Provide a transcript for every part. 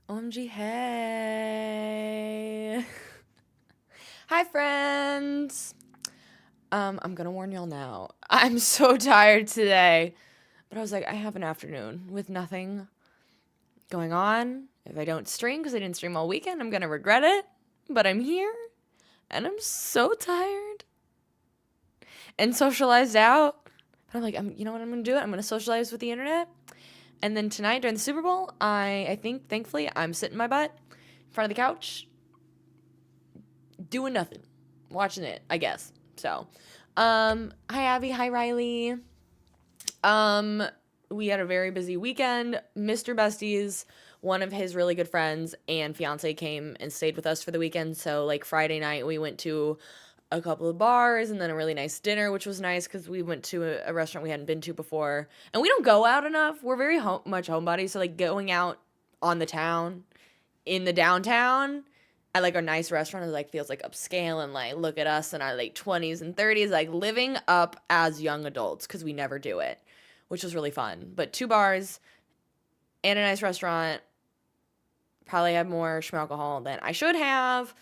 OMG, hey. Hi, friends. I'm gonna warn y'all now. I'm so tired today. But I was like, I have an afternoon with nothing going on. If I don't stream, because I didn't stream all weekend, I'm gonna regret it. But I'm here, and I'm so tired and socialized out. But I'm like, you know what I'm gonna do? I'm gonna socialize with the internet. And then tonight during the Super Bowl, I think, thankfully, I'm sitting my butt in front of the couch, doing nothing, watching it, I guess. So, hi Abby, hi Riley. We had a very busy weekend. Mr. Besties, one of his really good friends and fiance came and stayed with us for the weekend. So, like Friday night, we went to a couple of bars and then a really nice dinner, which was nice because we went to a restaurant we hadn't been to before. And we don't go out enough. We're very much homebodies. So, like, going out on the town, in the downtown, at like a nice restaurant, it like feels like upscale and like look at us in our late 20s and 30s, like living up as young adults because we never do it, which was really fun. But 2 bars and a nice restaurant, probably had more alcohol than I should have.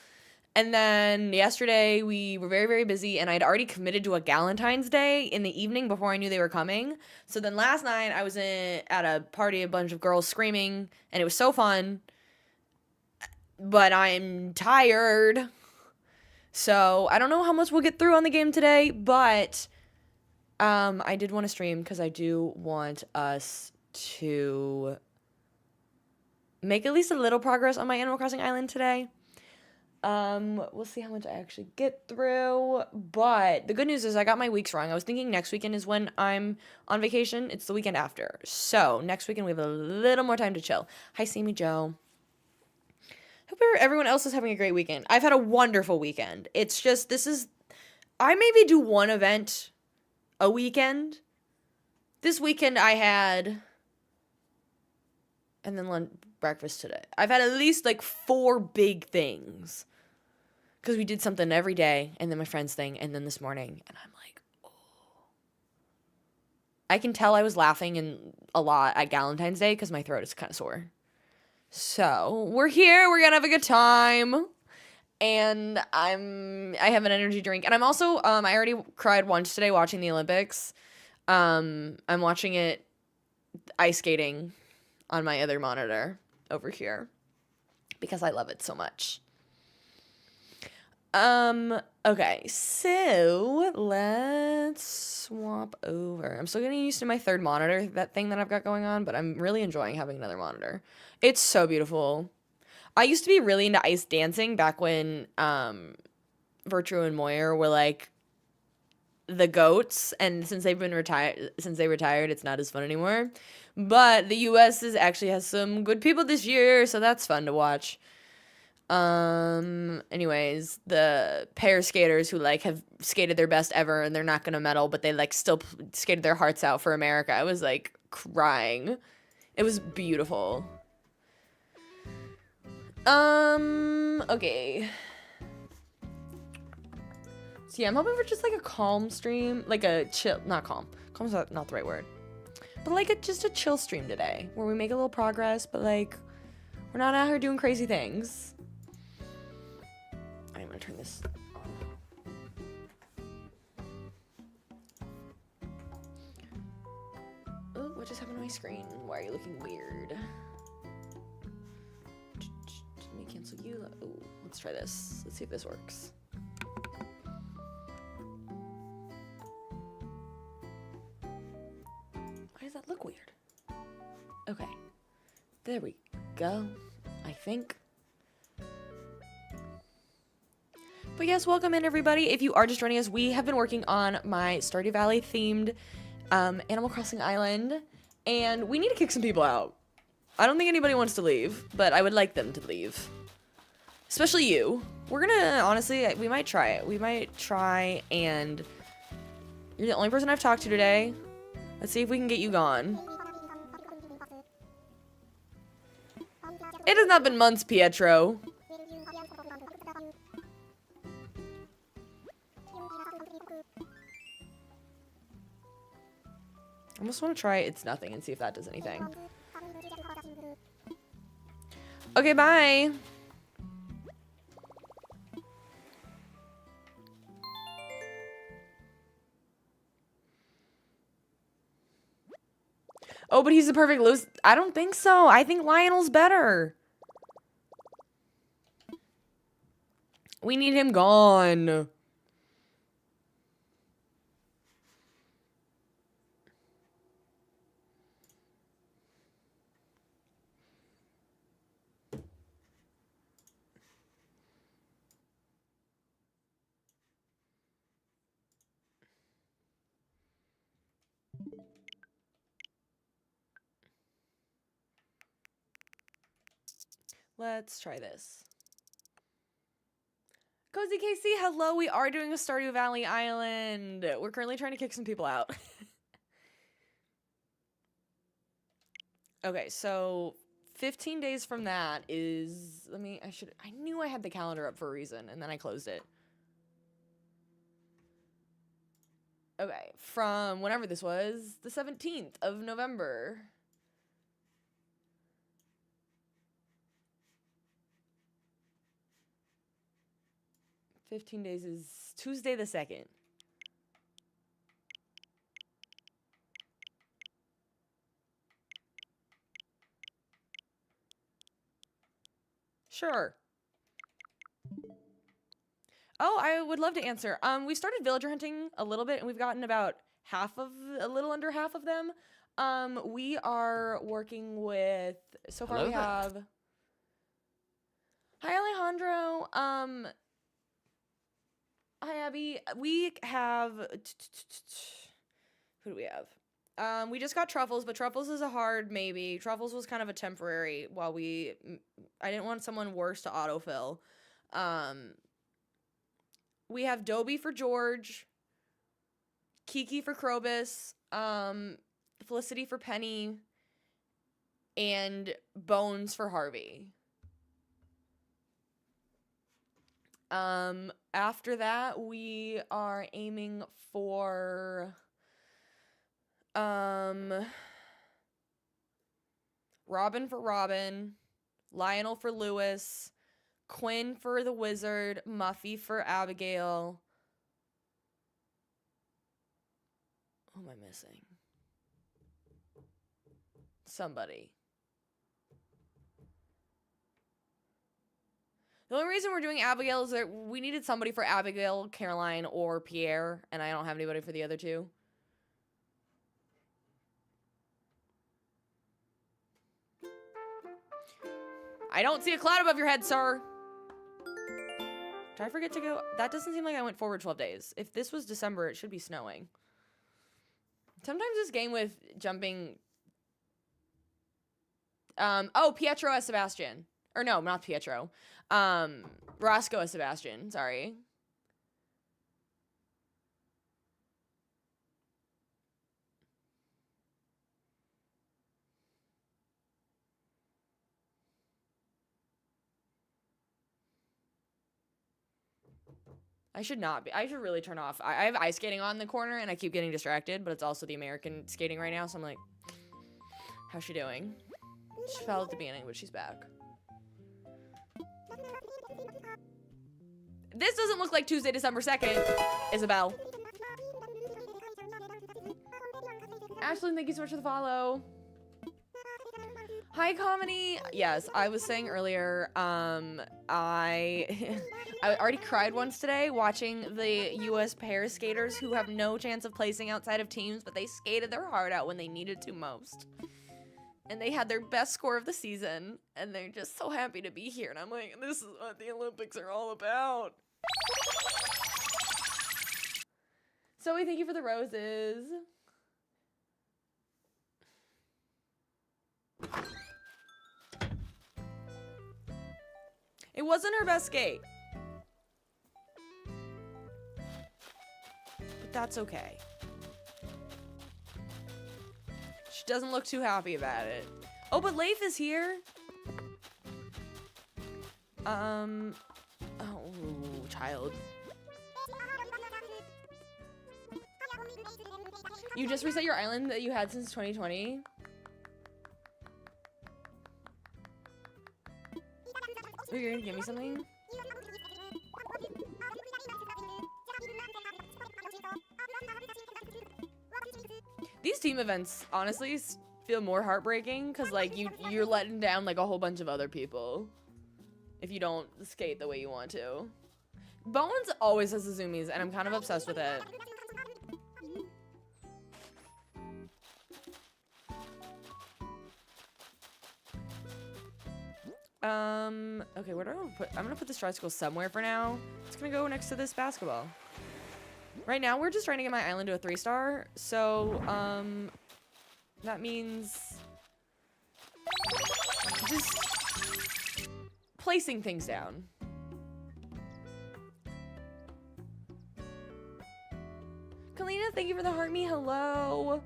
And then yesterday we were very, very busy, and I'd already committed to a Galentine's Day in the evening before I knew they were coming. So then last night I was at a party, a bunch of girls screaming, and it was so fun. But I'm tired. So I don't know how much we'll get through on the game today, but I did want to stream because I do want us to make at least a little progress on my Animal Crossing Island today. We'll see how much I actually get through, but the good news is I got my weeks wrong. I was thinking next weekend is when I'm on vacation. It's the weekend after. So next weekend we have a little more time to chill. Hi, Sammy Joe. Hope everyone else is having a great weekend. I've had a wonderful weekend. It's just, I maybe do one event a weekend. This weekend I had, and then breakfast today. I've had at least like 4 big things. Because we did something every day, and then my friend's thing, and then this morning, and I'm like, oh. I can tell I was laughing a lot at Galentine's Day because my throat is kind of sore. So we're here. We're gonna have a good time, and I have an energy drink, and I'm also I already cried once today watching the Olympics. I'm watching it ice skating on my other monitor over here because I love it so much. Okay, so let's swap over. I'm still getting used to my third monitor, that thing that I've got going on, but I'm really enjoying having another monitor. It's so beautiful. I used to be really into ice dancing back when, Virtue and Moyer were like the goats, and since they retired, it's not as fun anymore. But the US actually has some good people this year, so that's fun to watch. Anyways, the pair skaters who like have skated their best ever and they're not gonna medal, but they like still skated their hearts out for America. I was like crying. It was beautiful. Okay. So yeah, I'm hoping for just like a calm stream, like a chill, not calm. Calm's not the right word. But like just a chill stream today where we make a little progress, but like we're not out here doing crazy things. I'm gonna turn this on. Oh, what just happened to my screen? Why are you looking weird? Let me cancel you. Oh, let's try this. Let's see if this works. Why does that look weird? Okay. There we go, I think. But yes, welcome in everybody. If you are just joining us, we have been working on my Stardew Valley themed Animal Crossing Island, and we need to kick some people out. I don't think anybody wants to leave, but I would like them to leave. Especially you. We're gonna, honestly, we might try it. We might try, and you're the only person I've talked to today. Let's see if we can get you gone. It has not been months, Pietro. I almost want to try It's Nothing and see if that does anything. Okay, bye. Oh, but he's the perfect lose. I don't think so. I think Lionel's better. We need him gone. Let's try this. Cozy KC, hello. We are doing a Stardew Valley Island. We're currently trying to kick some people out. Okay, so 15 days from that is, I knew I had the calendar up for a reason, and then I closed it. Okay, from whenever this was, the 17th of November. $15 days is Tuesday the 2nd. Sure. Oh, I would love to answer. We started villager hunting a little bit, and we've gotten about a little under half of them. We are working with, so far Hello we there. have, hi Alejandro, hi Abby, we have, who do we have? We just got Truffles, but Truffles is a hard maybe. Truffles was kind of a temporary while I didn't want someone worse to autofill. We have Dobie for George, Kiki for Krobus, Felicity for Penny, and Bones for Harvey. After that, we are aiming for, Robin for Robin, Lionel for Lewis, Quinn for the Wizard, Muffy for Abigail. Who am I missing? Somebody. The only reason we're doing Abigail is that we needed somebody for Abigail, Caroline, or Pierre, and I don't have anybody for the other two. I don't see a cloud above your head, sir. Did I forget to go? That doesn't seem like I went forward 12 days. If this was December, it should be snowing. Sometimes this game with jumping... oh, Pietro as Sebastian. Or no, not Pietro. Roscoe as Sebastian, sorry. I should not be. I should really turn off. I have ice skating on in the corner, and I keep getting distracted, but it's also the American skating right now, so I'm like, how's she doing? She fell at the beginning, but she's back. This doesn't look like Tuesday, December 2nd, Isabel. Ashlyn, thank you so much for the follow. Hi, Comedy. Yes, I was saying earlier, I already cried once today watching the U.S. pair skaters who have no chance of placing outside of teams, but they skated their heart out when they needed to most. And they had their best score of the season, and they're just so happy to be here. And I'm like, this is what the Olympics are all about. Zoe, thank you for the roses. It wasn't her best skate. But that's okay. She doesn't look too happy about it. Oh, but Leif is here. Oh, child. You just reset your island that you had since 2020? Oh, you're gonna give me something? These team events, honestly, feel more heartbreaking because, like, you're letting down, like, a whole bunch of other people if you don't skate the way you want to. Bones always has the zoomies, and I'm kind of obsessed with it. Okay, where do I put? I'm gonna put this tricycle somewhere for now. It's gonna go next to this basketball. Right now, we're just trying to get my island to a 3-star, so, that means just placing things down. Kalina, thank you for the heart me. Hello.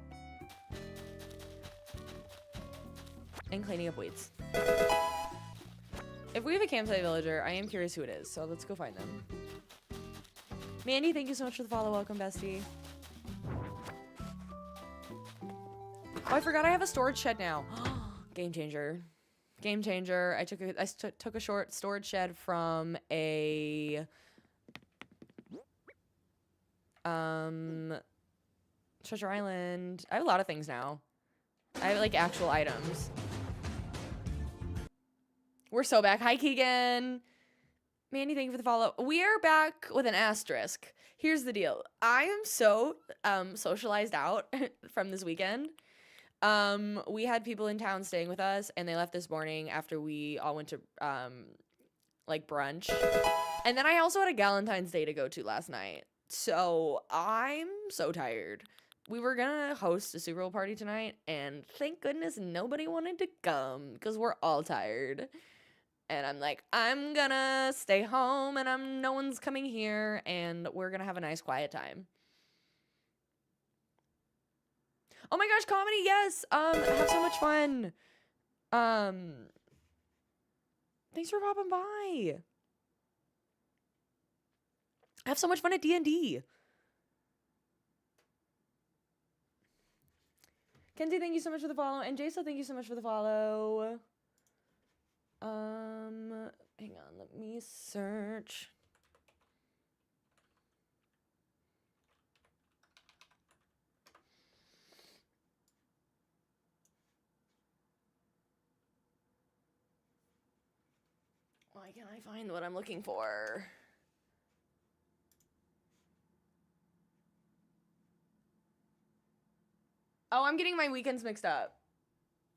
And cleaning up weeds. If we have a campsite villager, I am curious who it is, so let's go find them. Mandy, thank you so much for the follow. Welcome, bestie. Oh, I forgot I have a storage shed now. Game changer. Game changer. I took a short storage shed from a Treasure Island. I have a lot of things now. I have like actual items. We're so back. Hi, Keegan. Mandy, thank you for the follow. We are back with an asterisk. Here's the deal. I am so socialized out from this weekend. We had people in town staying with us, and they left this morning after we all went to like brunch. And then I also had a Galentine's Day to go to last night. So I'm so tired. We were gonna host a Super Bowl party tonight, and thank goodness nobody wanted to come because we're all tired. And I'm like, I'm gonna stay home, and no one's coming here, and we're gonna have a nice quiet time. Oh my gosh, comedy, yes. Have so much fun. Thanks for popping by. Have so much fun at D&D. Kenzie, thank you so much for the follow. And Jaso, thank you so much for the follow. Hang on, let me search. Why can't I find what I'm looking for? Oh, I'm getting my weekends mixed up.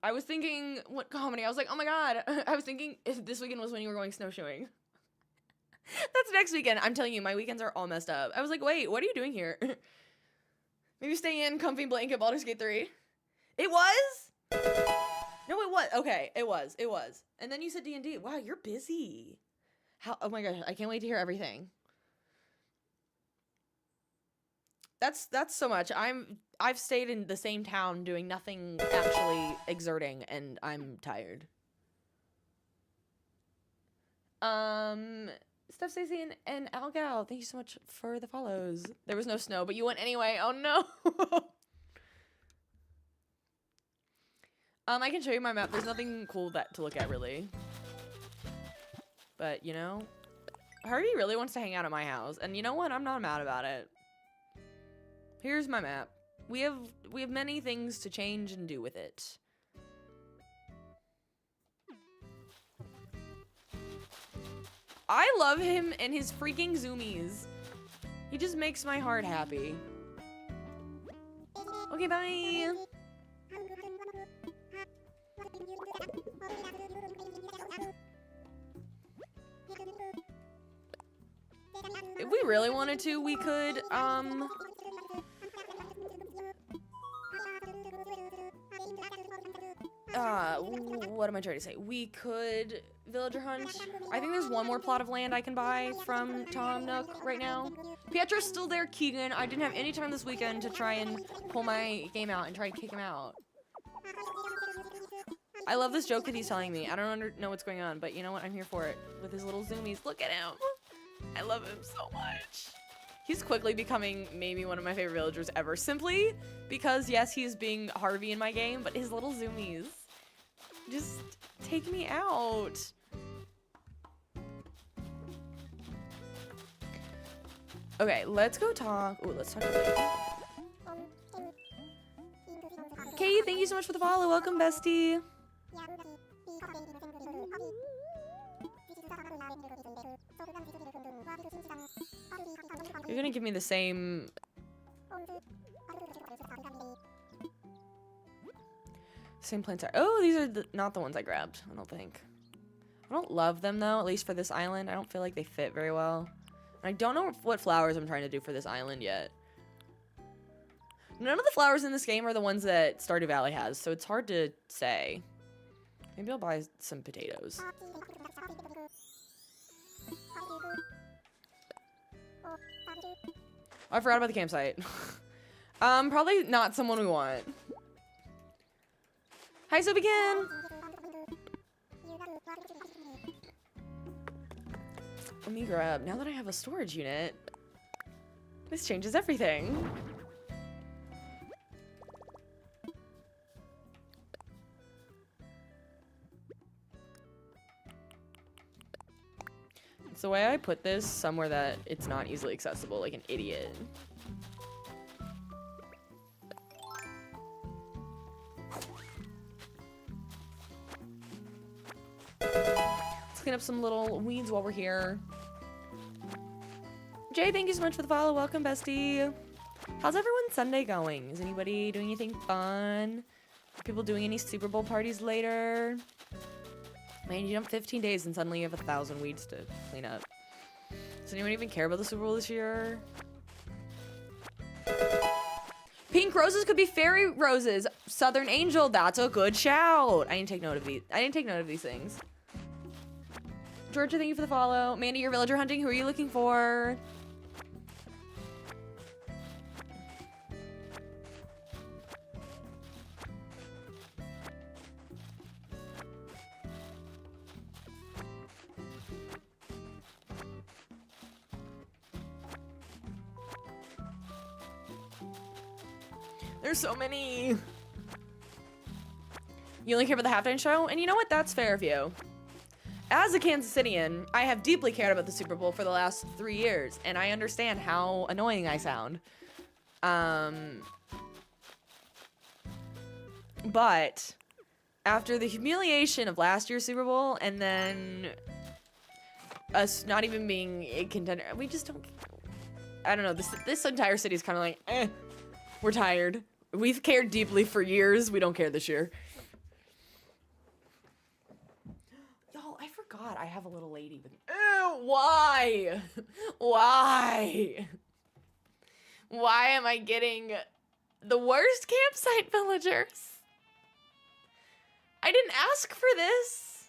I was thinking, what comedy? I was like, oh my god. I was thinking if this weekend was when you were going snowshoeing. That's next weekend. I'm telling you, my weekends are all messed up. I was like, wait, what are you doing here? Maybe stay in, comfy blanket, Baldur's Gate 3. It was? No, it was. Okay, it was. It was. And then you said D&D. Wow, you're busy. How? Oh my gosh, I can't wait to hear everything. That's so much. I've stayed in the same town doing nothing actually exerting, and I'm tired. Steph Stacey and Algal, thank you so much for the follows. There was no snow, but you went anyway. Oh no. I can show you my map. There's nothing cool to look at really. But you know, Hardy really wants to hang out at my house, and you know what? I'm not mad about it. Here's my map. We have many things to change and do with it. I love him and his freaking zoomies. He just makes my heart happy. Okay, bye. If we really wanted to, we could, what am I trying to say? We could villager hunt. I think there's one more plot of land I can buy from Tom Nook right now. Pietro's still there, Keegan. I didn't have any time this weekend to try and pull my game out and try and kick him out. I love this joke that he's telling me. I don't know what's going on, but you know what? I'm here for it. With his little zoomies. Look at him. I love him so much. He's quickly becoming maybe one of my favorite villagers ever. Simply because, yes, he's being Harvey in my game, but his little zoomies just take me out. Okay, let's go talk. Ooh, let's talk to Blake. Kate, thank you so much for the follow. Welcome, bestie. You're gonna give me the same... Same plants are... Oh, these are not the ones I grabbed, I don't think. I don't love them, though, at least for this island. I don't feel like they fit very well. And I don't know what flowers I'm trying to do for this island yet. None of the flowers in this game are the ones that Stardew Valley has, so it's hard to say. Maybe I'll buy some potatoes. Oh, I forgot about the campsite. Probably not someone we want. Hi, Sobikin! Let me grab, now that I have a storage unit, this changes everything. It's the way I put this somewhere that it's not easily accessible, like an idiot. Let's clean up some little weeds while we're here. Jay, thank you so much for the follow. Welcome, bestie. How's everyone's Sunday going? Is anybody doing anything fun? Are people doing any Super Bowl parties later? Man, you jump 15 days and suddenly you have 1,000 weeds to clean up. Does anyone even care about the Super Bowl this year? Pink roses could be fairy roses. Southern Angel, that's a good shout. I didn't take note of these things. Georgia, thank you for the follow. Mandy, you're villager hunting. Who are you looking for? There's so many. You only care about the halftime show? And you know what? That's fair of you. As a Kansas Cityan, I have deeply cared about the Super Bowl for the last 3 years, and I understand how annoying I sound. But after the humiliation of last year's Super Bowl, and then us not even being a contender, we just don't. I don't know. This entire city is kind of like, we're tired. We've cared deeply for years. We don't care this year. Y'all, I forgot I have a little lady with me. Ew, why? Why? Why am I getting the worst campsite villagers? I didn't ask for this.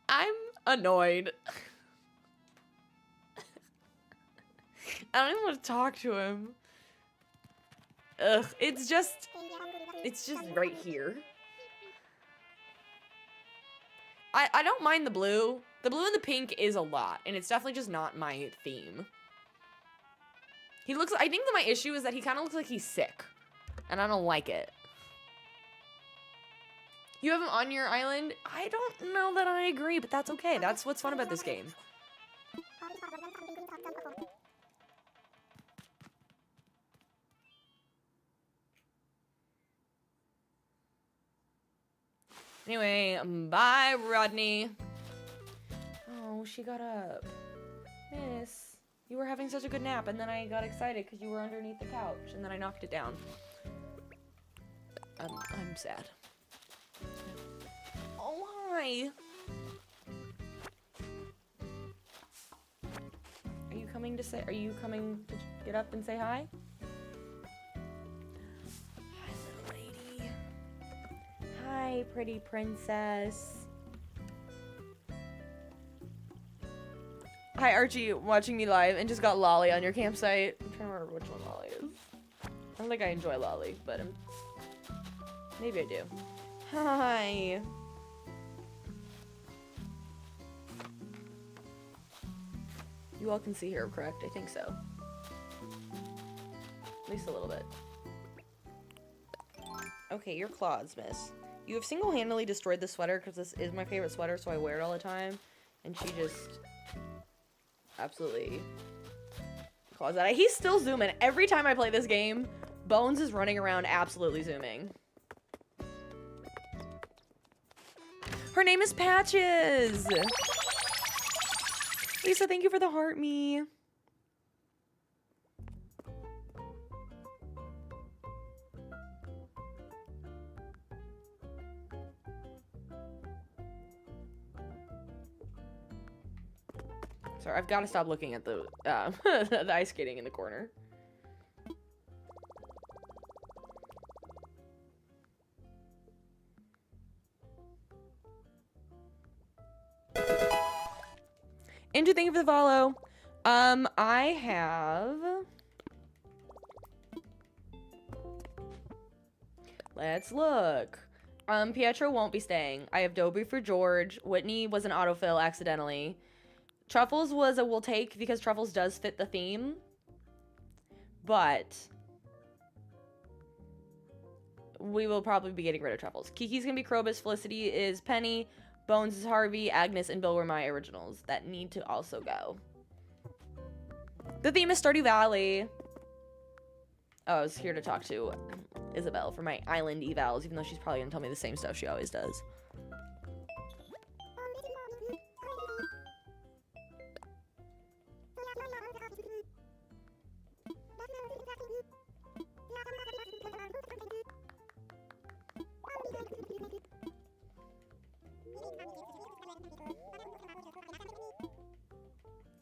I'm annoyed. I don't even want to talk to him. Ugh, it's just right here. I don't mind the blue. The blue and the pink is a lot, and it's definitely just not my theme. He looks, I think that my issue is that he kind of looks like he's sick, and I don't like it. You have him on your island? I don't know that I agree, but that's okay. That's what's fun about this game. Anyway, bye, Rodney. Oh, she got up. Miss, you were having such a good nap, and then I got excited because you were underneath the couch, and then I knocked it down. I'm sad. Oh, hi. Are you coming to get up and say hi? Hi, pretty princess. Hi, Archie, watching me live and just got Lolly on your campsite. I'm trying to remember which one Lolly is. I don't think I enjoy Lolly, but maybe I do. Hi. You all can see her, correct? I think so. At least a little bit. Okay, your claws, miss. You have single-handedly destroyed the sweater because this is my favorite sweater, so I wear it all the time. And she just absolutely cause that. He's still zooming. Every time I play this game, Bones is running around absolutely zooming. Her name is Patches. Lisa, thank you for the heart me. Sorry, I've got to stop looking at the the ice skating in the corner. Andrew, thank you for the follow. I have... Let's look. Pietro won't be staying. I have Dobie for George. Whitney was an autofill accidentally. Truffles was a we'll take because Truffles does fit the theme. But we will probably be getting rid of Truffles. Kiki's gonna be Krobus. Felicity is Penny. Bones is Harvey. Agnes and Bill were my originals that need to also go. The theme is Stardew Valley. Oh, I was here to talk to Isabel for my island evals, even though she's probably gonna tell me the same stuff she always does.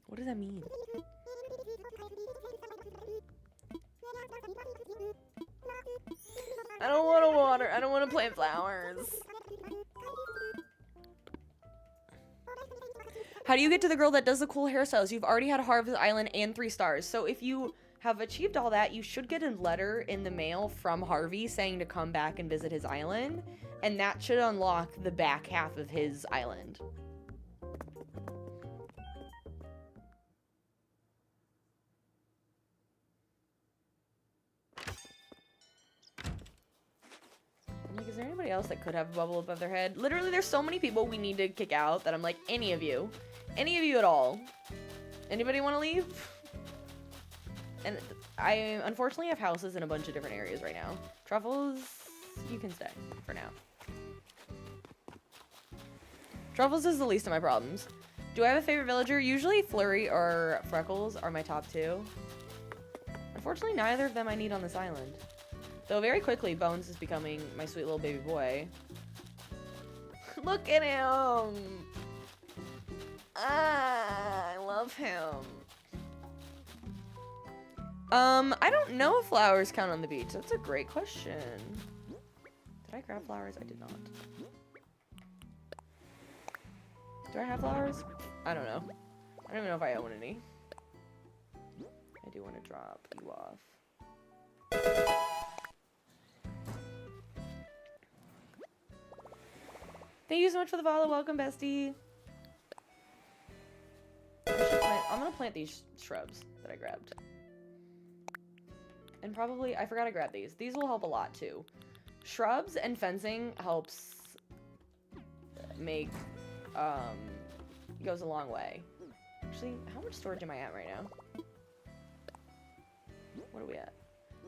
What does that mean? I don't want to water. I don't want to plant flowers. How do you get to the girl that does the cool hairstyles? You've already had Harvest Island and 3 stars. So if you have achieved all that, you should get a letter in the mail from Harvey saying to come back and visit his island. And that should unlock the back half of his island. Like, is there anybody else that could have a bubble above their head? Literally, there's so many people we need to kick out that I'm like, any of you at all. Anybody want to leave? And I unfortunately have houses in a bunch of different areas right now. Truffles, you can stay for now. Truffles is the least of my problems. Do I have a favorite villager? Usually Flurry or Freckles are my top 2. Unfortunately, neither of them I need on this island. Though very quickly, Bones is becoming my sweet little baby boy. Look at him! Ah, I love him. I don't know if flowers count on the beach. That's a great question. Did I grab flowers? I did not. Do I have flowers? I don't know. I don't even know if I own any. I do want to drop you off. Thank you so much for the follow. Welcome, bestie. I'm gonna plant these shrubs that I grabbed. And probably, I forgot to grab these. These will help a lot too. Shrubs and fencing helps make, goes a long way. Actually, how much storage am I at right now? What are we at?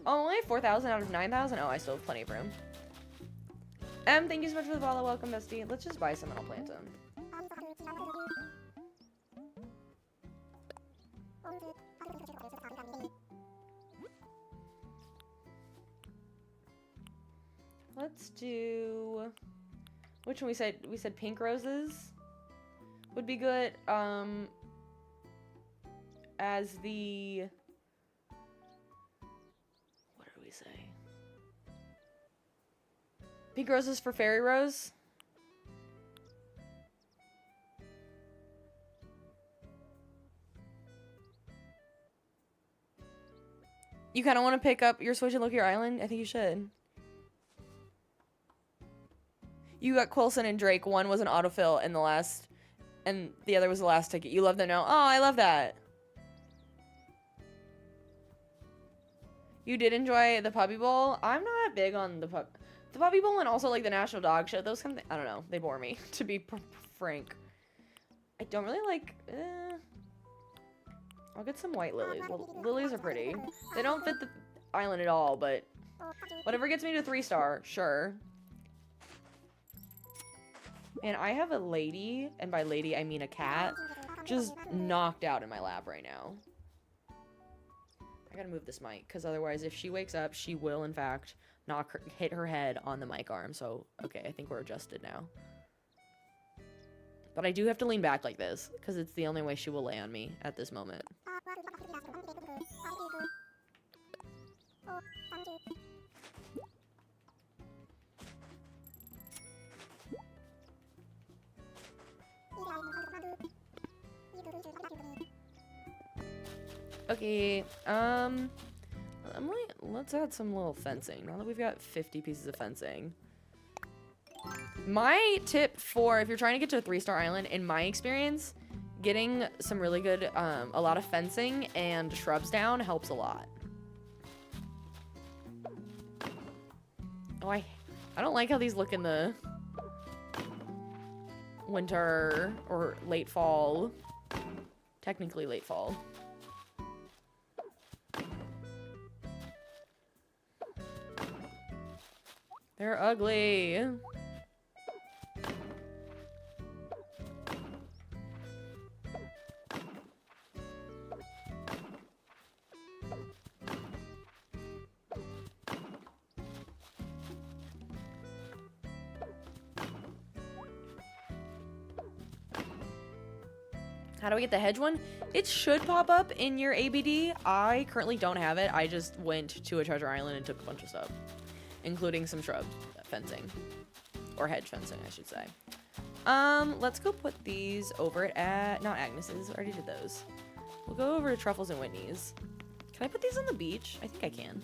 Oh, only 4,000 out of 9,000? Oh, I still have plenty of room. Thank you so much for the follow. Welcome, bestie. Let's just buy some and I'll plant them. Let's do... Which one we said? We said pink roses would be good. As the... What did we say? Pink roses for fairy rose. You kind of want to pick up your Switch and look at your island? I think you should. You got Coulson and Drake. One was an autofill and the other was the last ticket. You love them now. Oh, I love that. You did enjoy the Puppy Bowl. I'm not big on the Puppy Bowl and also like the National Dog Show. Those kind of I don't know. They bore me, to be frank. I don't really like. I'll get some white lilies. Well, lilies are pretty. They don't fit the island at all, but whatever gets me to 3-star, sure. And I have a lady, and by lady I mean a cat, just knocked out in my lap right now. I gotta move this mic, because otherwise if she wakes up, she will in fact hit her head on the mic arm. So, okay, I think we're adjusted now. But I do have to lean back like this, because it's the only way she will lay on me at this moment. Okay, let's add some little fencing, now that we've got 50 pieces of fencing. My tip for if you're trying to get to a 3-star island, in my experience, getting some really good, a lot of fencing and shrubs down helps a lot. Oh, I don't like how these look in the winter or late fall. Technically late fall. They're ugly. How do I get the hedge one? It should pop up in your ABD. I currently don't have it. I just went to a treasure island and took a bunch of stuff, including some shrub fencing, or hedge fencing, I should say. Let's go put these over at, not Agnes's, I already did those. We'll go over to Truffles and Whitney's. Can I put these on the beach? I think I can.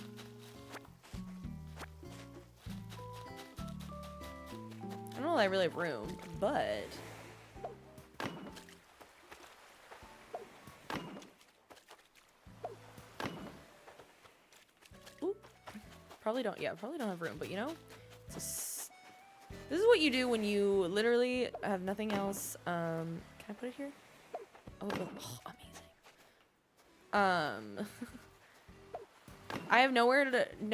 I don't know that I really have room, but probably don't have room, but you know, this is what you do when you literally have nothing else. Can I put it here? Oh, amazing. I have no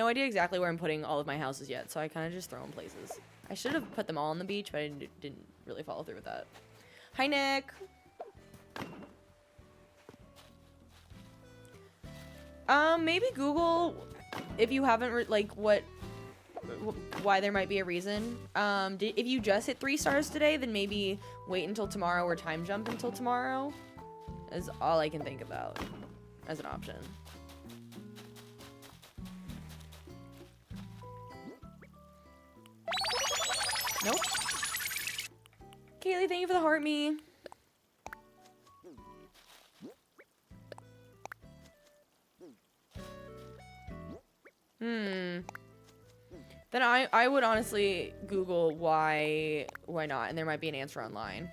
idea exactly where I'm putting all of my houses yet, so I kind of just throw them places. I should have put them all on the beach, but I didn't really follow through with that. Hi, Nick. Maybe Google, if you haven't, like, why there might be a reason. If you just hit 3 stars today, then maybe wait until tomorrow or time jump until tomorrow is all I can think about as an option. Nope. Kaylee, thank you for the heart me. Then I would honestly Google why not, and there might be an answer online.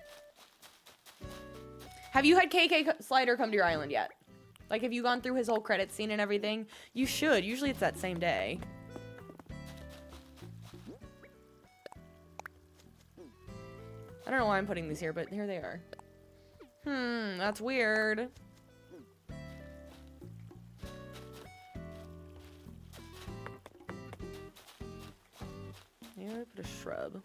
Have you had KK Slider come to your island yet? Like, have you gone through his whole credit scene and everything? You should. Usually it's that same day. I don't know why I'm putting these here, but here they are. That's weird. Maybe I put a shrub.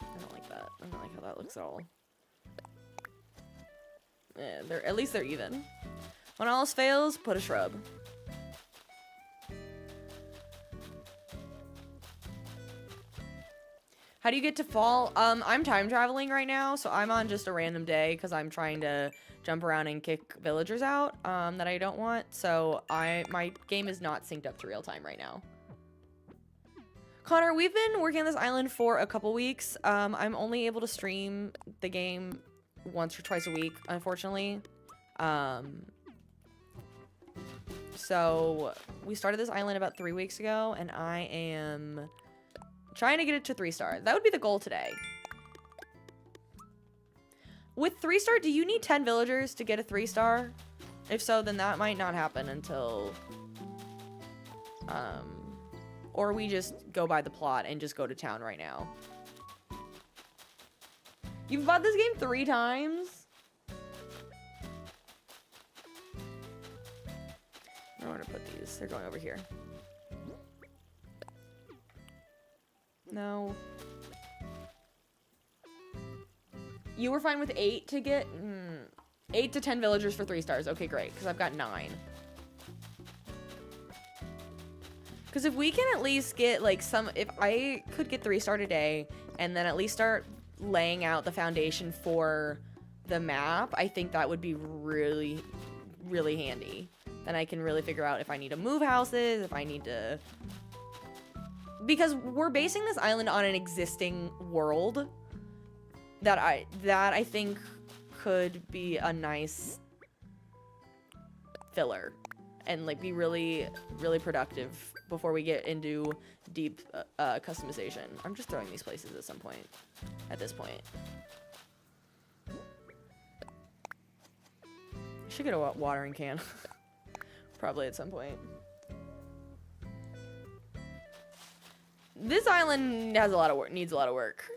I don't like that. I don't like how that looks at all. Yeah, at least they're even. When all else fails, put a shrub. How do you get to fall? I'm time traveling right now, so I'm on just a random day because I'm trying to jump around and kick villagers out that I don't want. So my game is not synced up to real time right now. Connor, we've been working on this island for a couple weeks. I'm only able to stream the game once or twice a week, unfortunately. So we started this island about 3 weeks ago, and I am trying to get it to 3 stars. That would be the goal today. With 3-star, do you need 10 villagers to get a 3-star? If so, then that might not happen until, or we just go by the plot and just go to town right now. You've bought this game 3 times? I don't want to put these. They're going over here. No. You were fine with 8 to get... 8 to 10 villagers for 3 stars. Okay, great, because I've got 9. Because if we can at least get, like, some... If I could get 3-star today, and then at least start laying out the foundation for the map, I think that would be really, really handy. Then I can really figure out if I need to move houses, if I need to... Because we're basing this island on an existing world that I think could be a nice filler and like be really, really productive before we get into deep customization. I'm just throwing these places at this point. I should get a watering can. Probably at some point. This island has a lot of work, needs a lot of work.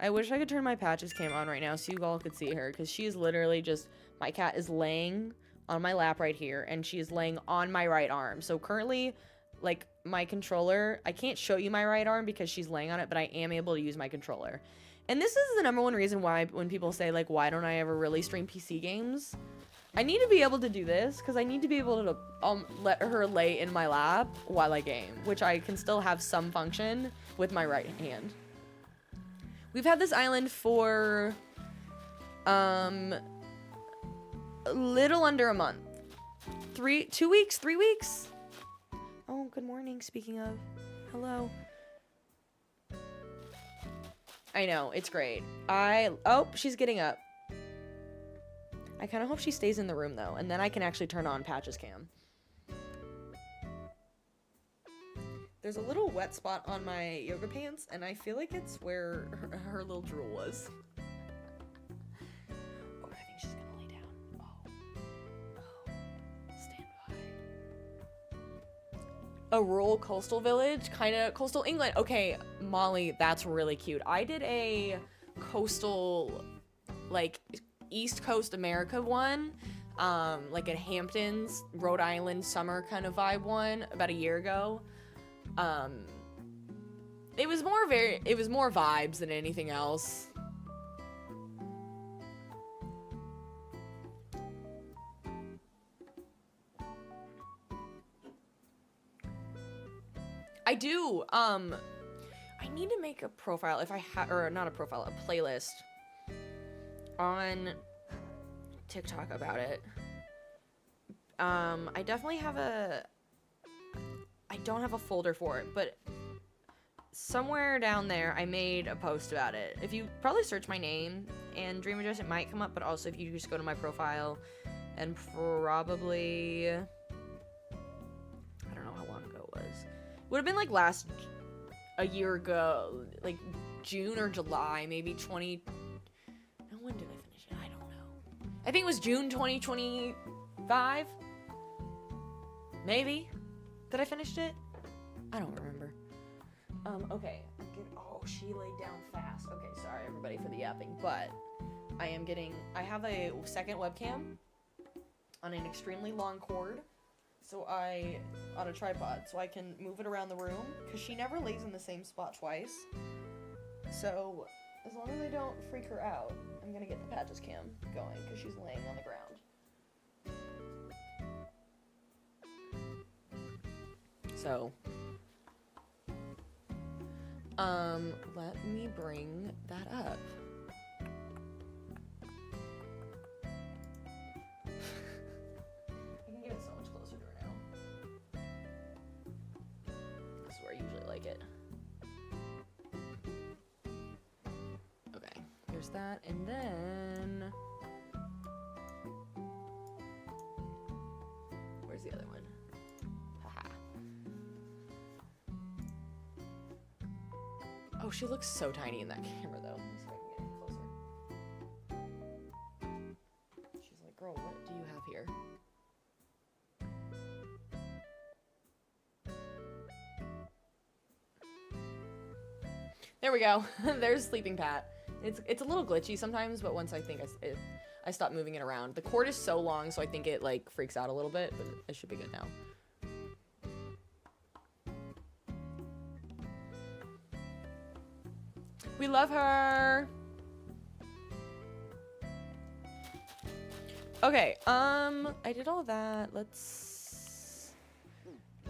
I wish I could turn my Patches cam on right now so you all could see her, because she is literally just, my cat is laying on my lap right here, and she is laying on my right arm. So currently, like, my controller, I can't show you my right arm because she's laying on it, but I am able to use my controller. And this is the #1 reason why, when people say, like, why don't I ever really stream PC games? I need to be able to do this, because I need to be able to let her lay in my lap while I game, which I can still have some function with my right hand. We've had this island for a little under a month. 2 weeks? 3 weeks? Oh, good morning, speaking of. Hello. I know, it's great. Oh, she's getting up. I kind of hope she stays in the room, though, and then I can actually turn on Patches cam. There's a little wet spot on my yoga pants, and I feel like it's where her little drool was. Oh, I think she's gonna lay down. Oh. Stand by. A rural coastal village, kind of coastal England. Okay, Molly, that's really cute. I did a coastal, like, East Coast America one, like a Hamptons, Rhode Island summer kind of vibe one about a year ago. It was more vibes than anything else. I do, I need to make a profile or not a profile, a playlist on TikTok about it. I definitely have I don't have a folder for it, but somewhere down there I made a post about it. If you probably search my name and dream address, it might come up, but also if you just go to my profile and probably, I don't know how long ago it was. Would have been like a year ago, like June or July, maybe when did I finish it? I don't know. I think it was June 2025. Maybe. Did I finish it? I don't remember. Okay. Oh, she laid down fast. Okay, sorry everybody for the yapping, but I have a second webcam on an extremely long cord, on a tripod, so I can move it around the room, because she never lays in the same spot twice. So, as long as I don't freak her out, I'm gonna get the Patches cam going, because she's laying on the ground. So, let me bring that up. I can get it so much closer to her now. This is where I usually like it. Okay, here's that, and then... Where's the other one? Oh, Oh, she looks so tiny in that camera, though. Let me see if I can get in closer. She's like, girl, what do you have here? There we go. There's Sleeping Pat. It's a little glitchy sometimes, but once I think I stop moving it around. The cord is so long, so I think it like freaks out a little bit, but it should be good now. We love her. Okay, I did all that. Let's,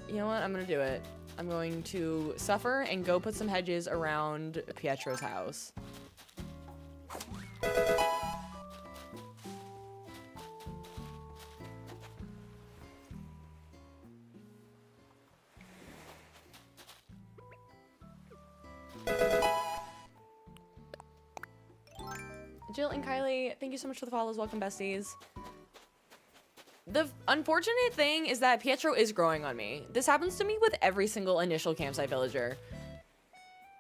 you know what? I'm gonna do it. I'm going to suffer and go put some hedges around Pietro's house. Jill and Kylie, thank you so much for the follows. Welcome, besties. The unfortunate thing is that Pietro is growing on me. This happens to me with every single initial campsite villager.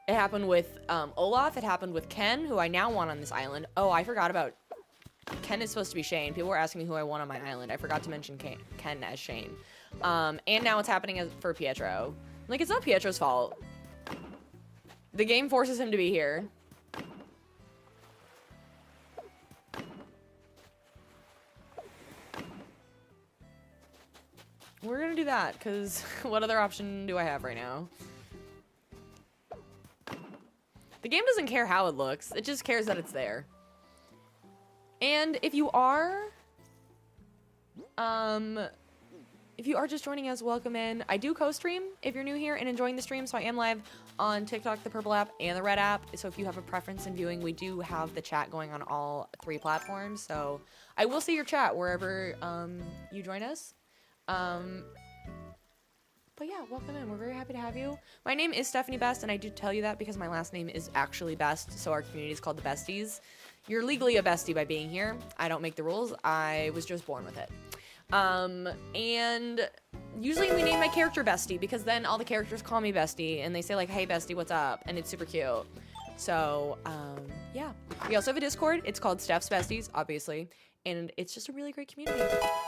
It happened with Olaf. It happened with Ken, who I now want on this island. Oh, I forgot about... Ken is supposed to be Shane. People were asking me who I want on my island. I forgot to mention Ken as Shane. And now it's happening for Pietro. Like, it's not Pietro's fault. The game forces him to be here. We're gonna do that, because what other option do I have right now? The game doesn't care how it looks, it just cares that it's there. And if you are just joining us, welcome in. I do co-stream if you're new here and enjoying the stream, so I am live on TikTok, the purple app, and the red app. So if you have a preference in viewing, we do have the chat going on all 3 platforms, so I will see your chat wherever you join us. But yeah, welcome in. We're very happy to have you. My name is Stephanie Best, and I do tell you that because my last name is actually Best, so our community is called the Besties. You're legally a bestie by being here. I don't make the rules. I was just born with it. And usually we name my character Bestie because then all the characters call me Bestie, and they say like, hey Bestie, what's up? And it's super cute. So, yeah. We also have a Discord. It's called Steph's Besties, obviously. And it's just a really great community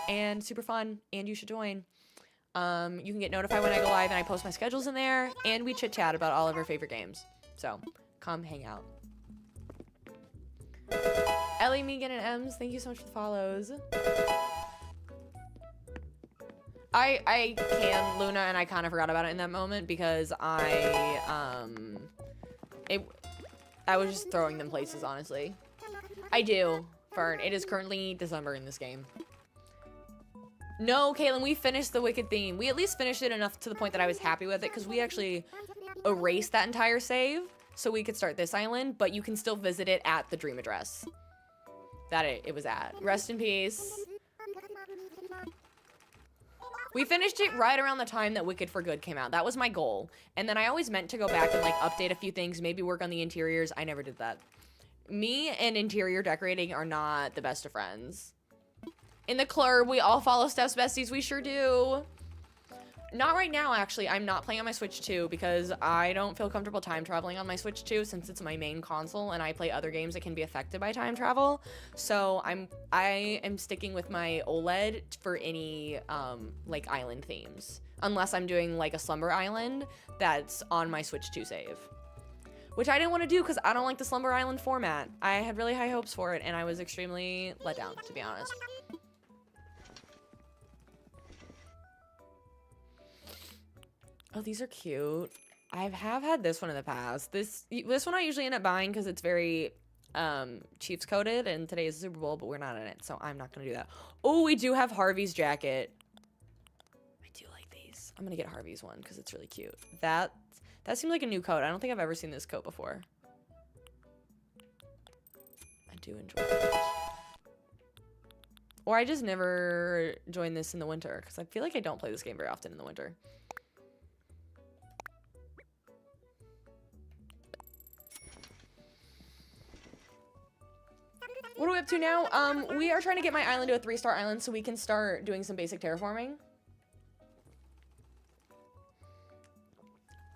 and super fun, and you should join. You can get notified when I go live, and I post my schedules in there, and we chit chat about all of our favorite games. So come hang out. Ellie, Megan, and Ems, thank you so much for the follows. I can Luna, and I kind of forgot about it in that moment because I was just throwing them places, honestly. I do. Fern, it is currently December in this game. No, Caitlin, we finished the Wicked theme. We at least finished it enough to the point that I was happy with it because we actually erased that entire save so we could start this island, but you can still visit it at the dream address that it was at. Rest in peace. We finished it right around the time that Wicked for Good came out. That was my goal. And then I always meant to go back and like update a few things, maybe work on the interiors. I never did that. Me and interior decorating are not the best of friends. In the club, we all follow Steph's Besties. We sure do. Not right now, actually. I'm not playing on my Switch 2 because I don't feel comfortable time traveling on my Switch 2 since it's my main console and I play other games that can be affected by time travel. So I am sticking with my OLED for any like island themes. Unless I'm doing like a Slumber Island that's on my Switch 2 save. Which I didn't want to do because I don't like the Slumber Island format. I had really high hopes for it and I was extremely let down, to be honest. Oh, these are cute. I have had this one in the past. This one I usually end up buying because it's very Chiefs coded, and today is the Super Bowl, but we're not in it, so I'm not gonna do that. Oh, we do have Harvey's jacket. I do like these. I'm gonna get Harvey's one because it's really cute. That seems like a new coat. I don't think I've ever seen this coat before. I do enjoy it. Or I just never join this in the winter because I feel like I don't play this game very often in the winter. What are we up to now? We are trying to get my island to a 3-star island so we can start doing some basic terraforming.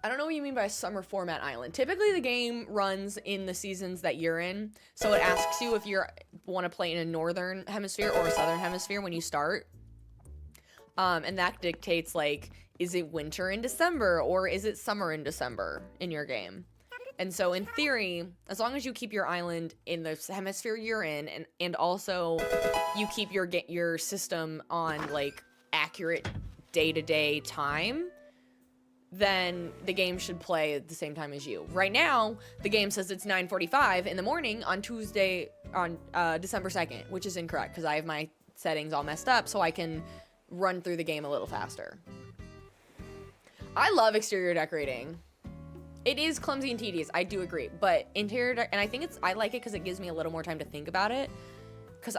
I don't know what you mean by a summer format island. Typically, the game runs in the seasons that you're in. So it asks you if you want to play in a northern hemisphere or a southern hemisphere when you start. And that dictates, like, is it winter in December or is it summer in December in your game? And so in theory, as long as you keep your island in the hemisphere you're in, and also you keep your system on, like, accurate day-to-day time, then the game should play at the same time as you. Right now, the game says it's 9:45 in the morning on Tuesday, on December 2nd, which is incorrect because I have my settings all messed up so I can run through the game a little faster. I love exterior decorating. It is clumsy and tedious, I do agree, but interior and I like it because it gives me a little more time to think about it, because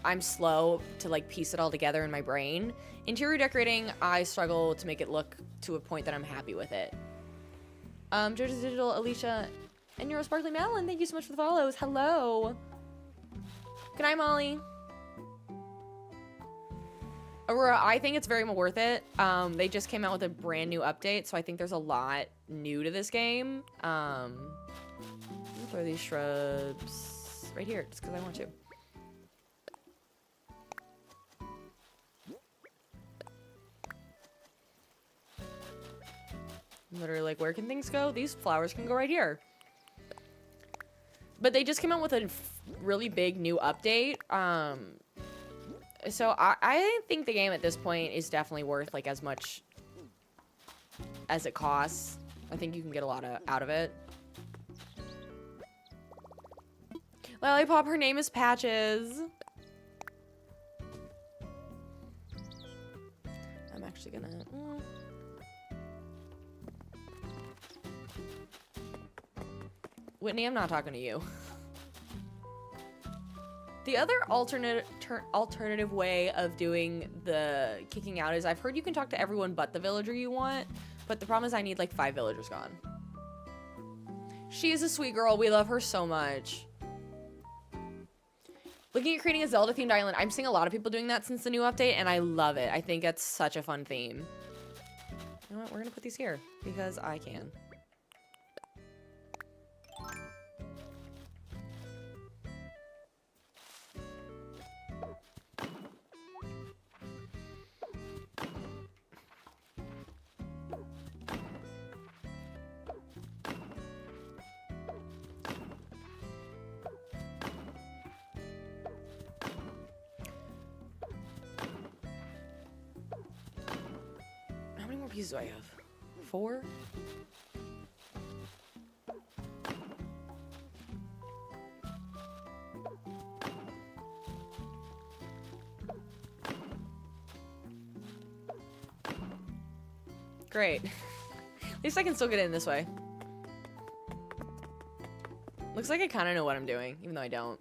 I'm slow to, like, piece it all together in my brain. Interior decorating, I struggle to make it look to a point that I'm happy with it. Jojo's Digital, Alicia, and Euro Sparkly Madeline, thank you so much for the follows. Hello. Good night, Molly. Aurora, I think it's very worth it. They just came out with a brand new update, so I think there's a lot new to this game. I'll throw these shrubs right here, just because I want to. Literally, like, where can things go? These flowers can go right here. But they just came out with a really big new update. So I think the game at this point is definitely worth, like, as much as it costs. I think you can get a lot out of it. Lollipop, her name is Patches. I'm actually gonna... Whitney, I'm not talking to you. The other alternative way of doing the kicking out is I've heard you can talk to everyone but the villager you want, but the problem is I need like 5 villagers gone. She is a sweet girl. We love her so much. Looking at creating a Zelda-themed island. I'm seeing a lot of people doing that since the new update, and I love it. I think it's such a fun theme. You know what? We're going to put these here because I can. How many more pieces do I have? 4? Great. At least I can still get in this way. Looks like I kind of know what I'm doing, even though I don't.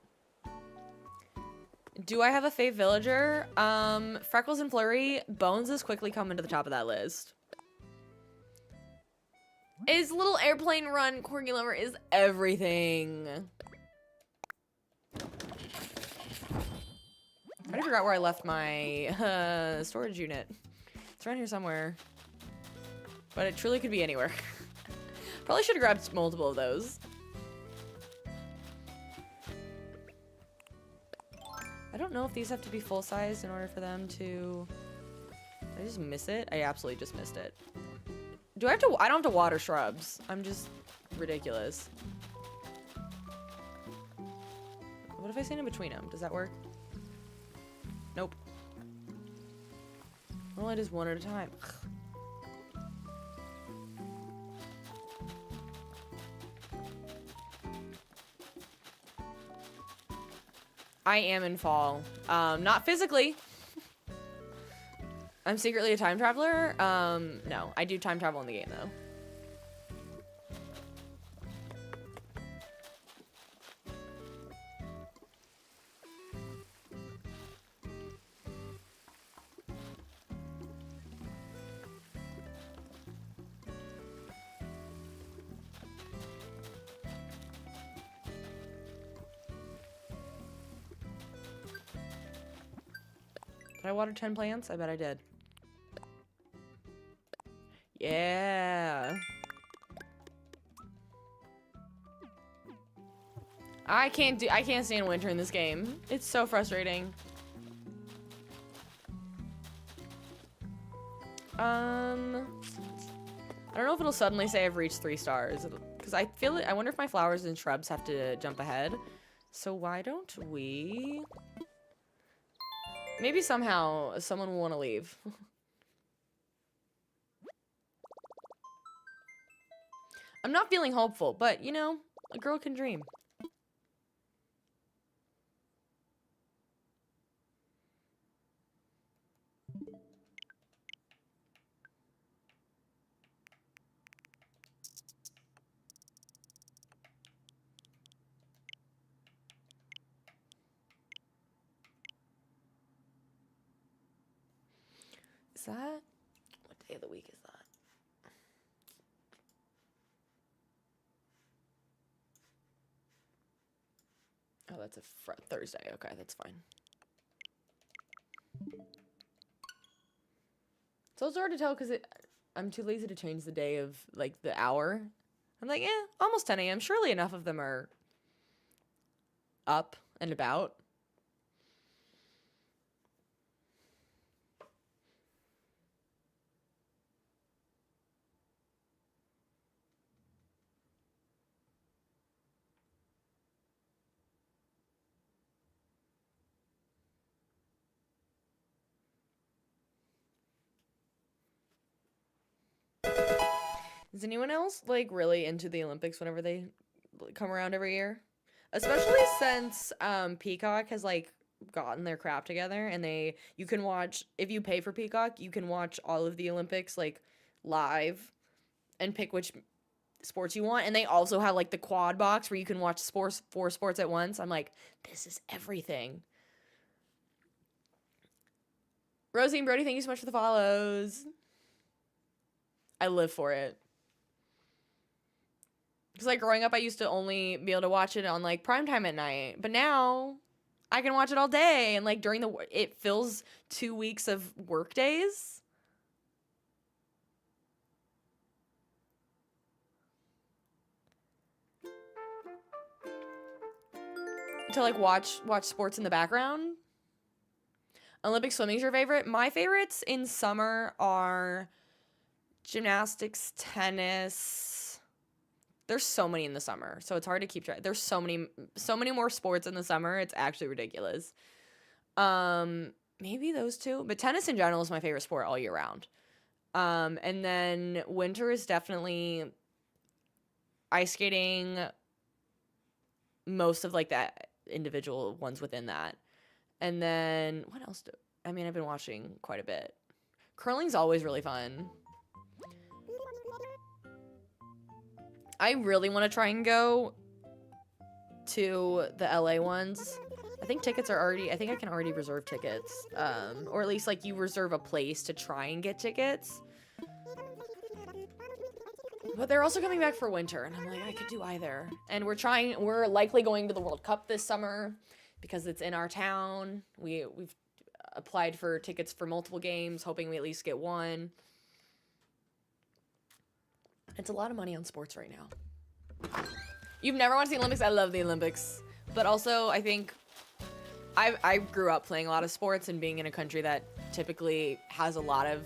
Do I have a fave villager? Freckles and Flurry. Bones is quickly coming to the top of that list. His little airplane run corgi lover is everything. I figure out where I left my storage unit. It's around here somewhere. But it truly could be anywhere. Probably should have grabbed multiple of those. I don't know if these have to be full-size in order for them to... Did I just miss it? I absolutely just missed it. Do I have to... I don't have to water shrubs. I'm just ridiculous. What if I stand in between them? Does that work? Nope. Well, it is one at a time. I am in fall. Not physically. I'm secretly a time traveler. No, I do time travel in the game though. Did I water 10 plants? I bet I did. Yeah. I can't stand winter in this game. It's so frustrating. I don't know if it'll suddenly say I've reached 3 stars, because I feel it. I wonder if my flowers and shrubs have to jump ahead. So why don't we? Maybe somehow someone will want to leave. I'm not feeling hopeful, but you know, a girl can dream. Is that? What day of the week is that? Oh, that's a Thursday. Okay, that's fine. So it's hard to tell because I'm too lazy to change the day of, like, the hour. I'm like, almost 10 a.m. Surely enough of them are up and about. Is anyone else, like, really into the Olympics whenever they come around every year? Especially since Peacock has, like, gotten their crap together, and you can watch, if you pay for Peacock, you can watch all of the Olympics, like, live and pick which sports you want. And they also have, like, the quad box where you can watch 4 sports at once. I'm like, this is everything. Rosie and Brody, thank you so much for the follows. I live for it. Because, like, growing up, I used to only be able to watch it on, like, primetime at night. But now, I can watch it all day. And, like, it fills 2 weeks of work days. To, like, watch sports in the background. Olympic swimming's your favorite? My favorites in summer are gymnastics, tennis. There's so many in the summer, so it's hard to keep track. There's so many more sports in the summer. It's actually ridiculous. Maybe those two, but tennis in general is my favorite sport all year round. And then winter is definitely ice skating, most of, like, that individual ones within that. And then what else I've been watching quite a bit. Curling's always really fun. I really want to try and go to the LA ones. I think I can already reserve tickets. Or at least, like, you reserve a place to try and get tickets. But they're also coming back for winter, and I'm like, I could do either. And we're likely going to the World Cup this summer because it's in our town. We've applied for tickets for multiple games, hoping we at least get one. It's a lot of money on sports right now. You've never watched the Olympics? I love the Olympics. But also, I think I grew up playing a lot of sports and being in a country that typically has a lot of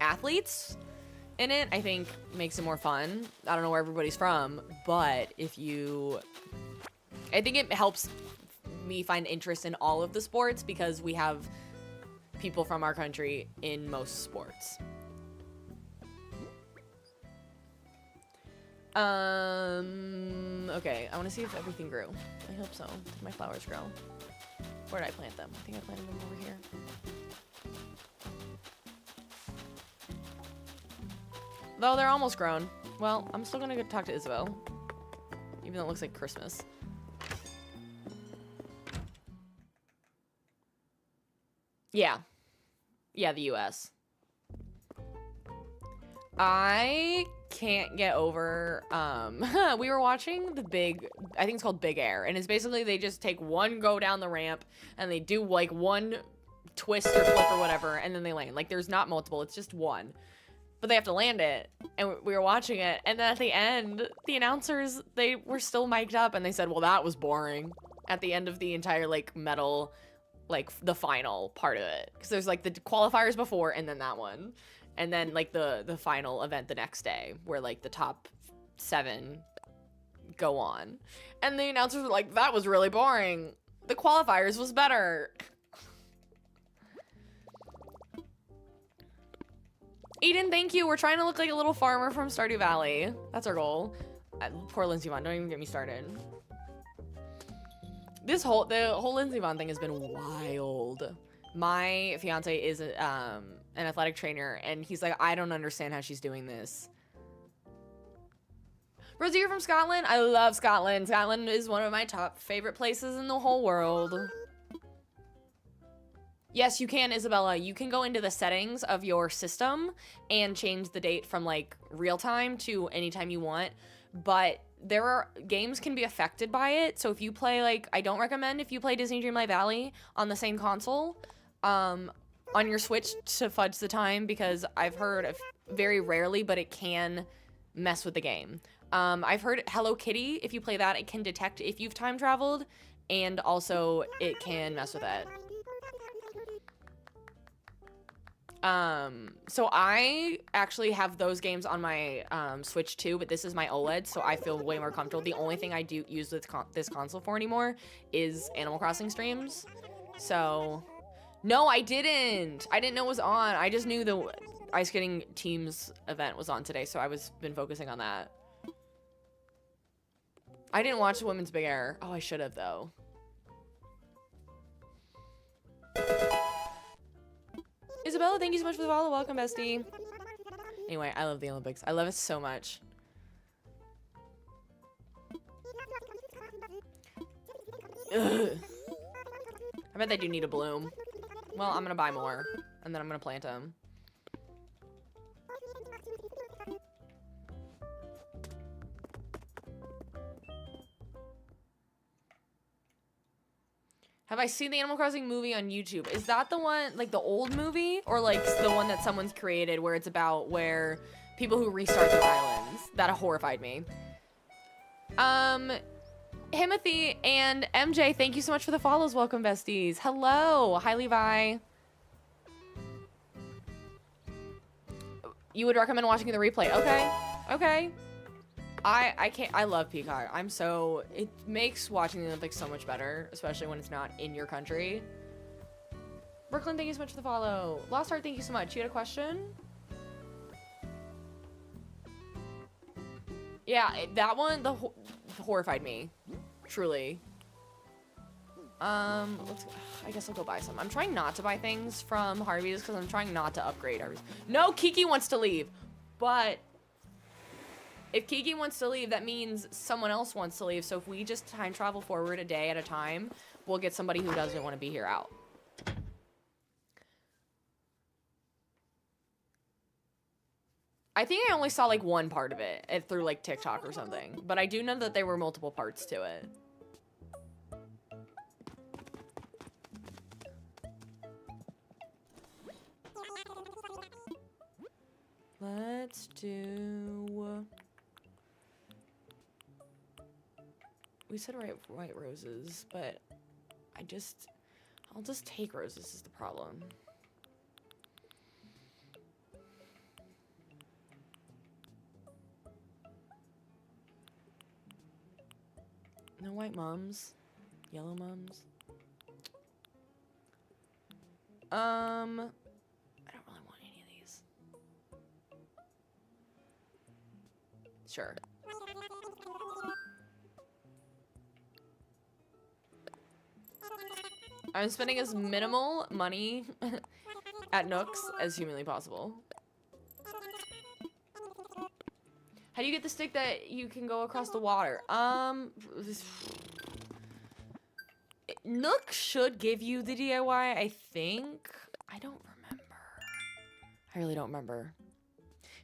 athletes in it, I think makes it more fun. I don't know where everybody's from, but I think it helps me find interest in all of the sports because we have people from our country in most sports. Okay, I want to see if everything grew. I hope so. Did my flowers grow? Where did I plant them? I think I planted them over here. Though they're almost grown. Well, I'm still gonna go talk to Isabel. Even though it looks like Christmas. Yeah. Yeah, the US. I can't get over, we were watching I think it's called Big Air, and it's basically they just take one go down the ramp, and they do, like, one twist or flip or whatever, and then they land. Like, there's not multiple, it's just one. but they have to land it. And we were watching it. And then at the end, the announcers, they were still mic'd up and they said, well, that was boring. At the end of the entire, like, medal, like, the final part of it. Because there's, like, the qualifiers before and then that one. And then, like, the final event the next day where, like, the top 7 go on. And the announcers were like, that was really boring. The qualifiers was better. Eden, thank you. We're trying to look like a little farmer from Stardew Valley. That's our goal. Poor Lindsay Vaughn. Don't even get me started. The whole Lindsay Vaughn thing has been wild. My fiance is an athletic trainer, and he's like, I don't understand how she's doing this. Rosie, you're from Scotland? I love Scotland. Scotland is one of my top favorite places in the whole world. Yes, you can, Isabella. You can go into the settings of your system and change the date from, like, real time to anytime you want. But games can be affected by it. So if you play, like, I don't recommend if you play Disney Dreamlight Valley on the same console, on your Switch to fudge the time, because I've heard of very rarely, but it can mess with the game. I've heard Hello Kitty, if you play that, it can detect if you've time traveled, and also it can mess with it. So I actually have those games on my Switch too, but this is my OLED, so I feel way more comfortable. The only thing I do use this console for anymore is Animal Crossing streams. So, no, I didn't know it was on. I just knew the Ice Skating Teams event was on today, so been focusing on that. I didn't watch the Women's Big Air. Oh, I should have, though. Isabella, thank you so much for the follow. Welcome, bestie. Anyway, I love the Olympics. I love it so much. Ugh. I bet they do need a bloom. Well, I'm gonna buy more, and then I'm gonna plant them. Have I seen the Animal Crossing movie on YouTube? Is that the one, like the old movie? Or like the one that someone's created where it's about where people who restart their islands? That horrified me. Himothy and MJ, thank you so much for the follows. Welcome, besties. Hello. Hi, Levi. You would recommend watching the replay. Okay. Okay. I can't, I love Peacock. It makes watching the Olympics so much better, especially when it's not in your country. Brooklyn, thank you so much for the follow. Lost Heart, thank you so much. You had a question? Yeah, that one, horrified me. Truly. I guess I'll go buy some. I'm trying not to buy things from Harvey's because I'm trying not to upgrade Harvey's. No, Kiki wants to leave, but if Kiki wants to leave, that means someone else wants to leave. So if we just time travel forward a day at a time, we'll get somebody who doesn't want to be here out. I think I only saw like one part of it through like TikTok or something, but I do know that there were multiple parts to it. Let's do... We said white roses, but I'll just take roses is the problem. No white mums. Yellow mums. I don't really want any of these. Sure. I'm spending as minimal money at Nooks as humanly possible. How do you get the stick that you can go across the water? Nook should give you the DIY, I think. I don't remember. I really don't remember.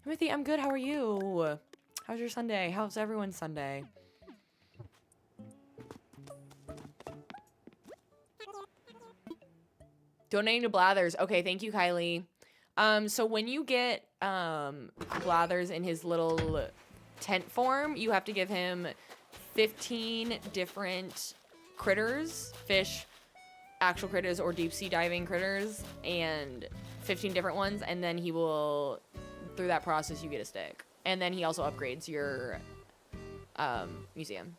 Timothy, I'm good. How are you? How's your Sunday? How's everyone's Sunday? Donating to Blathers. Okay, thank you, Kylie. So when you get blathers in his little tent form, you have to give him 15 different critters, fish, actual critters, or deep sea diving critters, and 15 different ones, and then he will, through that process, you get a stick. And then he also upgrades your museum.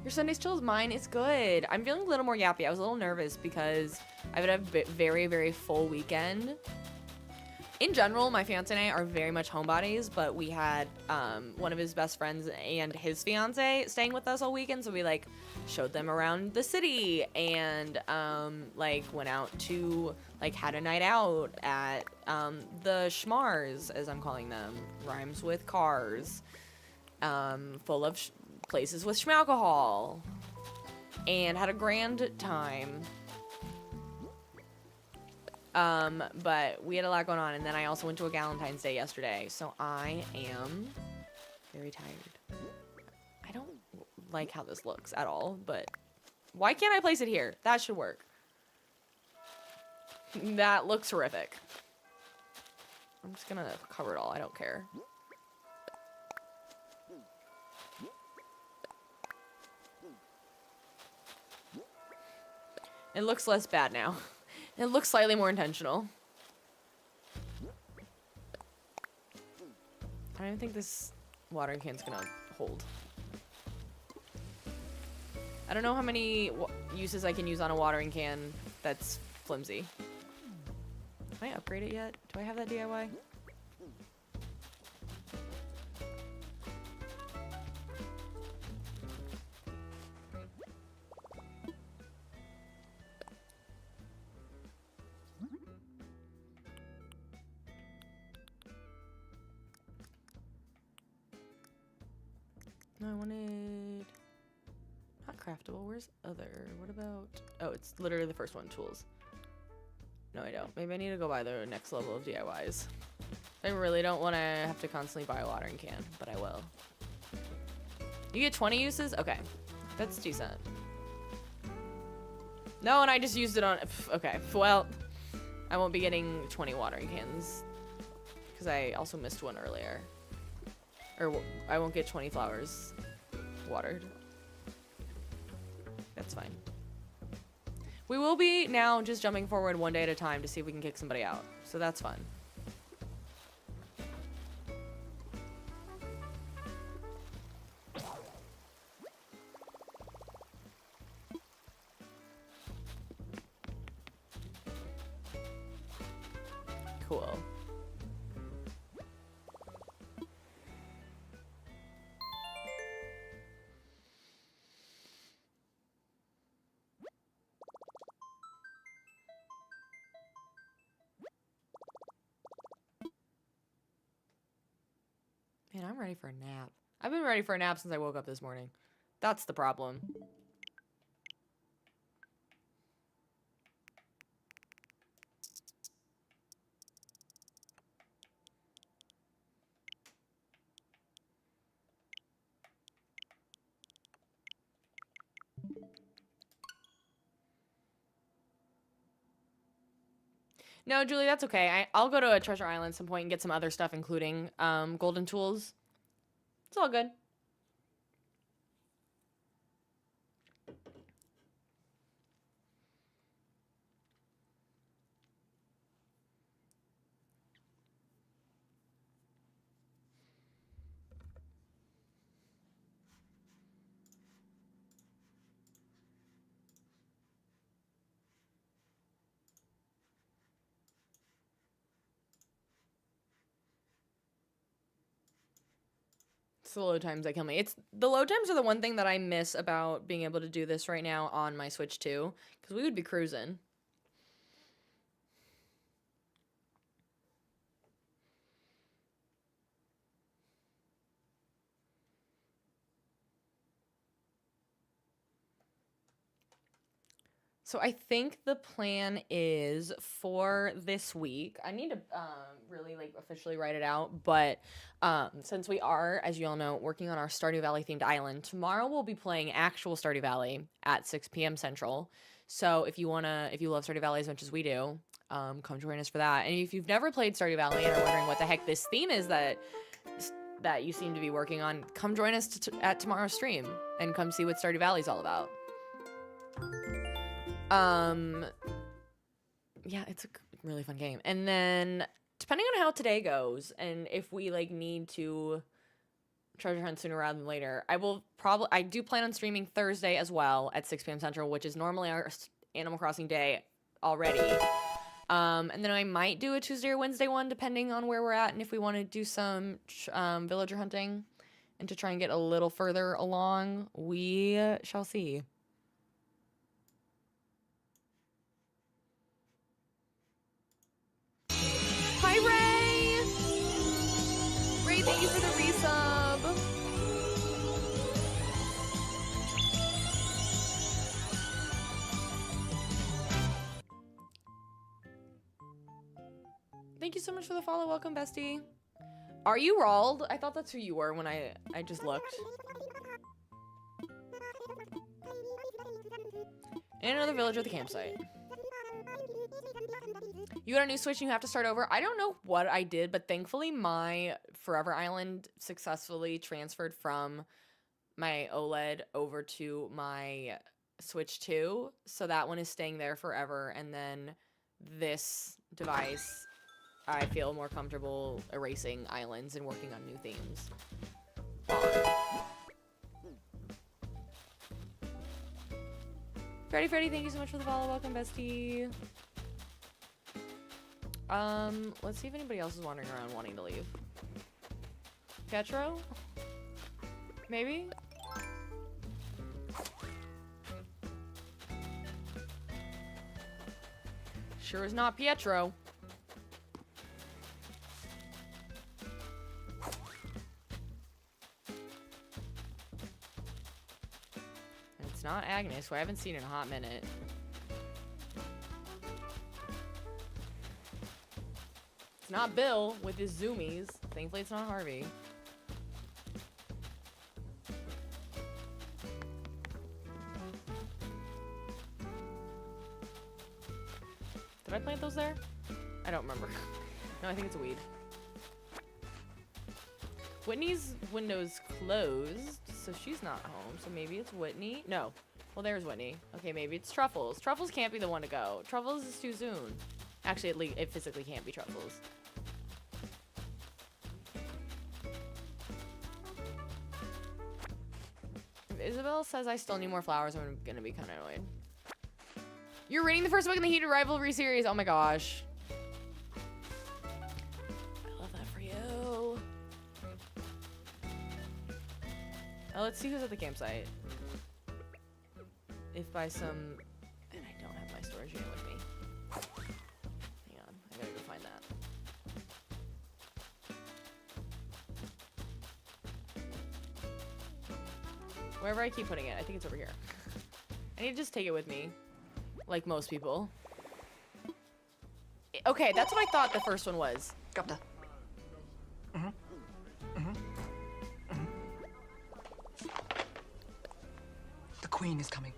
Your Sunday's chill is mine. It's good. I'm feeling a little more yappy. I was a little nervous because I've had a very, very full weekend. In general, my fiance and I are very much homebodies, but we had one of his best friends and his fiance staying with us all weekend, so we like showed them around the city and like went out to like had a night out at the Schmars, as I'm calling them, rhymes with cars, full of places with schmalcohol, and had a grand time. But we had a lot going on, and then I also went to a Valentine's Day yesterday, so I am very tired. I don't like how this looks at all, but why can't I place it here? That should work. That looks horrific. I'm just gonna cover it all. I don't care. It looks less bad now. It looks slightly more intentional. I don't even think this watering can's gonna hold. I don't know how many uses I can use on a watering can that's flimsy. Can I upgrade it yet? Do I have that DIY? No, I wanted... Not craftable. Where's other? What about... Oh, it's literally the first one. Tools. No, I don't. Maybe I need to go buy the next level of DIYs. I really don't want to have to constantly buy a watering can, but I will. You get 20 uses? Okay. That's decent. No, and I just used it on... Okay. Well, I won't be getting 20 watering cans because I also missed one earlier. Or I won't get 20 flowers watered. That's fine. We will be now just jumping forward one day at a time to see if we can kick somebody out. So that's fun. Cool. Man, I'm ready for a nap. I've been ready for a nap since I woke up this morning. That's the problem. No, Julie, that's okay. I'll go to a treasure island at some point and get some other stuff, including golden tools. It's all good. It's the load times that kill me. The load times are the one thing that I miss about being able to do this right now on my Switch 2, because we would be cruising. So I think the plan is for this week. I need to really like officially write it out, but since we are, as you all know, working on our Stardew Valley themed island, tomorrow we'll be playing actual Stardew Valley at 6 p.m. Central. So if you love Stardew Valley as much as we do, come join us for that. And if you've never played Stardew Valley and are wondering what the heck this theme is that you seem to be working on, come join us at tomorrow's stream and come see what Stardew Valley's all about. Yeah, it's a really fun game. And then depending on how today goes and if we like need to treasure hunt sooner rather than later, I do plan on streaming Thursday as well at 6 p.m. Central, which is normally our Animal Crossing day already. And then I might do a Tuesday or Wednesday one depending on where we're at and if we want to do some villager hunting and to try and get a little further along. We shall see. Hi, Ray! Ray, thank you for the resub. Thank you so much for the follow. Welcome, bestie. Are you Rald? I thought that's who you were when I just looked. And another villager at the campsite. You got a new Switch and you have to start over. I don't know what I did, but thankfully my Forever Island successfully transferred from my OLED over to my Switch 2. So that one is staying there forever. And then this device, I feel more comfortable erasing islands and working on new themes. Freddy, thank you so much for the follow. Welcome, bestie. Let's see if anybody else is wandering around wanting to leave. Pietro? Maybe? Sure is not Pietro. And it's not Agnes, who I haven't seen in a hot minute. It's not Bill with his zoomies. Thankfully, it's not Harvey. Did I plant those there? I don't remember. No, I think it's a weed. Whitney's window's closed, so she's not home. So maybe it's Whitney. No. Well, there's Whitney. Okay, maybe it's Truffles. Truffles can't be the one to go. Truffles is too soon. Actually, it physically can't be Truffles. If Isabel says I still need more flowers, I'm gonna be kind of annoyed. You're reading the first book in the Heated Rivalry series. Oh my gosh. I love that for you. Oh, let's see who's at the campsite. If by some... And I don't have my storage unit with me. Hang on, I gotta go find that. Wherever I keep putting it, I think it's over here. I need to just take it with me. Like most people. Okay, that's what I thought the first one was. Gupta. The queen is coming.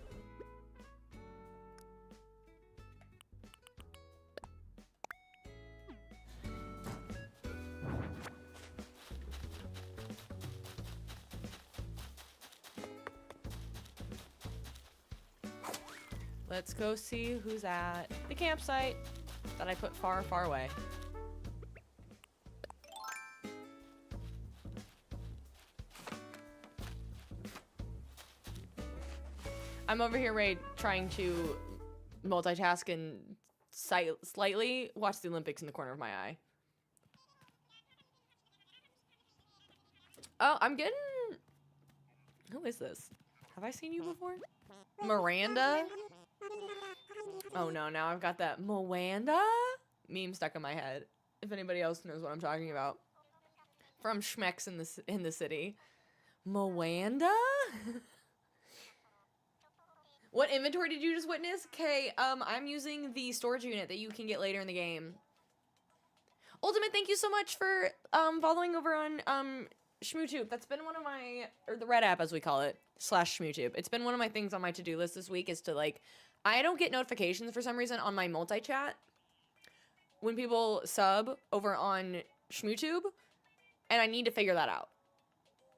Let's go see who's at the campsite that I put far, far away. I'm over here, Ray, trying to multitask and slightly watch the Olympics in the corner of my eye. Oh, I'm getting... Who is this? Have I seen you before? Miranda? Oh no, now I've got that Moanda meme stuck in my head. If anybody else knows what I'm talking about. From Schmecks in the City. Moanda? What inventory did you just witness? Okay, I'm using the storage unit that you can get later in the game. Ultimate, thank you so much for following over on ShmooTube. That's been one of my, or the Red app as we call it, / ShmooTube. It's been one of my things on my to-do list this week is to like, I don't get notifications for some reason on my multi-chat. when people sub over on ShmooTube, and I need to figure that out.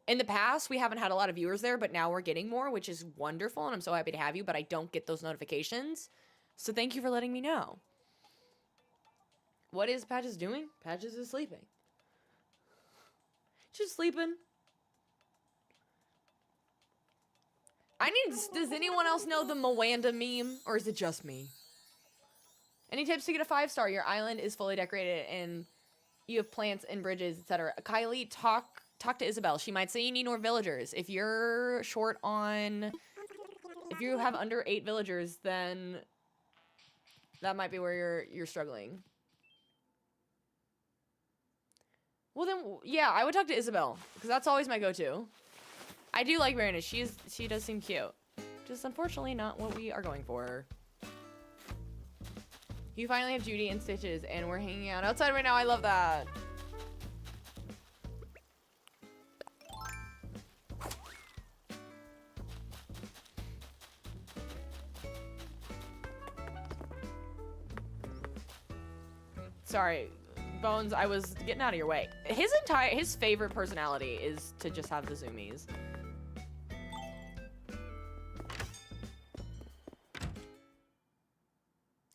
In the past, we haven't had a lot of viewers there, but now we're getting more, which is wonderful, and I'm so happy to have you, but I don't get those notifications. So thank you for letting me know. What is Patches doing? Patches is sleeping. She's sleeping. Does anyone else know the Moanda meme? Or is it just me? Any tips to get a 5-star? Your island is fully decorated and you have plants and bridges, etc. Kylie, talk to Isabel. She might say you need more villagers. If you're short on... If you have under 8 villagers, then that might be where you're struggling. Well then, yeah, I would talk to Isabel, because that's always my go-to. I do like Marinus. She does seem cute. Just unfortunately not what we are going for. You finally have Judy and Stitches, and we're hanging out outside right now. I love that. Sorry, Bones, I was getting out of your way. His favorite personality is to just have the zoomies.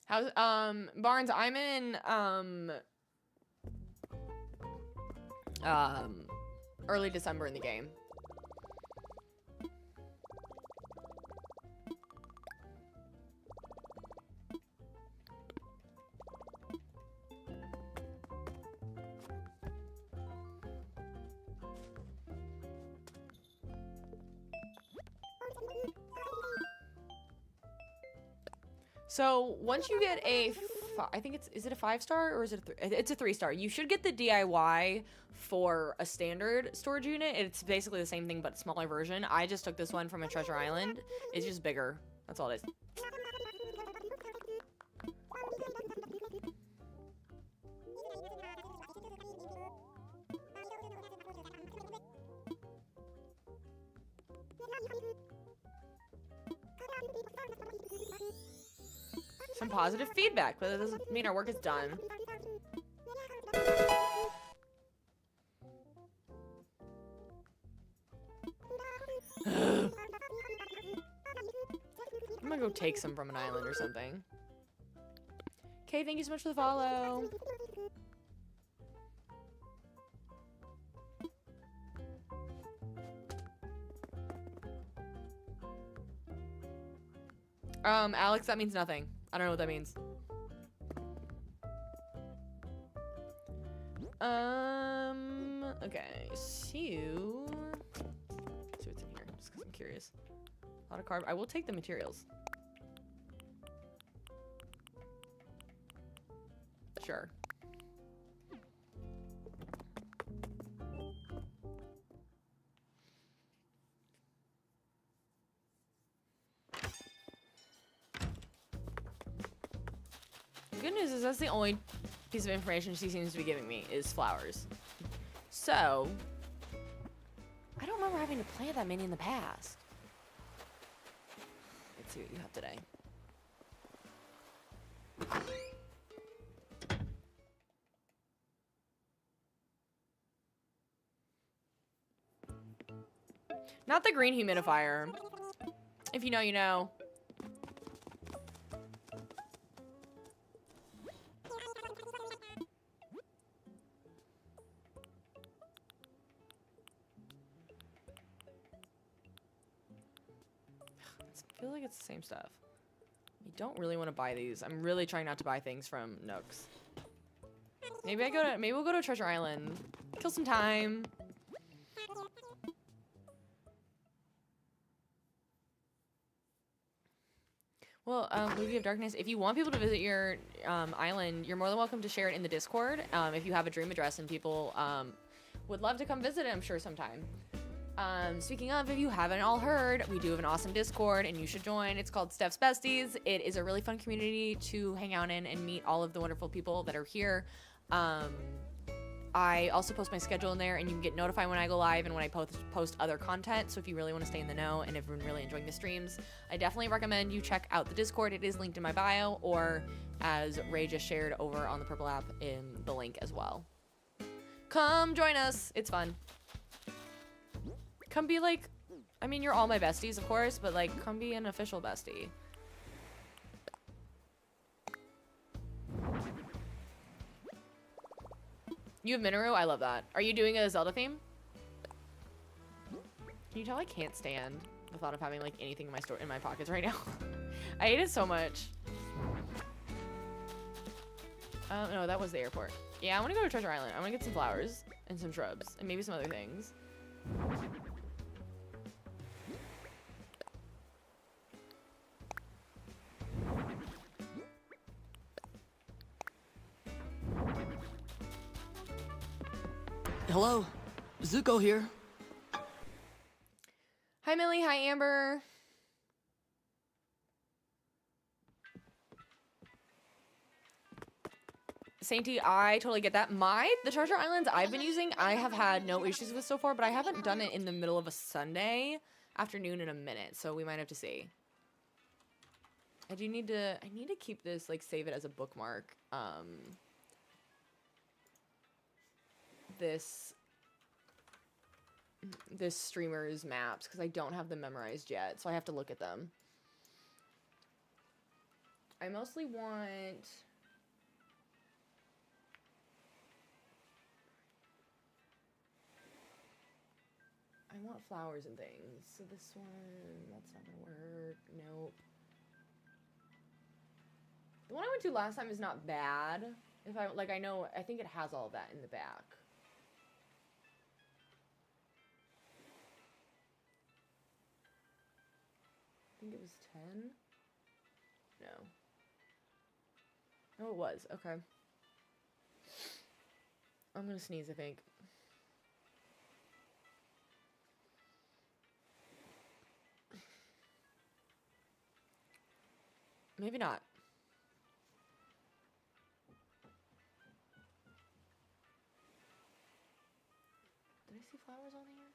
How's, Barnes, I'm in, early December in the game. So once you get a, I think is it a 5-star or is it a 3? It's a 3-star. You should get the DIY for a standard storage unit. It's basically the same thing, but smaller version. I just took this one from a treasure island. It's just bigger. That's all it is. Some positive feedback, but that doesn't mean our work is done. I'm gonna go take some from an island or something. Okay, thank you so much for the follow. Alex, that means nothing. I don't know what that means. Okay, so... Let's see what's in here, just because I'm curious. A lot of carb. I will take the materials. Sure. The good news is that's the only piece of information she seems to be giving me is flowers. So, I don't remember having to plant that many in the past. Let's see what you have today. Not the green humidifier. If you know, you know. I feel like it's the same stuff. You don't really want to buy these. I'm really trying not to buy things from Nooks. Maybe we'll go to Treasure Island. Kill some time. Well, Movie of Darkness, if you want people to visit your island, you're more than welcome to share it in the Discord. If you have a dream address and people would love to come visit it, I'm sure sometime. Speaking of, if you haven't all heard, we do have an awesome Discord and you should join. It's called Steph's Besties. It is a really fun community to hang out in and meet all of the wonderful people that are here. I also post my schedule in there, and you can get notified when I go live and when I post other content. So if you really want to stay in the know and have been really enjoying the streams, I definitely recommend you check out the Discord. It is linked in my bio, or as Ray just shared over on the Purple app in the link as well. Come join us. It's fun. Come be like, I mean, you're all my besties, of course, but like, come be an official bestie. You have Minoru? I love that. Are you doing a Zelda theme? Can you tell I can't stand the thought of having like anything in my pockets right now? I hate it so much. No, that was the airport. Yeah, I want to go to Treasure Island. I want to get some flowers and some shrubs and maybe some other things. Hello, Zuko here. Hi, Millie. Hi, Amber. Sainty, I totally get that. The treasure islands I've been using, I have had no issues with so far, but I haven't done it in the middle of a Sunday afternoon in a minute, so we might have to see. I need to keep this, like, save it as a bookmark. This streamer's maps, because I don't have them memorized yet, so I have to look at them. I mostly want... I want flowers and things. So this one, that's not gonna work. Nope. The one I went to last time is not bad. If I, like, I think it has all of that in the back. I think it was 10? No. No, it was. Okay. I'm gonna sneeze, I think. Maybe not. Did I see flowers on here?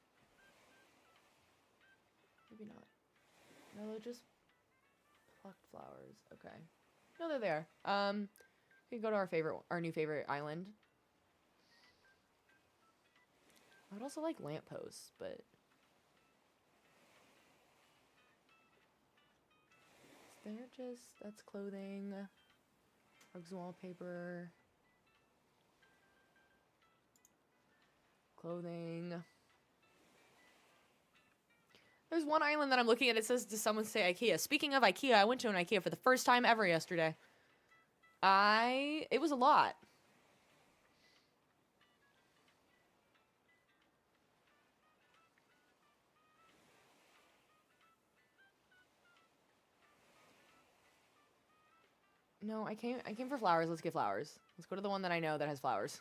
Maybe not. No, they're just plucked flowers. Okay. No, they're there. We can go to our new favorite island. I would also like lampposts, but... that's clothing, rugs and wallpaper, clothing. There's one island that I'm looking at, it says, does someone say IKEA? Speaking of IKEA, I went to an IKEA for the first time ever yesterday. It was a lot. No, I came for flowers. Let's get flowers. Let's go to the one that I know that has flowers.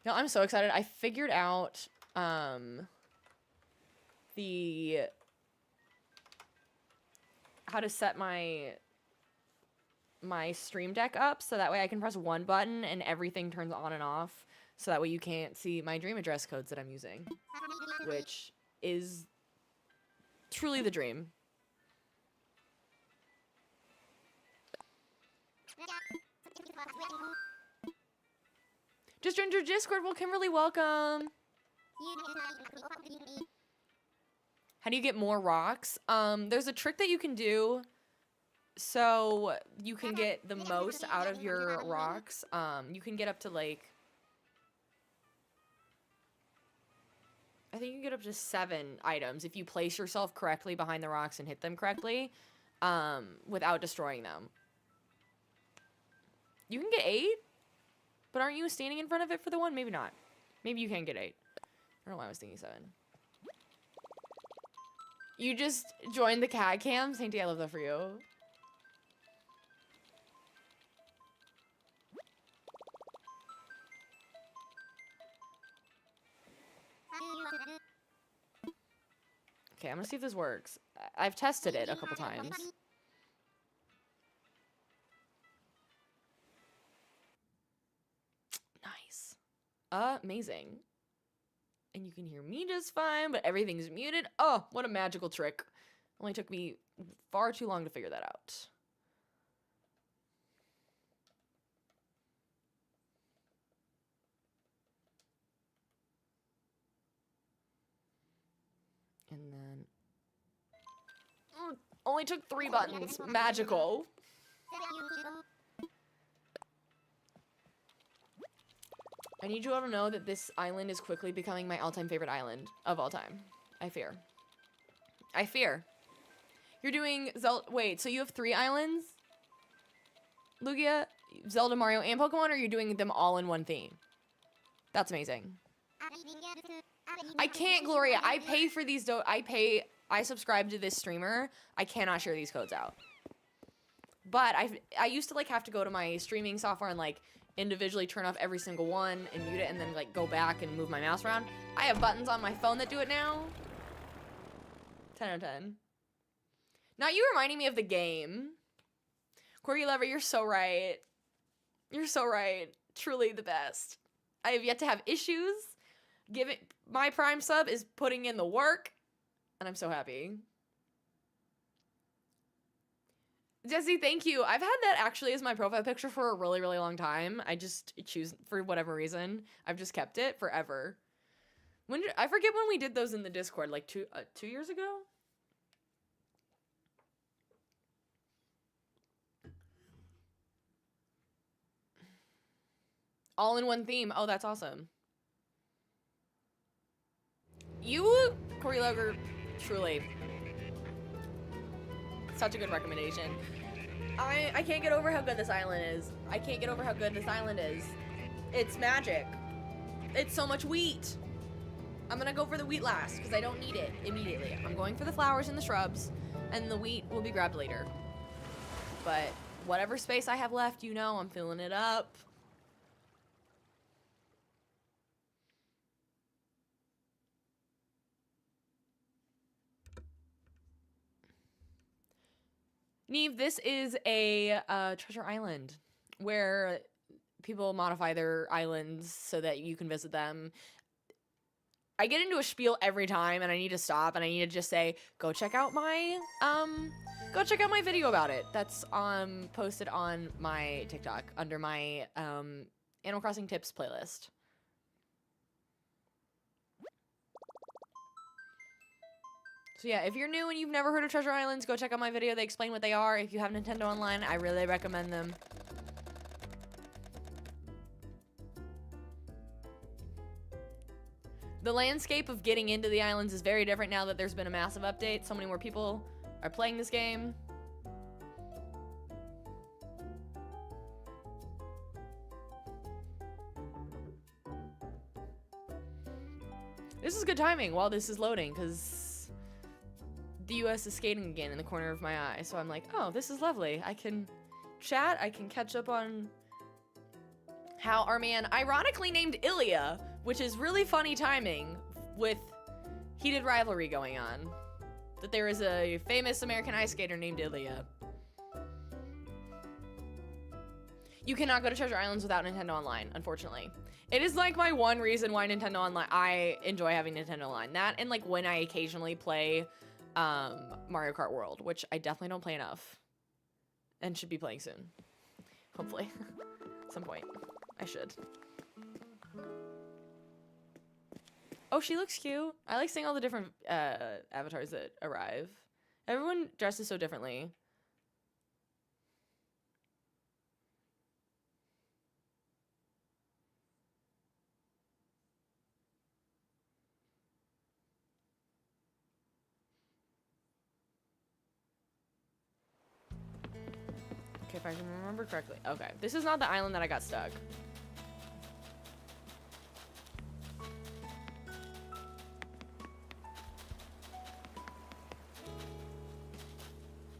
No, I'm so excited. I figured out how to set my stream deck up so that way I can press one button and everything turns on and off, so that way you can't see my dream address codes that I'm using, which is truly the dream. Just joined your Discord. Well, Kimberly, welcome. How do you get more rocks? There's a trick that you can do so you can get the most out of your rocks. You can get up to, like, I think you can get up to 7 items if you place yourself correctly behind the rocks and hit them correctly, without destroying them. You can get 8, but aren't you standing in front of it for the one? Maybe not. Maybe you can get 8. I don't know why I was thinking 7. You just joined the cat cam? Sainty, I love that for you. Okay, I'm gonna see if this works. I've tested it a couple times. Amazing. And you can hear me just fine, but everything's muted. Oh, what a magical trick. Only took me far too long to figure that out. And then... only took 3 buttons. Magical. I need you all to know that this island is quickly becoming my all-time favorite island of all time. I fear. I fear. You're doing Zelda... Wait, so you have 3 islands? Lugia, Zelda, Mario, and Pokemon, or are you doing them all in one theme? That's amazing. I can't, Gloria. I pay for these... I subscribe to this streamer. I cannot share these codes out. But I used to, like, have to go to my streaming software and, like, individually turn off every single one and mute it and then, like, go back and move my mouse around. I have buttons on my phone that do it now. 10 out of 10. Now you reminding me of the game. Corgi Lover, you're so right. You're so right. Truly the best. I have yet to have issues. My Prime sub is putting in the work. And I'm so happy. Jesse, thank you. I've had that actually as my profile picture for a really, really long time. I just choose, for whatever reason, I've just kept it forever. I forget when we did those in the Discord, like 2 years ago? All in one theme. Oh, that's awesome. You, Corey Loger, truly. Such a good recommendation. I can't get over how good this island is. I can't get over how good this island is. It's magic. It's so much wheat. I'm gonna go for the wheat last because I don't need it immediately. I'm going for the flowers and the shrubs, and the wheat will be grabbed later. But whatever space I have left, you know, I'm filling it up. Neve, this is a treasure island where people modify their islands so that you can visit them. I get into a spiel every time and I need to stop and I need to just say, go check out my video about it. That's posted on my TikTok under my Animal Crossing tips playlist. So yeah, if you're new and you've never heard of Treasure Islands, go check out my video. They explain what they are. If you have Nintendo Online, I really recommend them. The landscape of getting into the islands is very different now that there's been a massive update. So many more people are playing this game. This is good timing while this is loading, because the US is skating again in the corner of my eye. So I'm like, oh, this is lovely. I can chat. I can catch up on how our man ironically named Ilya, which is really funny timing with heated rivalry going on. That there is a famous American ice skater named Ilya. You cannot go to Treasure Islands without Nintendo Online, unfortunately. It is like my one reason why Nintendo Online, I enjoy having Nintendo Online. That and like when I occasionally play Mario Kart World, which I definitely don't play enough and should be playing soon. Hopefully. At some point. I should. Oh, she looks cute. I like seeing all the different avatars that arrive. Everyone dresses so differently. Okay, if I can remember correctly. Okay, this is not the island that I got stuck.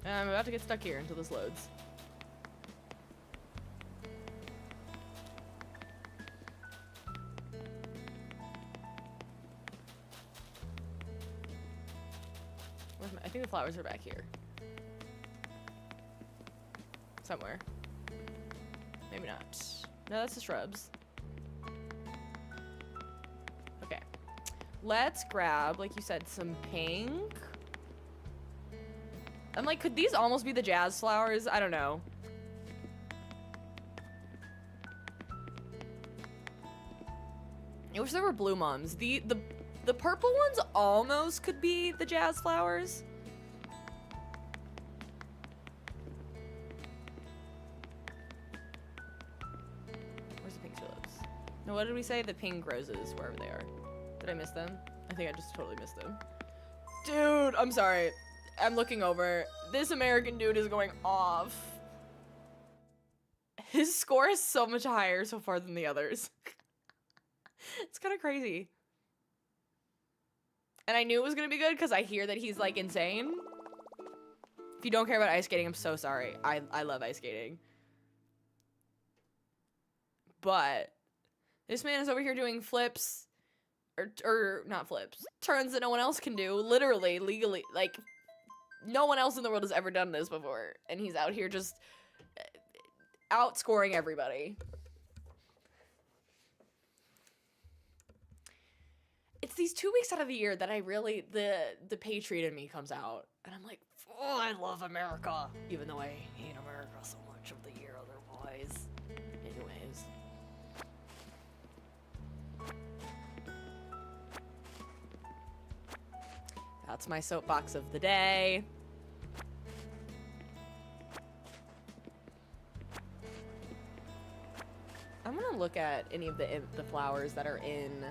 I'm about to get stuck here until this loads. I think the flowers are back here. Somewhere. Maybe not. No, that's the shrubs. let's grab, like you said, some pink. I'm like, could these almost be the jazz flowers? I don't know. I wish there were blue mums. The purple ones almost could be the jazz flowers. Where's the pink tulips? No, what did we say? The pink roses, wherever they are. Did I miss them? I think I just totally missed them. Dude, I'm sorry. I'm looking over. This American dude is going off. His score is so much higher so far than the others. It's kind of crazy. And I knew it was going to be good because I hear that he's, like, insane. If you don't care about ice skating, I'm so sorry. I love ice skating. But this man is over here doing flips. Or not flips. Turns that no one else can do. Literally, legally. Like, no one else in the world has ever done this before. And he's out here just outscoring everybody. It's these 2 weeks out of the year that I really, the patriot in me comes out. And I'm like, oh, I love America. Even though I hate America so much of the year otherwise. Anyways. That's my soapbox of the day. I'm gonna look at any of the flowers that are in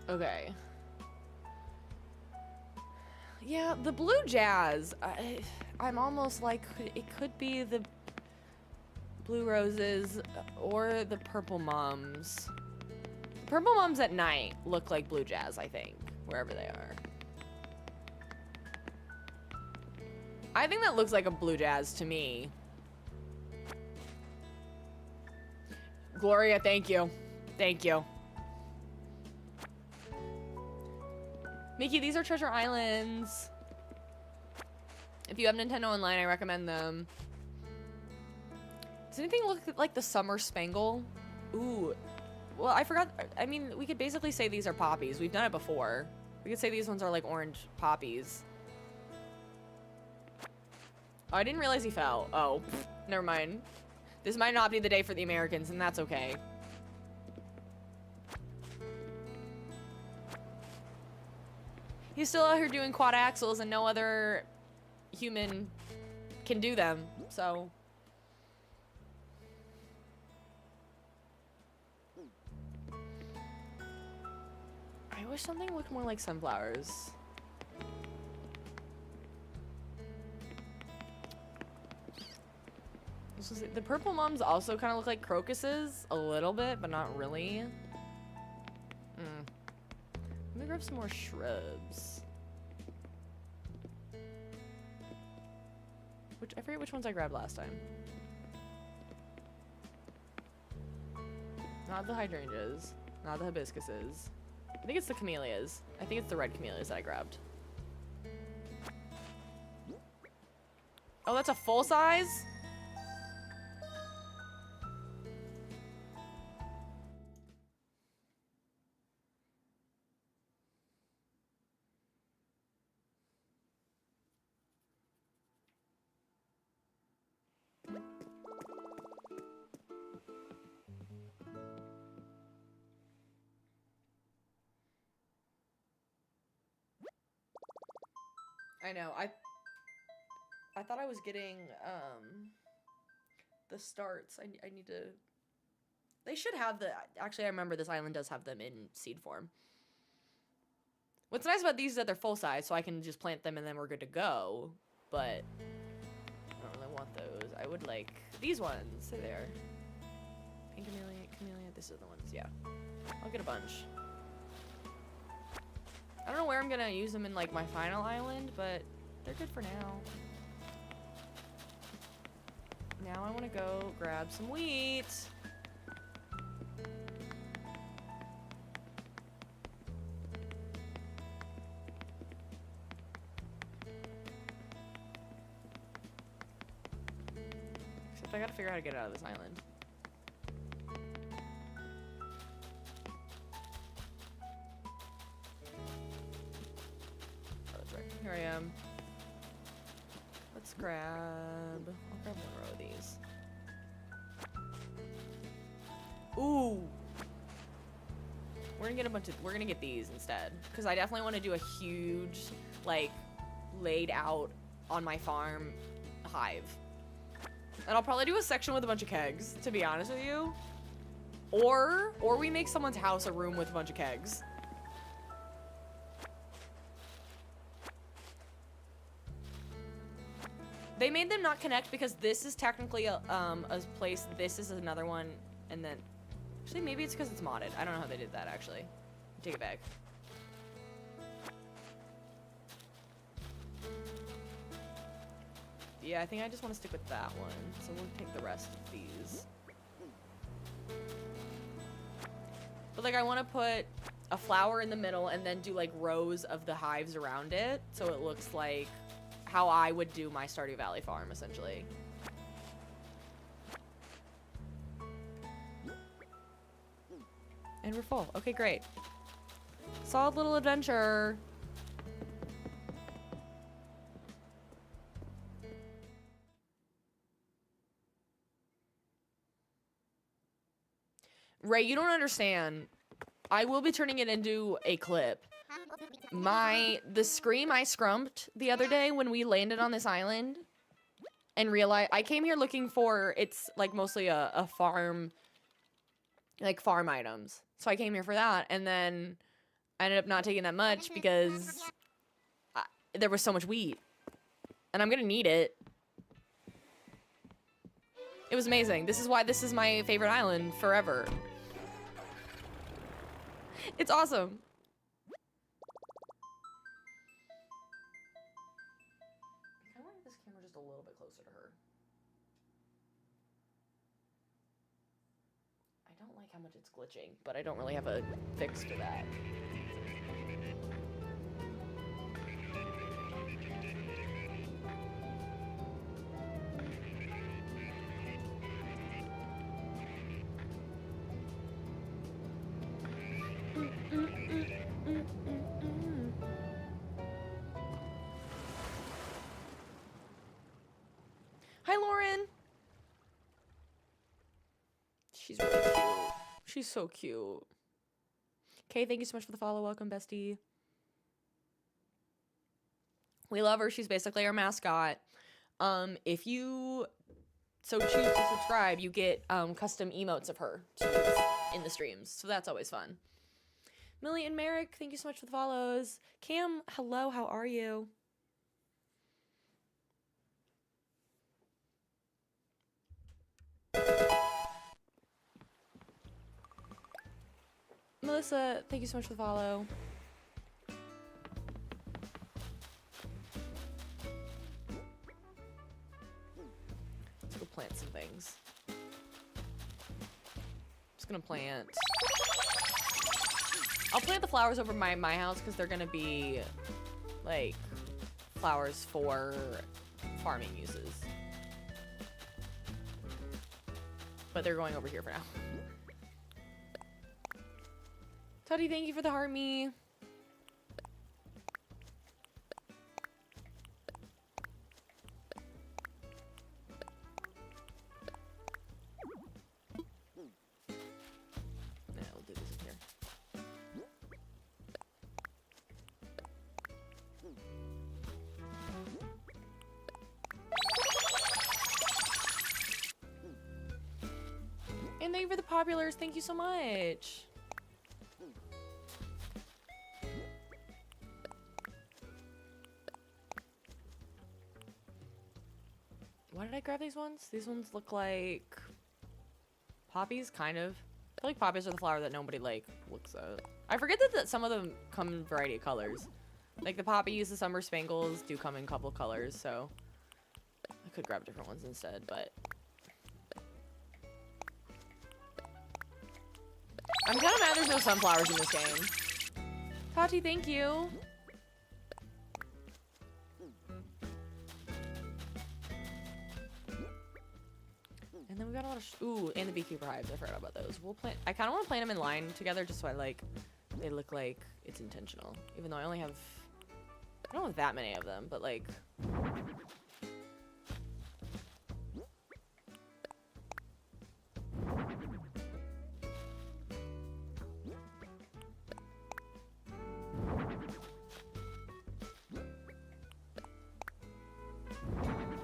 okay. Yeah, the blue jazz. I'm almost like it could be the blue roses or the purple mums. Purple mums at night look like blue jazz, I think, wherever they are. I think that looks like a blue jazz to me. Gloria, thank you. Thank you. Mickey, these are Treasure Islands. If you have Nintendo Online, I recommend them. Does anything look like the Summer Spangle? Ooh. Well, I forgot. I mean, we could basically say these are poppies. We've done it before. We could say these ones are like orange poppies. Oh, I didn't realize he fell. Oh, never mind. This might not be the day for the Americans, and that's okay. He's still out here doing quad axles, and no other human can do them, so. I wish something looked more like sunflowers. The purple mums also kind of look like crocuses a little bit, but not really. Let me grab some more shrubs. I forget which ones I grabbed last time. Not the hydrangeas, not the hibiscuses. I think it's the camellias. I think it's the red camellias that I grabbed. Oh, that's a full size? I know. I thought I was getting the starts. I need to. They should have the. Actually, I remember this island does have them in seed form. What's nice about these is that they're full size, so I can just plant them and then we're good to go. But I don't really want those. I would like these ones. They're there. Pink camellia, camellia. This is the ones. Yeah, I'll get a bunch. I don't know where I'm gonna use them in like my final island, but they're good for now. Now I want to go grab some wheat. I gotta figure out how to get out of this island. Oh, that's right. Here I am. Let's grab... I'll grab one row of these. Ooh! We're gonna get a bunch of... We're gonna get these instead. Because I definitely want to do a huge, like, laid out on my farm hive. And I'll probably do a section with a bunch of kegs, to be honest with you. Or we make someone's house a room with a bunch of kegs. They made them not connect because this is technically a place, this is another one, and then... Actually, maybe it's because it's modded. I don't know how they did that, actually. Take it back. Yeah, I think I just want to stick with that one. So we'll take the rest of these. But, like, I want to put a flower in the middle and then do, like, rows of the hives around it. So it looks like how I would do my Stardew Valley farm, essentially. And we're full. Okay, great. Solid little adventure. Ray, you don't understand. I will be turning it into a clip. The scream I scrumped the other day when we landed on this island and realized I came here looking for, it's like mostly a farm, like farm items. So I came here for that, and then I ended up not taking that much because there was so much wheat. And I'm gonna need it. It was amazing. This is why this is my favorite island forever. It's awesome. I want this camera just a little bit closer to her. I don't like how much it's glitching, but I don't really have a fix for that. Hi, Lauren. She's really cute. She's so cute. Okay, thank you so much for the follow. Welcome, bestie. We love her. She's basically our mascot. If you so choose to subscribe, you get custom emotes of her to use in the streams. So that's always fun. Millie and Merrick, thank you so much for the follows. Cam, hello, how are you? Melissa, thank you so much for the follow. Let's go plant some things. Just gonna plant. I'll plant the flowers over my house because they're gonna be like flowers for farming uses. But they're going over here for now. Toddy, thank you for the heart me. Nah, we'll do this in here. And thank you for the populars. Thank you so much. Why did I grab these ones? These ones look like poppies, kind of. I feel like poppies are the flower that nobody, like, looks at. I forget that some of them come in a variety of colors. Like, the poppies, the summer spangles do come in a couple of colors, so I could grab different ones instead, but I'm kind of mad there's no sunflowers in this game. Tati, thank you. And then we got a lot of ooh, and the beekeeper hives. I forgot about those. We'll plant. I kind of want to plant them in line together, just so they look like it's intentional. Even though I only have, I don't have that many of them, but like.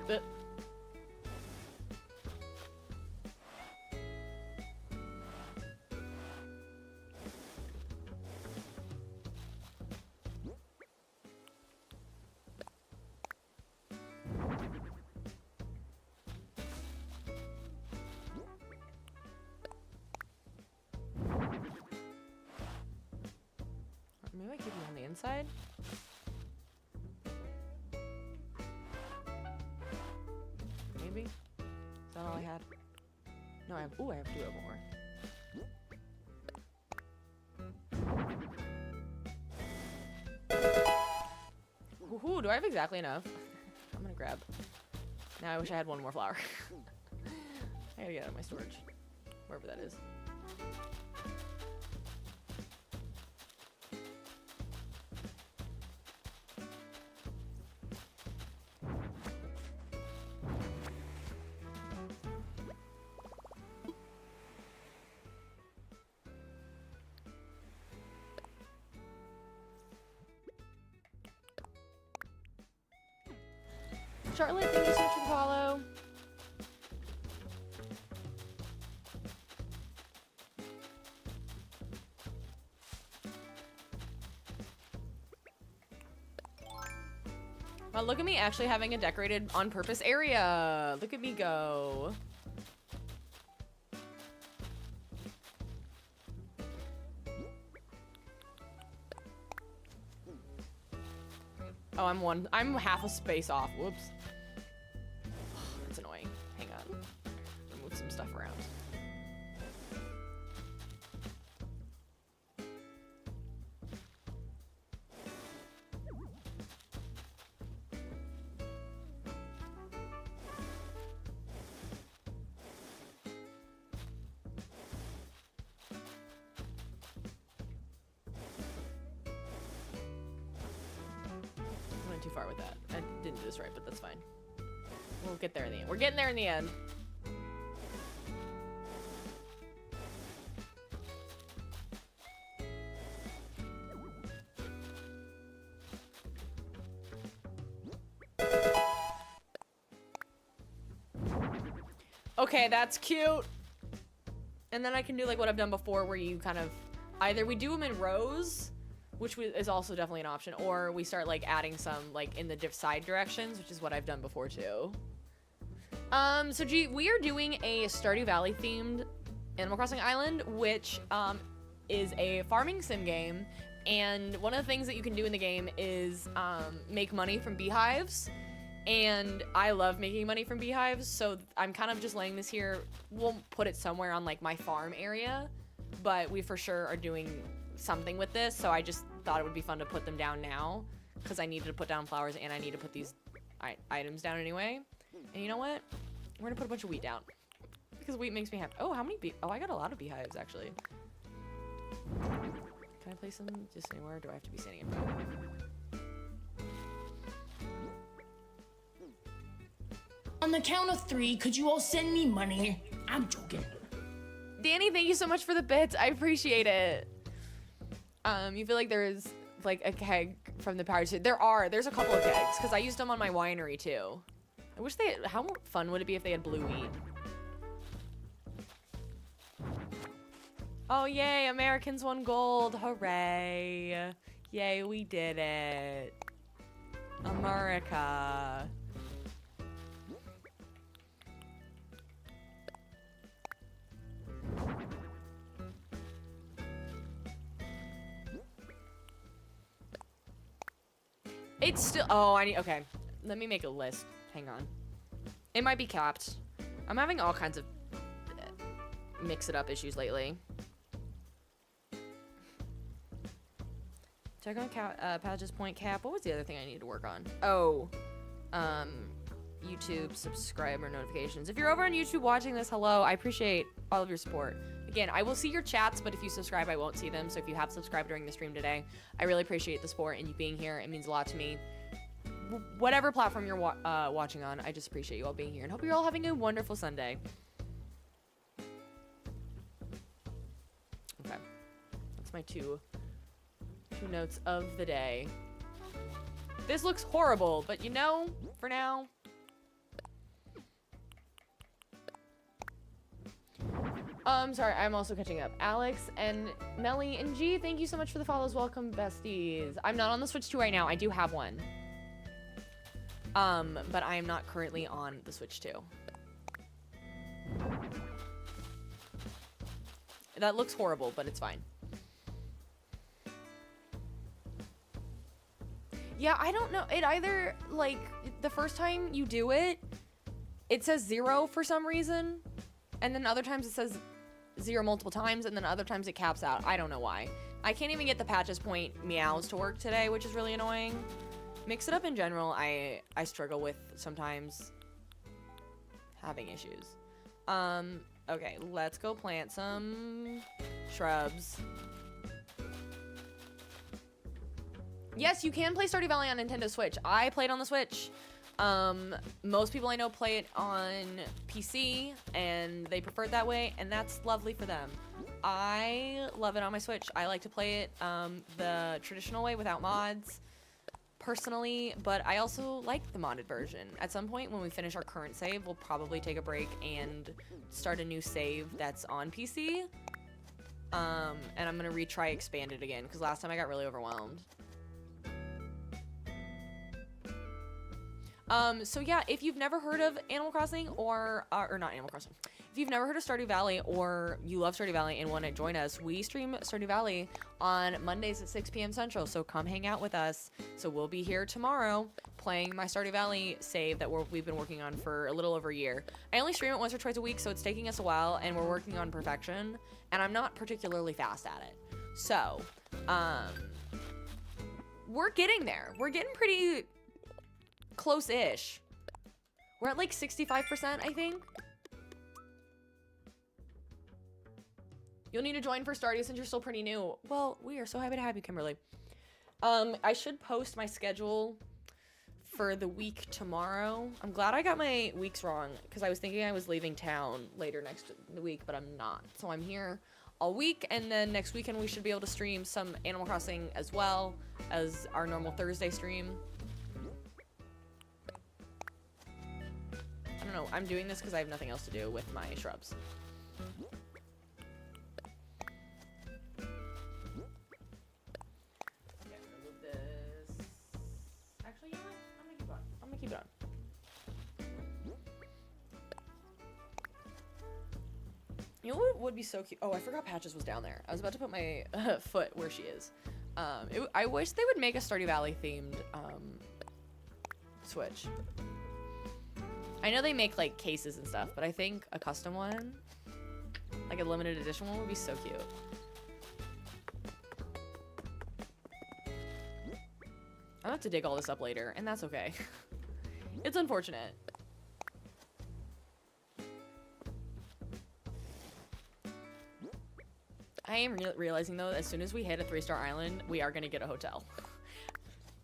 But maybe I keep them on the inside. Maybe. Is that all I had? No, I have. Ooh, I have 2 more. Ooh, do I have exactly enough? I'm gonna grab. Now I wish I had 1 more flower. I gotta get out of my storage, wherever that is. Charlotte, thank you so much for the follow. Well, look at me actually having a decorated on purpose area. Look at me go. Oh, I'm half a space off. Whoops. That's annoying. Hang on. Move some stuff around. Too far with that. I didn't do this right, but that's fine. We'll get there in the end. We're getting there in the end. Okay, that's cute. And then I can do like what I've done before, where you kind of either we do them in rows, which is also definitely an option, or we start like adding some like in the side directions, which is what I've done before too. So we are doing a Stardew Valley themed Animal Crossing island, which is a farming sim game, and one of the things that you can do in the game is make money from beehives, and I love making money from beehives, so I'm kind of just laying this here. We'll put it somewhere on like my farm area, but we for sure are doing something with this, so I just thought it would be fun to put them down now because I needed to put down flowers and I need to put these items down anyway. And you know what? We're gonna put a bunch of wheat down because wheat makes me happy. Oh, how many oh, I got a lot of beehives actually. Can I place them just anywhere? Or do I have to be standing in front of them? On the count of 3, could you all send me money? I'm joking. Danny, thank you so much for the bits. I appreciate it. You feel like there's like a keg from the power station? There's a couple of kegs because I used them on my winery too. I wish how fun would it be if they had blue wheat? Oh yay, Americans won gold, hooray. Yay, we did it. America. It's still, oh, okay. Let me make a list. Hang on. It might be capped. I'm having all kinds of mix-it-up issues lately. Check on Padge's point cap. What was the other thing I need to work on? Oh, YouTube subscriber notifications. If you're over on YouTube watching this, hello. I appreciate all of your support. Again, I will see your chats, but if you subscribe, I won't see them. So if you have subscribed during the stream today, I really appreciate the support and you being here. It means a lot to me. Whatever platform you're watching on, I just appreciate you all being here and hope you're all having a wonderful Sunday. Okay, that's my two notes of the day. This looks horrible, but you know, for now. Sorry, I'm also catching up. Alex and Melly and G, thank you so much for the follows. Welcome, besties. I'm not on the Switch 2 right now. I do have one. But I am not currently on the Switch 2. That looks horrible, but it's fine. Yeah, I don't know. It either, like, the first time you do it, it says 0 for some reason. And then other times it says 0 multiple times, and then other times it caps out. I don't know why. I can't even get the patches point meows to work today, which is really annoying. Mix it up in general, I struggle with sometimes having issues. Okay, let's go plant some shrubs. Yes, you can play Stardew Valley on Nintendo Switch. I played on the Switch. Most people I know play it on PC, and they prefer it that way, and that's lovely for them. I love it on my Switch. I like to play it the traditional way without mods, personally, but I also like the modded version. At some point when we finish our current save, we'll probably take a break and start a new save that's on PC. And I'm gonna retry Expanded again, because last time I got really overwhelmed. So yeah, if you've never heard of Animal Crossing or not Animal Crossing, if you've never heard of Stardew Valley or you love Stardew Valley and want to join us, we stream Stardew Valley on Mondays at 6 p.m. Central, so come hang out with us. So we'll be here tomorrow playing my Stardew Valley save that we've been working on for a little over a year. I only stream it once or twice a week, so it's taking us a while, and we're working on perfection, and I'm not particularly fast at it. So, we're getting there. We're getting pretty close-ish. We're at like 65%, I think. You'll need to join for Stardew since you're still pretty new. Well, we are so happy to have you, Kimberly. I should post my schedule for the week tomorrow. I'm glad I got my weeks wrong because I was thinking I was leaving town later next week, but I'm not. So I'm here all week, and then next weekend we should be able to stream some Animal Crossing as well as our normal Thursday stream. I don't know. I'm doing this because I have nothing else to do with my shrubs. Keep it on. You know what would be so cute? Oh, I forgot Patches was down there. I was about to put my foot where she is. I wish they would make a Stardew Valley themed Switch. I know they make like cases and stuff, but I think a custom one, like a limited edition one, would be so cute. I'll have to dig all this up later, and that's okay. It's unfortunate. I am realizing, though, as soon as we hit a 3-star island, we are going to get a hotel.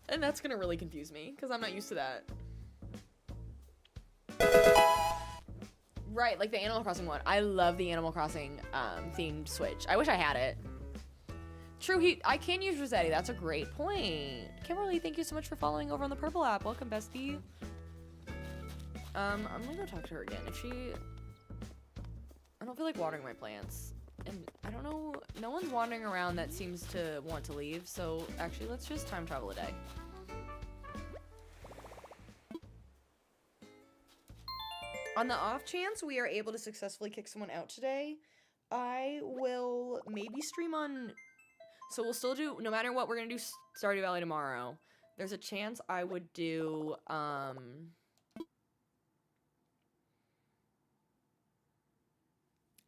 And that's going to really confuse me, because I'm not used to that. Right, like the Animal Crossing one. I love the Animal Crossing themed Switch. I wish I had it. True, I can use Rossetti. That's a great point. Kimberly, thank you so much for following over on the Purple app. Welcome, bestie. I'm gonna go talk to her again. I don't feel like watering my plants. And I don't know, no one's wandering around that seems to want to leave. So actually, let's just time travel a day. On the off chance we are able to successfully kick someone out today, I will maybe stream on... So we'll still do, no matter what, we're going to do Stardew Valley tomorrow. There's a chance I would do,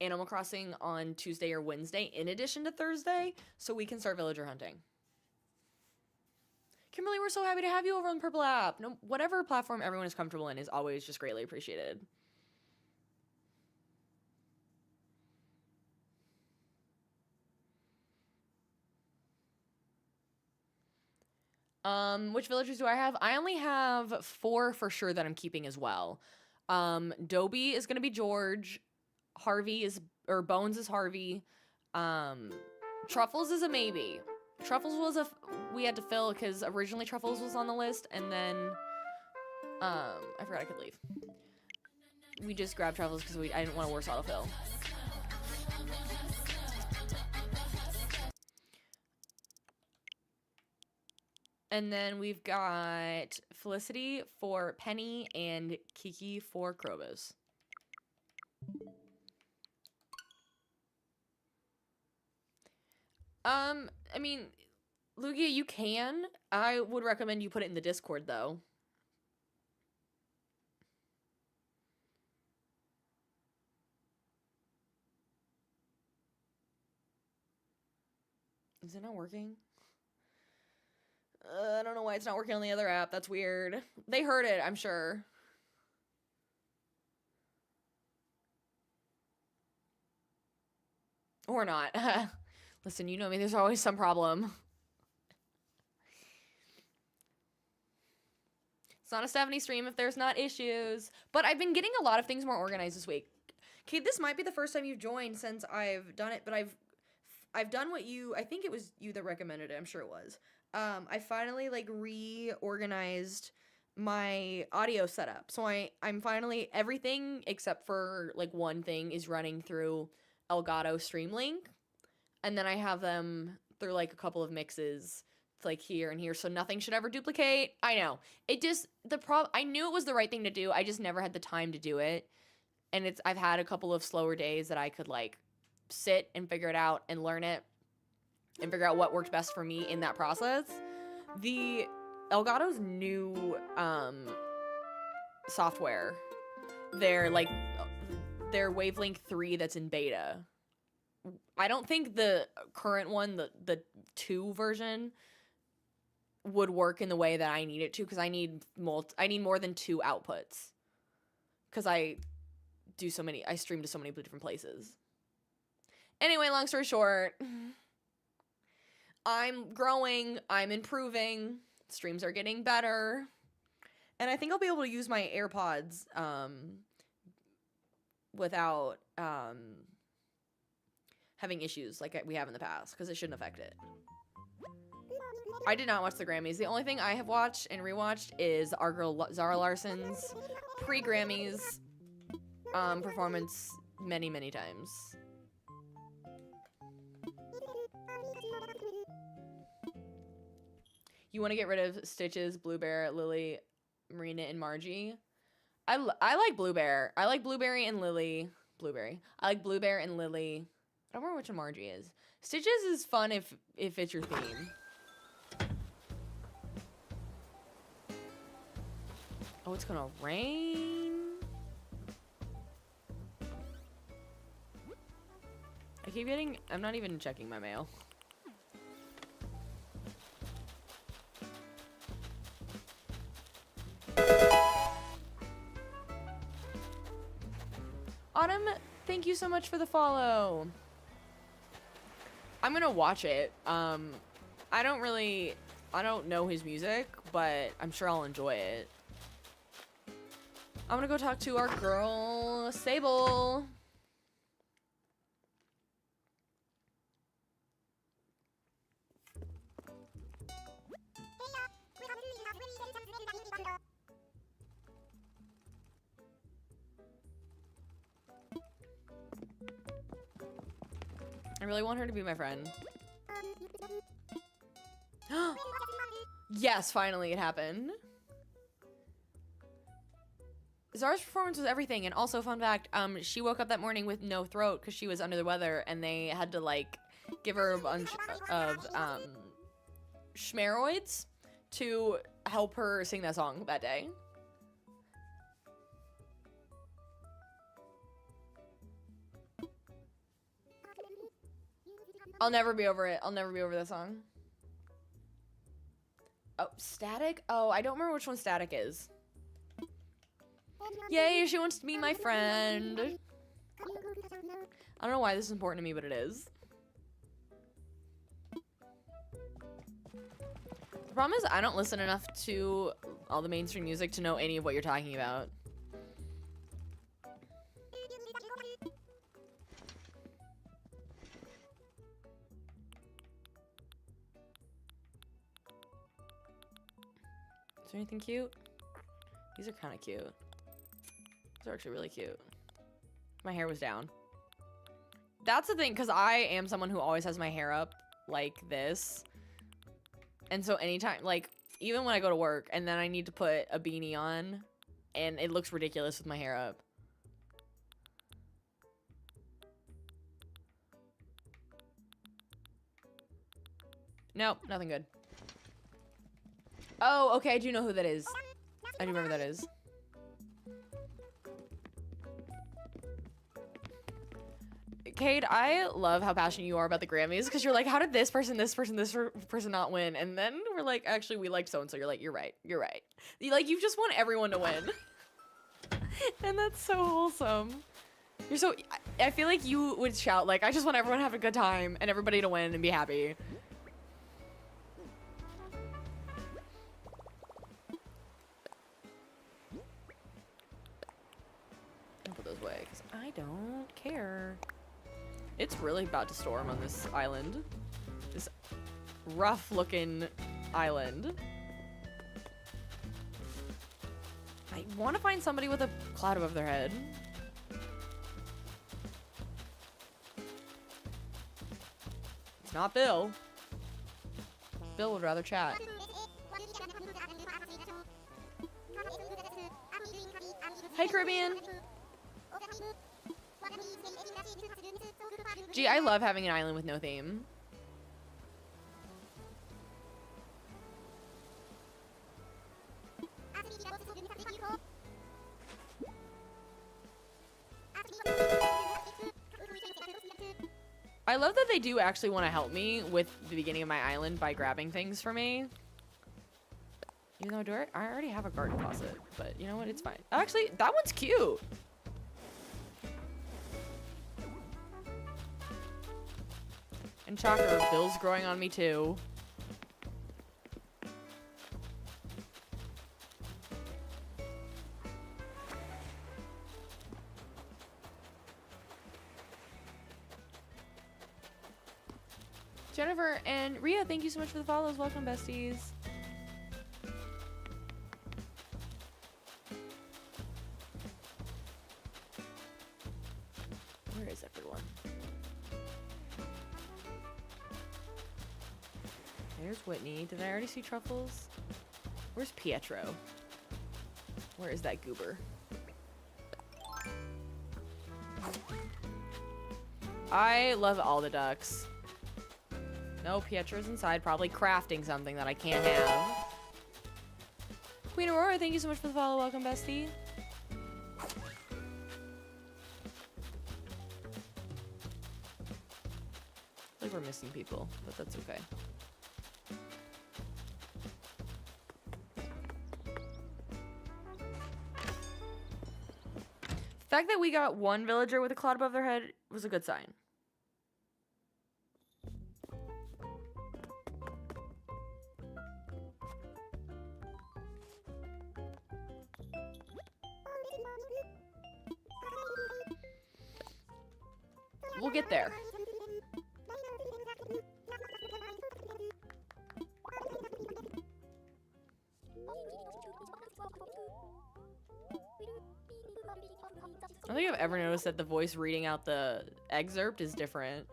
Animal Crossing on Tuesday or Wednesday in addition to Thursday, so we can start villager hunting. Kimberly, we're so happy to have you over on the Purple app. No, whatever platform everyone is comfortable in is always just greatly appreciated. Which villagers do I have? I only have 4 for sure that I'm keeping as well. Dobie is gonna be George. Bones is Harvey. Truffles is a maybe. Truffles was we had to fill because originally Truffles was on the list, and then I forgot I could leave. We just grabbed Truffles because I didn't want to worse autofill. And then we've got Felicity for Penny and Kiki for Krobus. I mean, Lugia, you can. I would recommend you put it in the Discord, though. Is it not working? I don't know why it's not working on the other app. That's weird. They heard it, I'm sure. Or not. Listen, you know me, there's always some problem. It's not a Stephanie stream if there's not issues. But I've been getting a lot of things more organized this week. Kate, this might be the first time you've joined since I've done it, but I've done what I think it was you that recommended it. I'm sure it was. I finally like reorganized my audio setup. So I'm finally, everything except for like one thing is running through Elgato Streamlink. And then I have them through like a couple of mixes like here and here. So nothing should ever duplicate. I know. It just, I knew it was the right thing to do. I just never had the time to do it. And I've had a couple of slower days that I could like sit and figure it out and learn it and figure out what worked best for me in that process. The Elgato's new software, their Wavelength 3 that's in beta. I don't think the current one, the 2 version, would work in the way that I need it to, because I need more than 2 outputs. Because I stream to so many different places. Anyway, long story short, I'm growing, I'm improving, streams are getting better, and I think I'll be able to use my AirPods without having issues like we have in the past, because it shouldn't affect it. I did not watch the Grammys. The only thing I have watched and rewatched is our girl Zara Larson's pre-Grammys performance many, many times. You want to get rid of Stitches, Blue Bear, Lily, Marina, and Margie? I like Blue Bear. I like Blueberry and Lily. Blueberry. I like Blue Bear and Lily. I don't remember which one Margie is. Stitches is fun if it's your theme. Oh, it's gonna rain. I'm not even checking my mail. Autumn, thank you so much for the follow. I'm gonna watch it. I don't know his music, but I'm sure I'll enjoy it. I'm gonna go talk to our girl, Sable. I really want her to be my friend. Yes, finally it happened. Zara's performance was everything, and also fun fact, she woke up that morning with no throat because she was under the weather, and they had to like give her a bunch of schmeroids to help her sing that song that day. I'll never be over it. I'll never be over that song. Oh, Static? Oh, I don't remember which one Static is. Yay, she wants to be my friend. I don't know why this is important to me, but it is. The problem is I don't listen enough to all the mainstream music to know any of what you're talking about. Is there anything cute? These are kind of cute. These are actually really cute. My hair was down. That's the thing, because I am someone who always has my hair up like this. And so anytime, like, even when I go to work and then I need to put a beanie on and it looks ridiculous with my hair up. Nope, nothing good. Oh, okay, I do know who that is. I do remember that is. Cade, I love how passionate you are about the Grammys because you're like, how did this person not win? And then we're like, actually, we liked so-and-so. You're like, you're right. You just want everyone to win. And that's so wholesome. I feel like you would shout, like, I just want everyone to have a good time and everybody to win and be happy. I'll put those away because I don't care. It's really about to storm on this island. This rough-looking island. I want to find somebody with a cloud above their head. It's not Bill. Bill would rather chat. Hey, Caribbean. Gee, I love having an island with no theme. I love that they do actually want to help me with the beginning of my island by grabbing things for me. Even though I already have a garden faucet, but you know what? It's fine. Actually, that one's cute. And shocker, Bill's growing on me too. Jennifer and Ria, thank you so much for the follows. Welcome, besties. Where is everyone? There's Whitney. Did I already see Truffles? Where's Pietro? Where is that goober? I love all the ducks. No, Pietro's inside, probably crafting something that I can't have. Queen Aurora, thank you so much for the follow. Welcome, bestie. I think we're missing people, but that's okay. The fact that we got one villager with a cloud above their head was a good sign. We'll get there. I don't think I've ever noticed that the voice reading out the excerpt is different.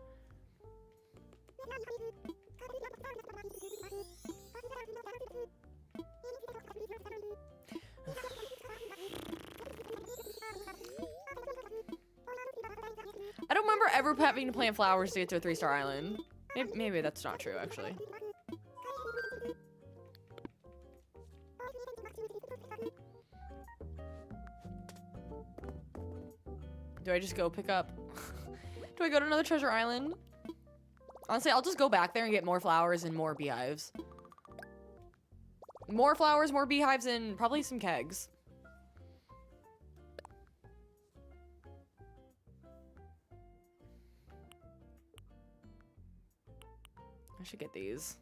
I don't remember ever having to plant flowers to get to a 3-star island. Maybe that's not true, actually. Do I just go pick up? Do I go to another treasure island? Honestly, I'll just go back there and get more flowers and more beehives. More flowers, more beehives, and probably some kegs. I should get these.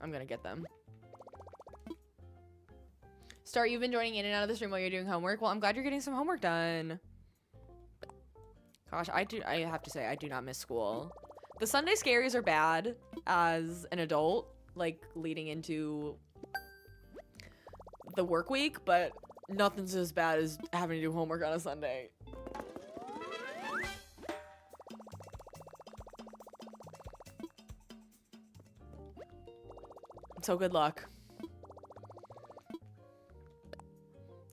I'm gonna get them. Start, you've been joining in and out of the stream while you're doing homework. Well, I'm glad you're getting some homework done. Gosh, I have to say, I do not miss school. The Sunday scaries are bad as an adult, like leading into the work week, but nothing's as bad as having to do homework on a Sunday. So good luck.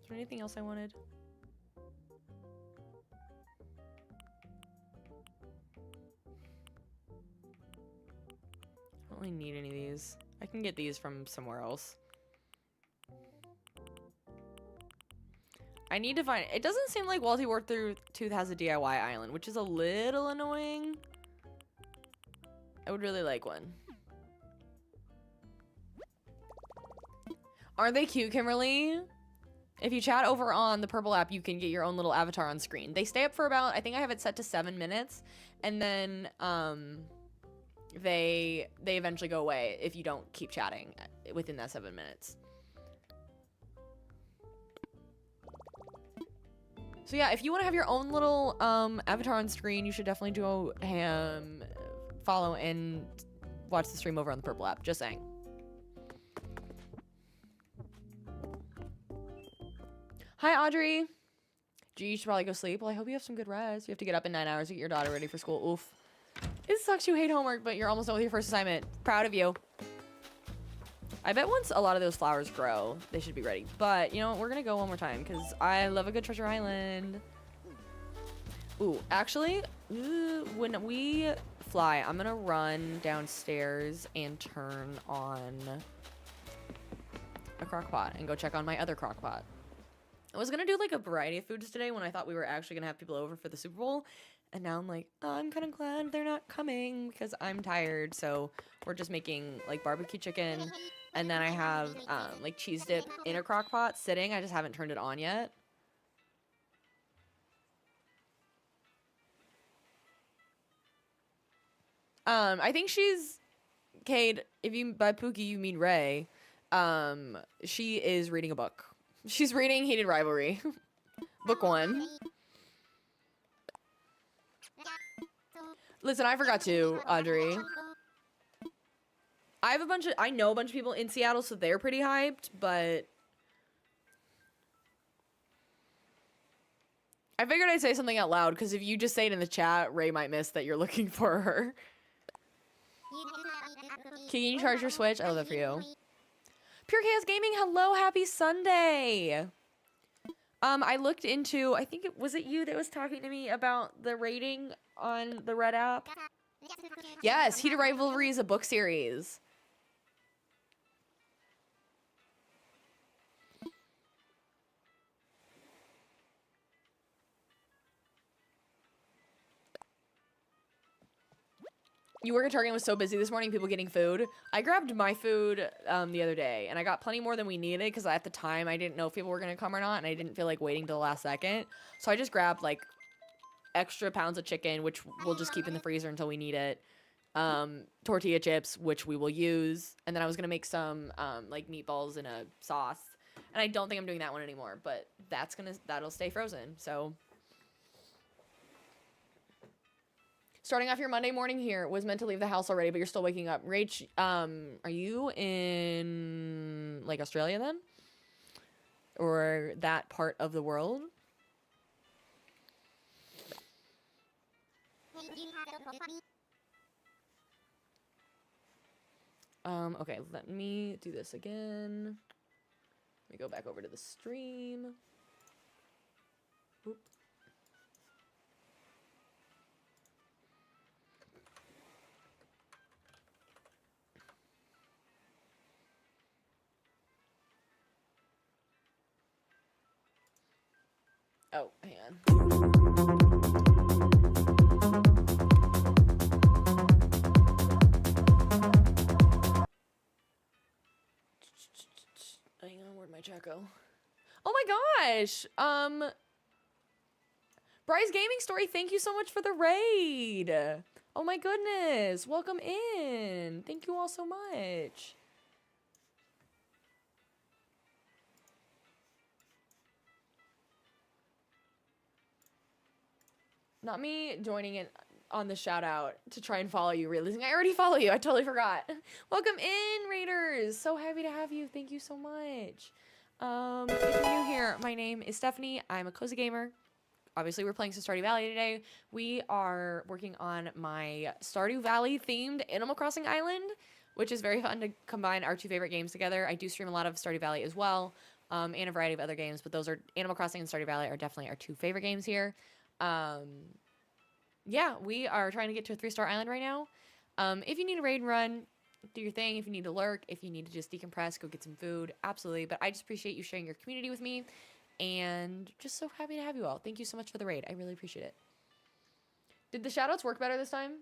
Is there anything else I wanted? I don't really need any of these. I can get these from somewhere else. I need to find... It doesn't seem like Walty Wartooth has a DIY island, which is a little annoying. I would really like one. Aren't they cute, Kimberly? If you chat over on the purple app, you can get your own little avatar on screen. They stay up for about, I think I have it set to 7 minutes, and then they eventually go away if you don't keep chatting within that 7 minutes. So yeah, if you want to have your own little avatar on screen, you should definitely do follow and watch the stream over on the purple app. Just saying. Hi, Audrey. Gee, you should probably go sleep. Well, I hope you have some good rest. You have to get up in 9 hours to get your daughter ready for school. Oof. It sucks you hate homework, but you're almost done with your first assignment. Proud of you. I bet once a lot of those flowers grow, they should be ready. But, you know, we're going to go one more time because I love a good treasure island. Ooh, actually, when we fly, I'm going to run downstairs and turn on a crock pot and go check on my other crock pot. I was gonna do like a variety of foods today when I thought we were actually gonna have people over for the Super Bowl, and now I'm like, oh, I'm kind of glad they're not coming because I'm tired. So we're just making like barbecue chicken, and then I have like cheese dip in a crock pot sitting. I just haven't turned it on yet. I think she's Cade. If you by Pookie you mean Ray, she is reading a book. She's reading Heated Rivalry. Book 1. Listen, I forgot to, Audrey. I know a bunch of people in Seattle, so they're pretty hyped, but I figured I'd say something out loud, because if you just say it in the chat, Ray might miss that you're looking for her. Can you charge your Switch? I love that for you. Pure Chaos Gaming, hello, happy Sunday. I looked into, I think was it you that was talking to me about the rating on the Red app? Yes, Heated Rivalry is a book series. You work at Target was so busy this morning, people getting food. I grabbed my food the other day, and I got plenty more than we needed because at the time I didn't know if people were going to come or not, and I didn't feel like waiting till the last second. So I just grabbed like extra pounds of chicken, which we'll just keep in the freezer until we need it. Tortilla chips, which we will use. And then I was going to make some like meatballs in a sauce. And I don't think I'm doing that one anymore, but that'll stay frozen. So starting off your Monday morning here, was meant to leave the house already, but you're still waking up. Rach, are you in like Australia then? Or that part of the world? Okay, let me do this again. Let me go back over to the stream. Oop. Oh, hang on. Echo. Oh my gosh. Bryce Gaming Story, thank you so much for the raid. Oh my goodness. Welcome in. Thank you all so much. Not me joining in on the shout out to try and follow you, realizing I already follow you. I totally forgot. Welcome in, Raiders. So happy to have you. Thank you so much. If you're new here, my name is Stephanie. I'm a cozy gamer. Obviously, we're playing some Stardew Valley today. We are working on my Stardew Valley themed Animal Crossing island, which is very fun to combine our two favorite games together. I do stream a lot of Stardew Valley as well, and a variety of other games, but those are Animal Crossing and Stardew Valley are definitely our two favorite games here. Yeah, we are trying to get to a 3-star island right now. If you need a raid and run, do your thing. If you need to lurk, if you need to just decompress, go get some food, absolutely. But I just appreciate you sharing your community with me, and just so happy to have you all. Thank you so much for the raid. I really appreciate it. Did the shoutouts work better this time?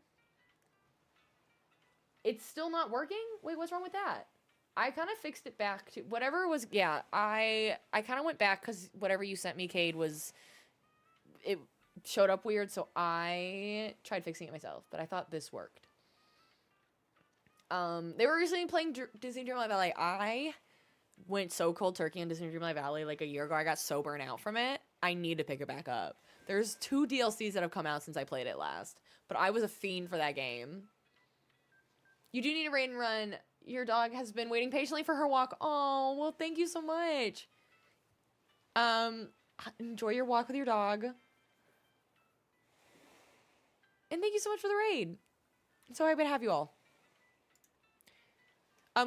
It's still not working? Wait, what's wrong with that? I kind of fixed it back to whatever was, yeah, I kind of went back because whatever you sent me, Cade, it showed up weird, so I tried fixing it myself, but I thought this worked. They were recently playing Disney Dreamlight Valley. I went so cold turkey on Disney Dreamlight Valley like a year ago. I got so burnt out from it. I need to pick it back up. There's 2 DLCs that have come out since I played it last, but I was a fiend for that game. You do need a raid and run. Your dog has been waiting patiently for her walk. Oh, well, thank you so much. Enjoy your walk with your dog. And thank you so much for the raid. So happy to have you all.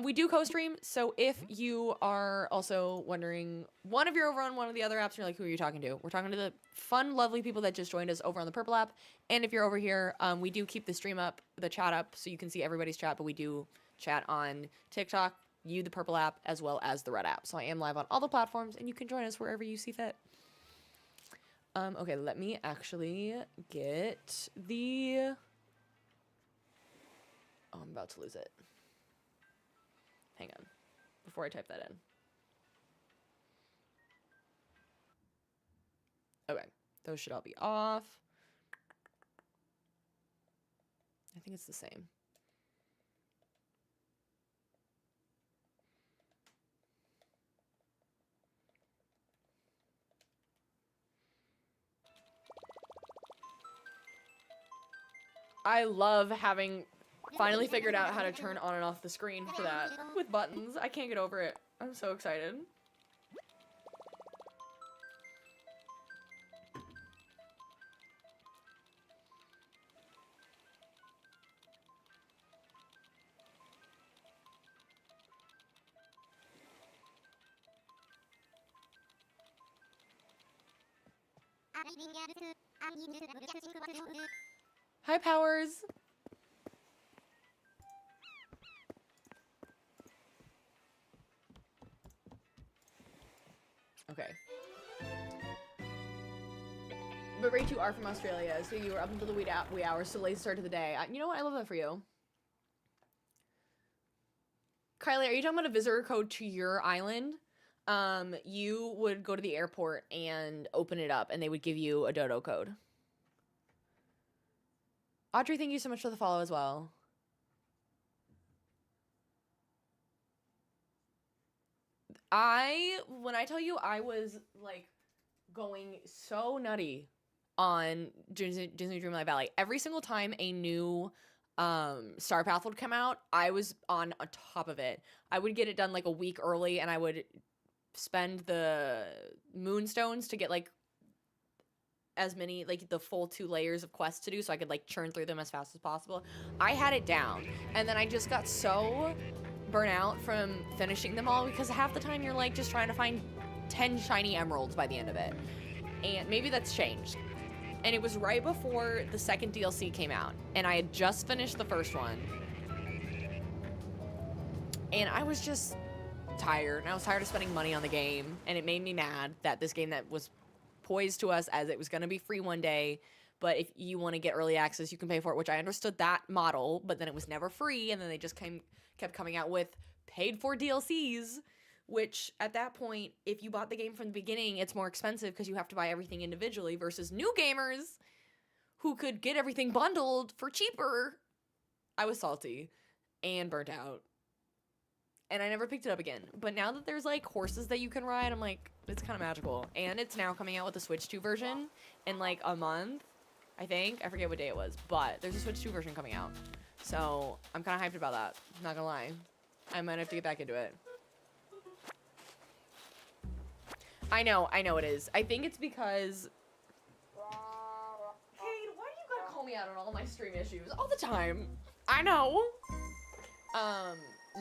We do co-stream, so if you are also wondering, one of you are over on one of the other apps, and you're like, who are you talking to? We're talking to the fun, lovely people that just joined us over on the Purple app. And if you're over here, we do keep the stream up, the chat up, so you can see everybody's chat, but we do chat on TikTok, the Purple app, as well as the Red app. So I am live on all the platforms, and you can join us wherever you see fit. Okay, let me actually get the... Oh, I'm about to lose it. Hang on, before I type that in. Okay, those should all be off. I think it's the same. I love having finally figured out how to turn on and off the screen for that with buttons. I can't get over it. I'm so excited. Hi, Powers. Okay. But Rach, you are from Australia, so you were up until the wee hours, so late start to the day. You know what? I love that for you. Kylie, are you talking about a visitor code to your island? You would go to the airport and open it up, and they would give you a dodo code. Audrey, thank you so much for the follow as well. When I tell you, I was like going so nutty on Disney Dreamlight Valley. Every single time a new Star Path would come out, I was on top of it. I would get it done like a week early, and I would spend the moonstones to get like as many, like the full 2 layers of quests to do, so I could like churn through them as fast as possible. I had it down, and then I just got so burnt out from finishing them all, because half the time you're like just trying to find 10 shiny emeralds by the end of it. And maybe that's changed. And it was right before the second DLC came out, and I had just finished the first one. And I was just tired, and I was tired of spending money on the game, and it made me mad that this game that was poised to us as it was going to be free one day, but if you want to get early access, you can pay for it, which I understood that model, but then it was never free, and then they just kept coming out with paid for DLCs, which at that point, if you bought the game from the beginning, it's more expensive because you have to buy everything individually versus new gamers who could get everything bundled for cheaper. I was salty and burnt out. And I never picked it up again. But now that there's like horses that you can ride, I'm like, it's kind of magical. And it's now coming out with the Switch 2 version in like a month, I think. I forget what day it was, but there's a Switch 2 version coming out. So I'm kind of hyped about that. Not gonna lie. I might have to get back into it. I know it is. I think it's because... Kate, why do you gotta call me out on all my stream issues all the time? I know.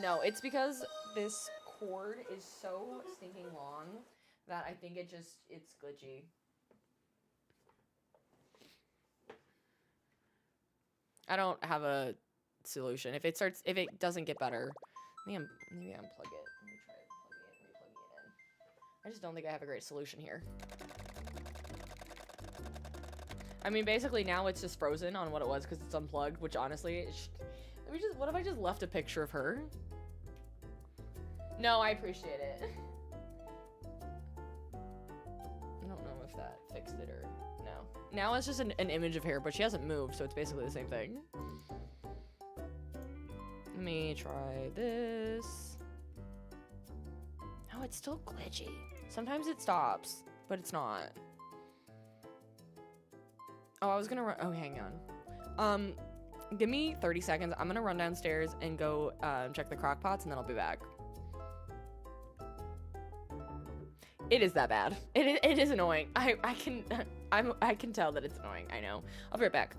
No, it's because this cord is so stinking long that I think it's glitchy. I don't have a solution. If it doesn't get better, maybe unplug it. Let me try plugging it in. I just don't think I have a great solution here. I mean, basically now it's just frozen on what it was because it's unplugged, which honestly, what if I just left a picture of her? No, I appreciate it. I don't know if that fixed it or no. Now it's just an image of her, but she hasn't moved, so it's basically the same thing. Let me try this. No, it's still glitchy. Sometimes it stops, but it's not. Oh, I was gonna run. Oh, hang on. Give me 30 seconds. I'm gonna run downstairs and go check the crock pots, and then I'll be back. It is that bad. It is annoying. I can tell that it's annoying. I know. I'll be right back.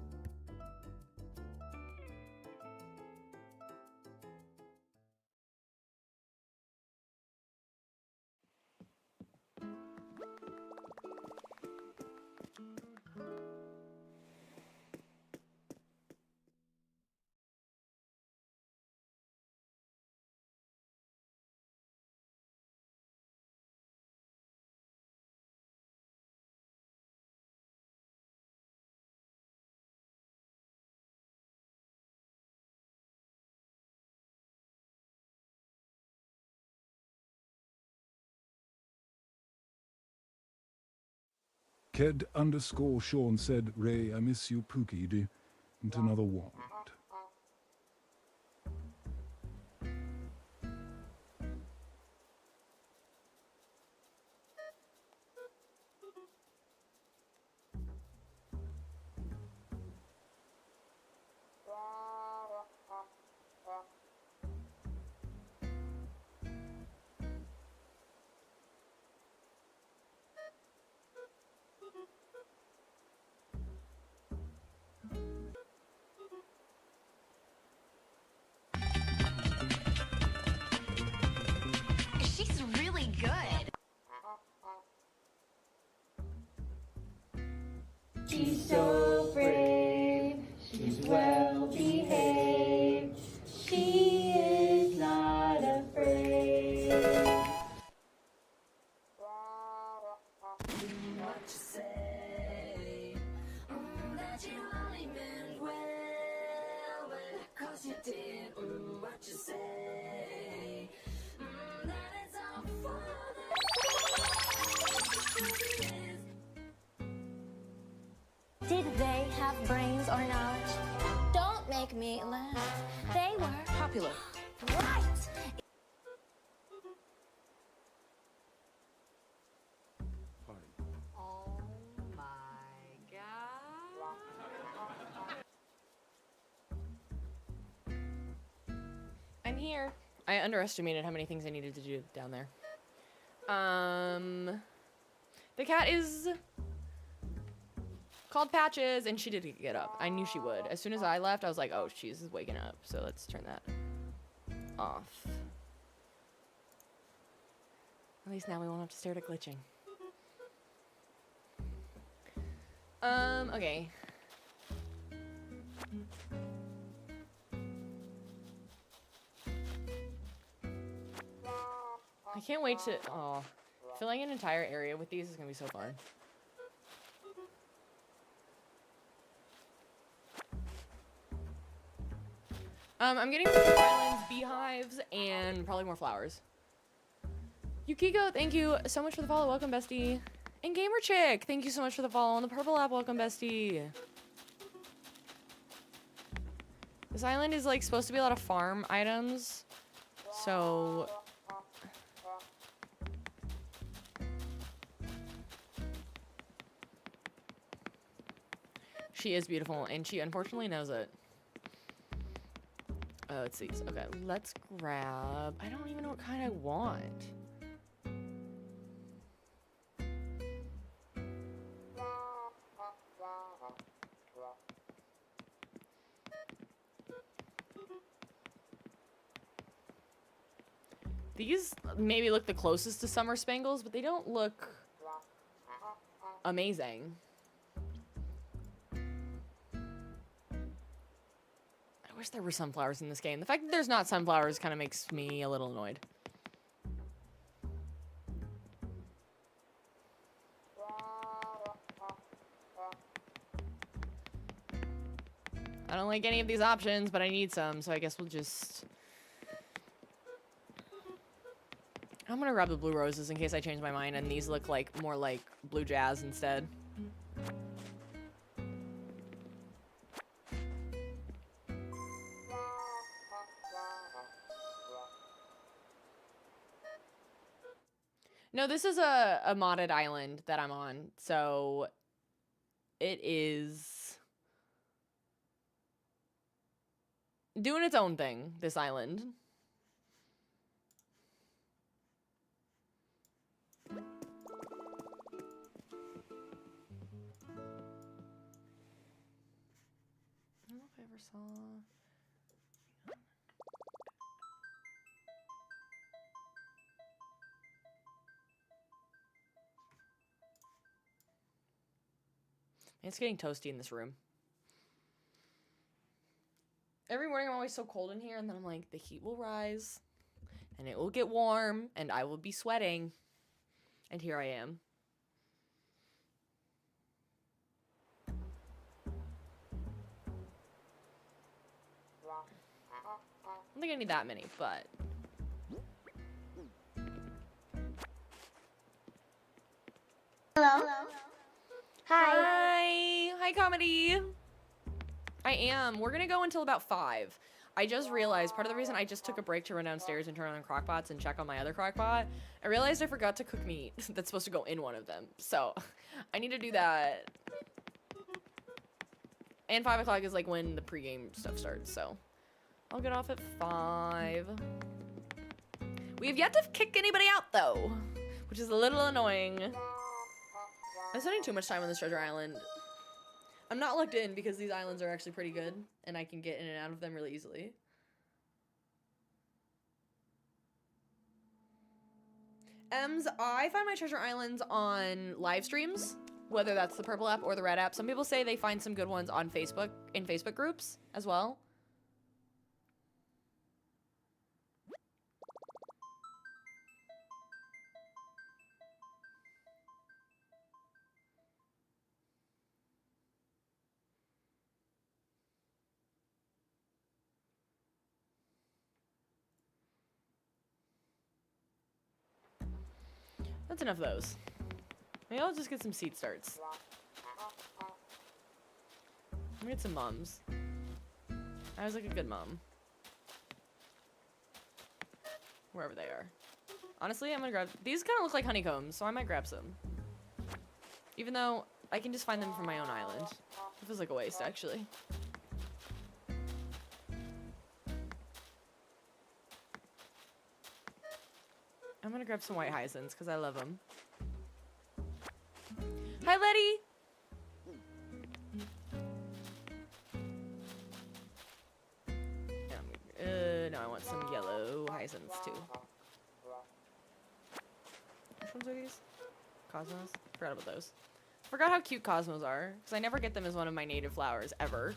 Ked_Sean said, Ray, I miss you, Pookie. And another want. She's really good. She's so brave, she's well behaved, she is not afraid. What you say? That you only meant well, well, 'cause you did. What you say? That it's all for the Did they have brains or knowledge? Don't make me laugh. They were popular. Right! Oh my god. I'm here. I underestimated how many things I needed to do down there. The cat is called Patches, and she did get up. I knew she would. As soon as I left, I was like, oh, she's waking up. So let's turn that off. At least now we won't have to stare at it glitching. Okay. I can't wait to, filling an entire area with these is gonna be so fun. I'm getting more islands, beehives, and probably more flowers. Yukiko, thank you so much for the follow. Welcome, bestie. And Gamer Chick, thank you so much for the follow on the purple app. Welcome, bestie. This island is like supposed to be a lot of farm items, so she is beautiful, and she unfortunately knows it. Oh, let's see. Okay, let's grab. I don't even know what kind I want. These maybe look the closest to summer spangles, but they don't look amazing. I wish there were sunflowers in this game. The fact that there's not sunflowers kind of makes me a little annoyed. I don't like any of these options, but I need some, so I guess we'll just... I'm gonna grab the blue roses in case I change my mind, and these look like more like blue jazz instead. No, this is a modded island that I'm on, so it is doing its own thing, this island. I don't know if I ever saw... It's getting toasty in this room. Every morning I'm always so cold in here, and then I'm like, the heat will rise, and it will get warm, and I will be sweating. And here I am. I don't think I need that many, but... Hello? Hi! Hi, Comedy! I am. We're gonna go until about 5. I just realized, part of the reason I just took a break to run downstairs and turn on crockpots and check on my other crockpot, I realized I forgot to cook meat that's supposed to go in one of them. So, I need to do that. And 5 o'clock is like when the pregame stuff starts, so... I'll get off at 5. We have yet to kick anybody out, though, which is a little annoying. I'm spending too much time on this treasure island. I'm not locked in because these islands are actually pretty good, and I can get in and out of them really easily. I find my treasure islands on live streams, whether that's the purple app or the red app. Some people say they find some good ones on Facebook, in Facebook groups as well. That's enough of those. Maybe I'll just get some seed starts. Let me get some mums. I was like a good mom. Wherever they are. Honestly, I'm gonna grab... These kind of look like honeycombs, so I might grab some. Even though I can just find them from my own island. It feels like a waste, actually. I'm gonna grab some white hyacinths because I love them. Hi, Letty! No, I want some yellow hyacinths too. Which ones are these? Cosmos? Forgot about those. Forgot how cute cosmos are, because I never get them as one of my native flowers, ever.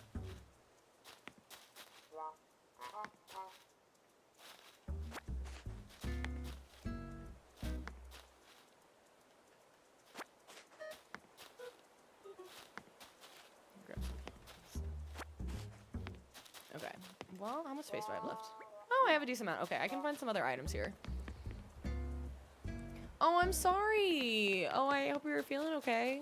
Okay. Well, how much space do I have left? Oh, I have a decent amount. Okay, I can find some other items here. Oh, I'm sorry. Oh, I hope you're feeling okay.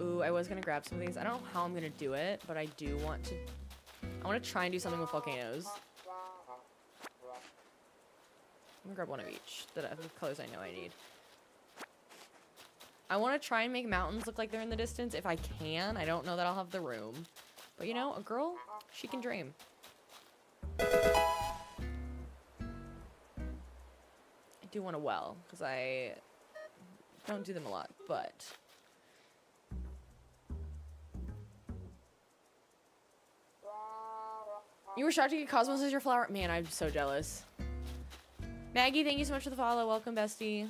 Ooh, I was gonna grab some of these. I don't know how I'm gonna do it, but I do want to. I want to try and do something with volcanoes. I'm gonna grab one of each. The colors I know I need. I want to try and make mountains look like they're in the distance if I can. I don't know that I'll have the room. But you know, a girl, she can dream. I do want a well, because I don't do them a lot, but... You were shocked to get Cosmos as your flower? Man, I'm so jealous. Maggie, thank you so much for the follow. Welcome, bestie.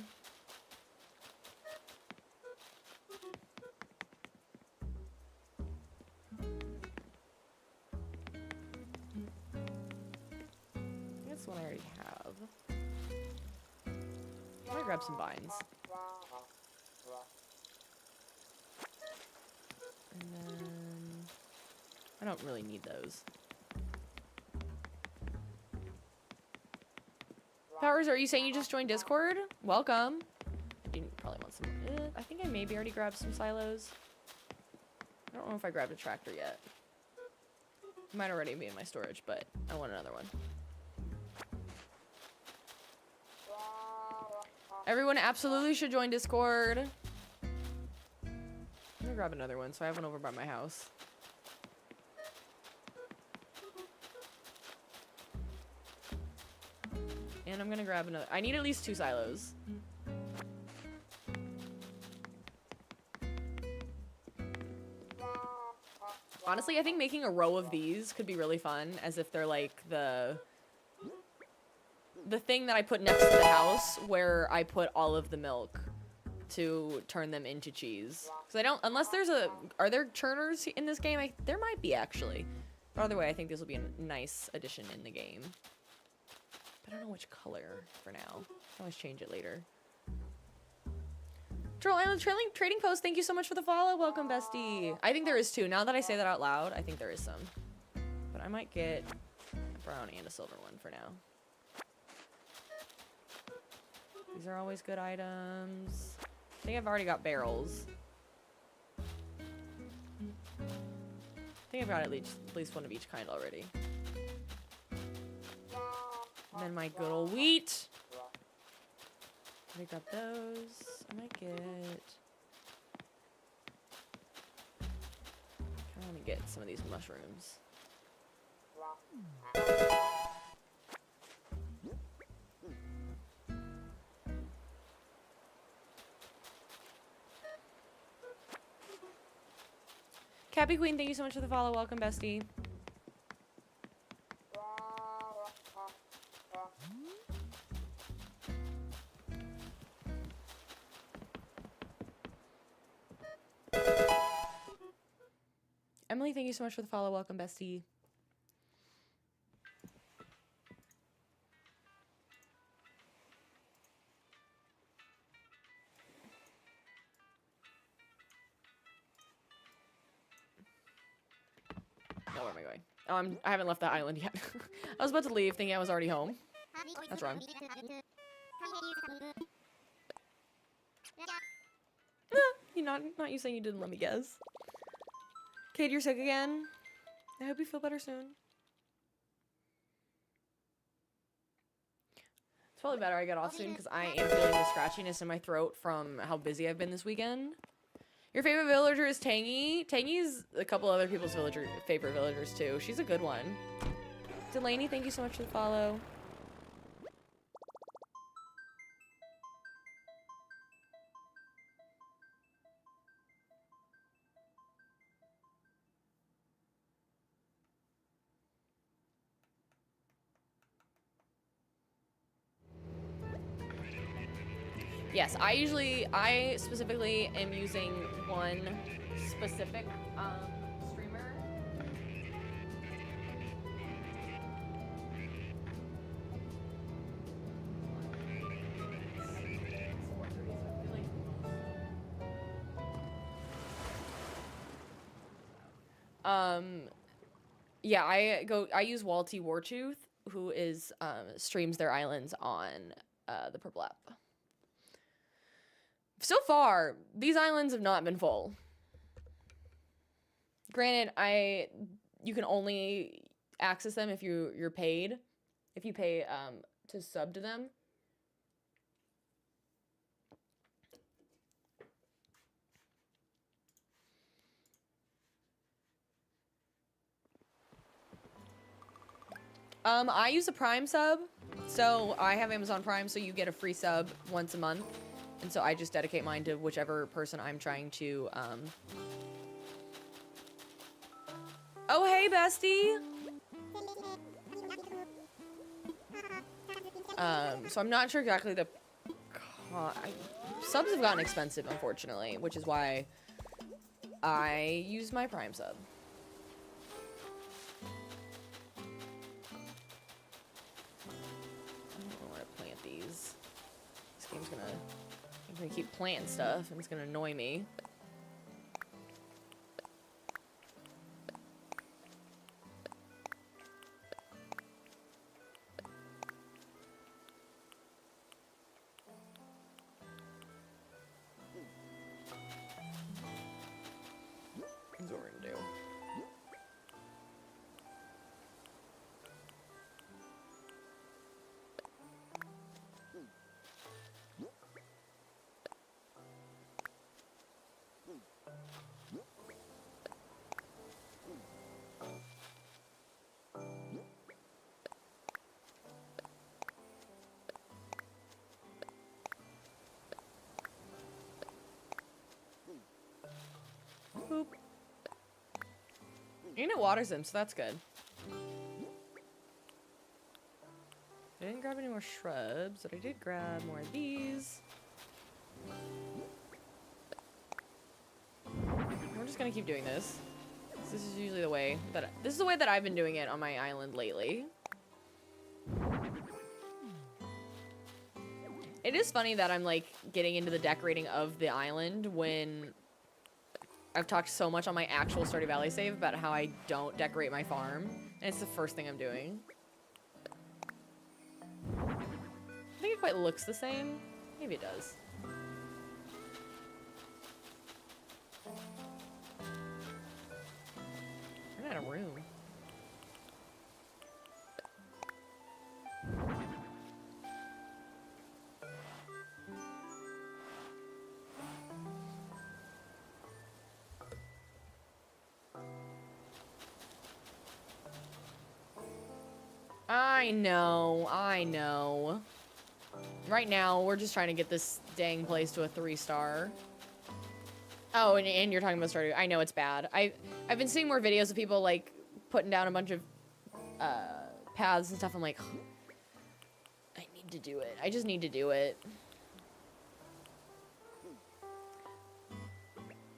That's one I already have. I'm gonna grab some vines. And then... I don't really need those. Powers, are you saying you just joined Discord? Welcome. You probably want some... I think I maybe already grabbed some silos. I don't know if I grabbed a tractor yet. It might already be in my storage, but I want another one. Everyone absolutely should join Discord. I'm gonna grab another one, so I have one over by my house. And I'm gonna grab another. I need at least 2 silos. Honestly, I think making a row of these could be really fun, as if they're like the thing that I put next to the house where I put all of the milk to turn them into cheese. Because I don't, unless there's are there churners in this game? There might be actually. But either way, I think this will be a nice addition in the game. I don't know which color for now. I can always change it later. Troll Island Trading Post, thank you so much for the follow. Welcome, bestie. I think there is 2. Now that I say that out loud, I think there is some. But I might get a brown and a silver one for now. These are always good items. I think I've already got barrels. I think I've got at least one of each kind already. And then my good old wheat. Pick up those. I might get... I want to get some of these mushrooms. Cappy Queen, thank you so much for the follow. Welcome, bestie. Emily, thank you so much for the follow. Welcome, bestie. Oh, where am I going? Oh, I haven't left that island yet. I was about to leave thinking I was already home. That's wrong. You not you saying you didn't let me guess. Kate, you're sick again? I hope you feel better soon. It's probably better I get off soon because I am feeling the scratchiness in my throat from how busy I've been this weekend. Your favorite villager is Tangy? Tangy's a couple other people's favorite villagers too. She's a good one. Delaney, thank you so much for the follow. Yes, I specifically am using one specific streamer. Yeah, I use Walty Wartooth, who is streams their islands on the Purple app. So far, these islands have not been full. Granted, you can only access them if you're paid. If you pay to sub to them. I use a Prime sub, so I have Amazon Prime, so you get a free sub once a month, and so I just dedicate mine to whichever person I'm trying to, Oh, hey, bestie! So I'm not sure exactly the subs have gotten expensive, unfortunately, which is why I use my Prime sub. This game's gonna keep planting stuff and it's gonna annoy me. That's what we're gonna do. Boop. And it waters them, so that's good. I didn't grab any more shrubs, but I did grab more of these. We're just gonna keep doing this. This is usually the way that I've been doing it on my island lately. It is funny that I'm like getting into the decorating of the island when I've talked so much on my actual Stardew Valley save about how I don't decorate my farm, and it's the first thing I'm doing. I think it quite looks the same. Maybe it does. We're out of room. I know. Right now, we're just trying to get this dang place to a 3-star. Oh, and you're talking about Stardew. I know it's bad. I've been seeing more videos of people, like, putting down a bunch of paths and stuff. I'm like, I need to do it. I just need to do it.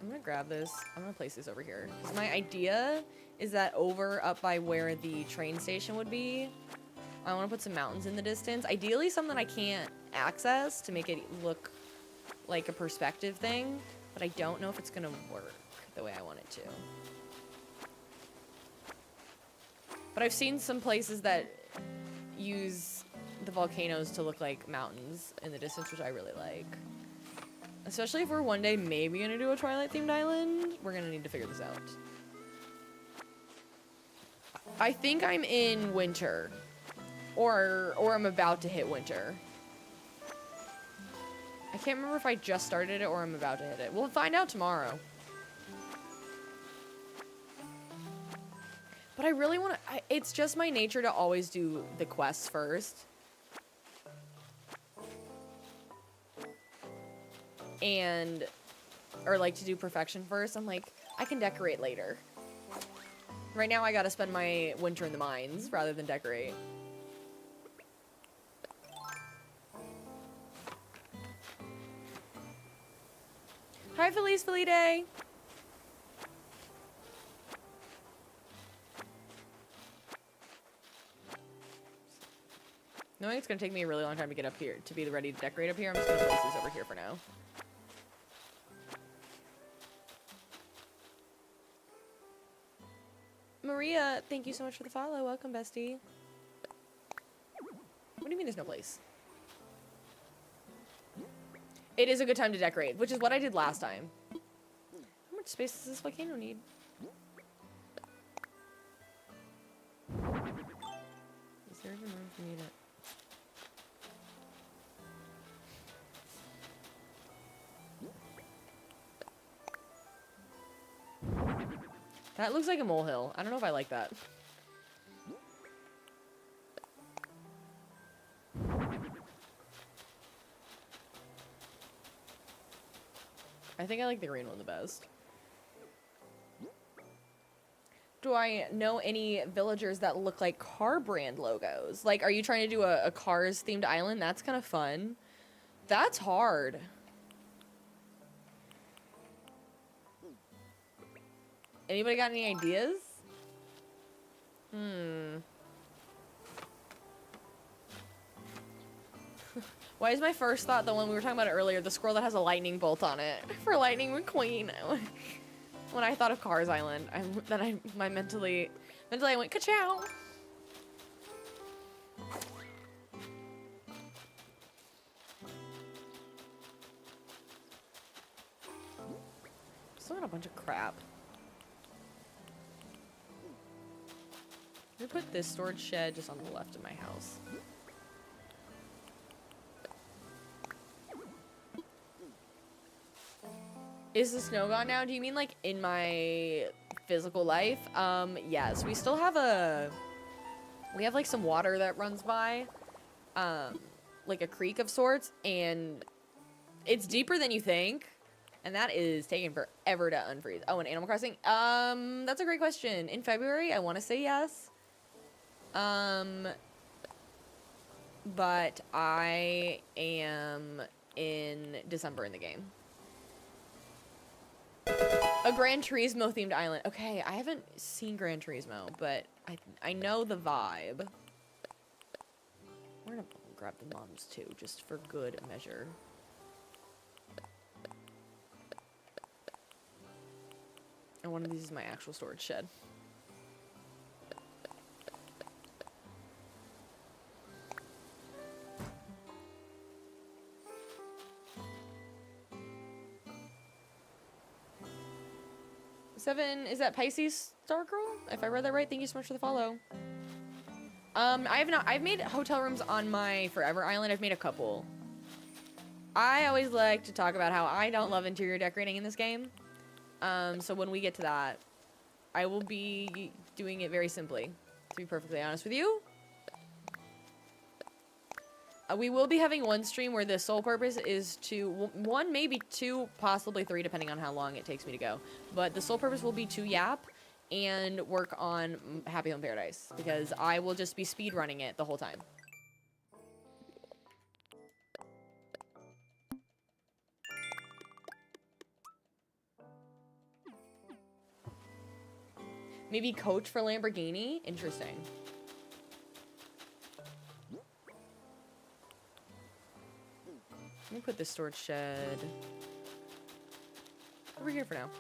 I'm gonna grab this. I'm gonna place this over here. 'Cause my idea is that up by where the train station would be, I want to put some mountains in the distance. Ideally, something I can't access to make it look like a perspective thing, but I don't know if it's gonna work the way I want it to. But I've seen some places that use the volcanoes to look like mountains in the distance, which I really like. Especially if we're one day maybe gonna do a Twilight-themed island, we're gonna need to figure this out. I think I'm in winter. Or I'm about to hit winter. I can't remember if I just started it or I'm about to hit it. We'll find out tomorrow. But I really want to... It's just my nature to always do the quests first. Or like to do perfection first. I'm like, I can decorate later. Right now I gotta spend my winter in the mines rather than decorate. Hi, Felice Felide. Knowing it's gonna take me a really long time to get up here, to be ready to decorate up here, I'm just gonna place these over here for now. Maria, thank you so much for the follow. Welcome, bestie. What do you mean there's no place? It is a good time to decorate, which is what I did last time. How much space does this volcano need? Is there even room for me to... That looks like a molehill. I don't know if I like that. I think I like the green one the best. Do I know any villagers that look like car brand logos? Like, are you trying to do a Cars themed island? That's kind of fun. That's hard. Anybody got any ideas? Why is my first thought the one we were talking about earlier, the squirrel that has a lightning bolt on it for Lightning McQueen? When I thought of Cars Island, I mentally I went ka-chow. Still got a bunch of crap. I'm gonna put this storage shed just on the left of my house. Is the snow gone now? Do you mean like in my physical life? Yes. We still have we have like some water that runs by, like a creek of sorts, and it's deeper than you think, and that is taking forever to unfreeze. Oh, and Animal Crossing? That's a great question. In February, I want to say yes. But I am in December in the game. A Gran Turismo themed island. Okay, I haven't seen Gran Turismo, but I know the vibe. We're gonna grab the mums too, just for good measure. And one of these is my actual storage shed. Seven, is that Pisces Star Girl? If I read that right, thank you so much for the follow. I've made hotel rooms on my Forever Island. I've made a couple. I always like to talk about how I don't love interior decorating in this game. So when we get to that, I will be doing it very simply, to be perfectly honest with you. We will be having one stream where the sole purpose is to, one, maybe two, possibly three, depending on how long it takes me to go. But the sole purpose will be to yap and work on Happy Home Paradise, because I will just be speed running it the whole time. Maybe coach for Lamborghini? Interesting. Let me put this storage shed over here for now.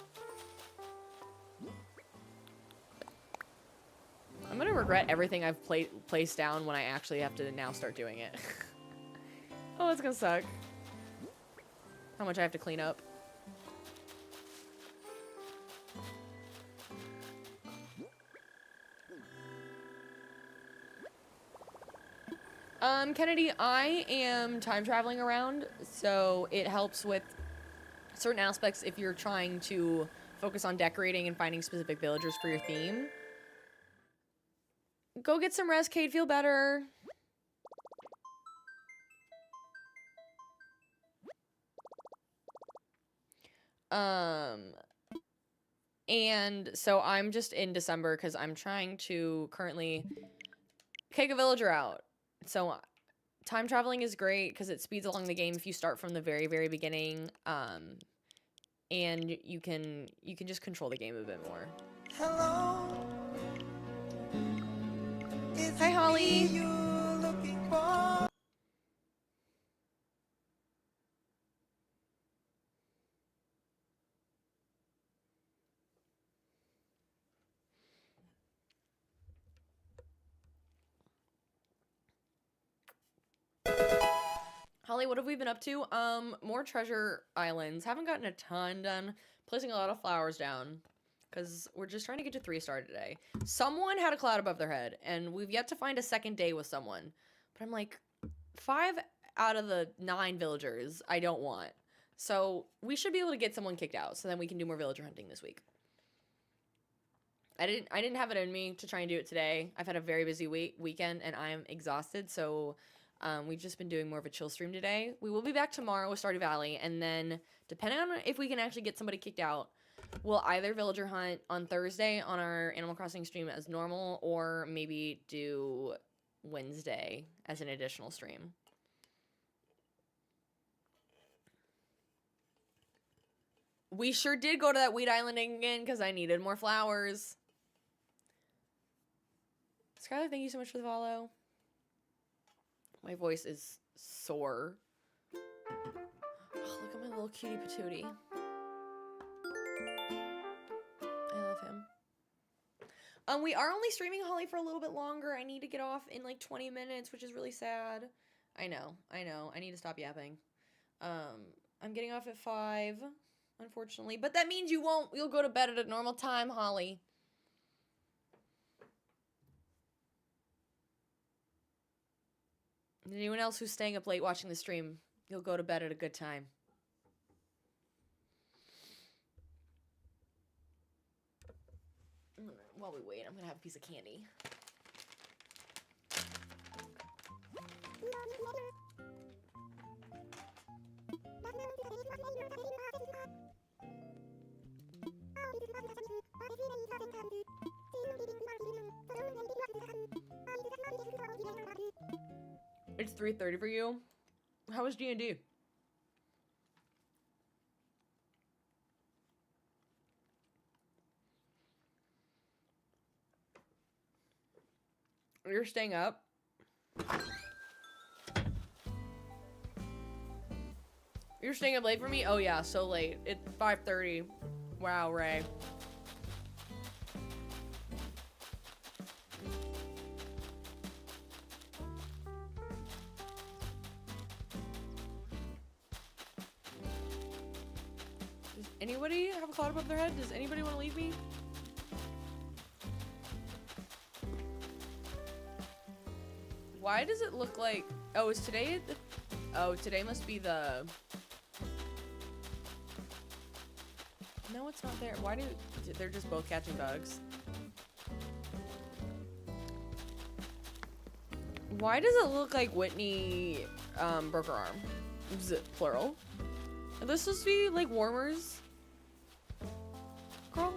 I'm gonna regret everything I've placed down when I actually have to now start doing it. Oh, it's gonna suck. How much I have to clean up. Kennedy, I am time traveling around, so it helps with certain aspects if you're trying to focus on decorating and finding specific villagers for your theme. Go get some rest, Kate. Feel better. And so I'm just in December because I'm trying to currently kick a villager out. So time traveling is great because it speeds along the game if you start from the very, very beginning. And you can just control the game a bit more. Hello. Hi, Holly. Holly, what have we been up to? More treasure islands. Haven't gotten a ton done. Placing a lot of flowers down. Because we're just trying to get to 3-star today. Someone had a cloud above their head. And we've yet to find a second day with someone. But I'm like, 5 out of the 9 villagers I don't want. So we should be able to get someone kicked out. So then we can do more villager hunting this week. I didn't have it in me to try and do it today. I've had a very busy weekend. And I'm exhausted. So... we've just been doing more of a chill stream today. We will be back tomorrow with Stardew Valley, and then, depending on if we can actually get somebody kicked out, we'll either villager hunt on Thursday on our Animal Crossing stream as normal, or maybe do Wednesday as an additional stream. We sure did go to that weed island again, because I needed more flowers. Skylar, thank you so much for the follow. My voice is sore. Oh, look at my little cutie patootie. I love him. We are only streaming Holly for a little bit longer. I need to get off in like 20 minutes, which is really sad. I know. I need to stop yapping. I'm getting off at 5, unfortunately. But that means you'll go to bed at a normal time, Holly. Anyone else who's staying up late watching the stream, you'll go to bed at a good time. While we wait, I'm gonna have a piece of candy. It's 3:30 for you. How was D&D? You're staying up? You're staying up late for me? Oh yeah, so late. It's 5:30. Wow, Ray. Does anybody have a cloud above their head? Does anybody want to leave me? Why does it look like... Oh, is today... Oh, today must be the... No, it's not there. Why do... They're just both catching bugs. Why does it look like Whitney broke her arm? Is it plural? Are those supposed to be, like, warmers? Girl?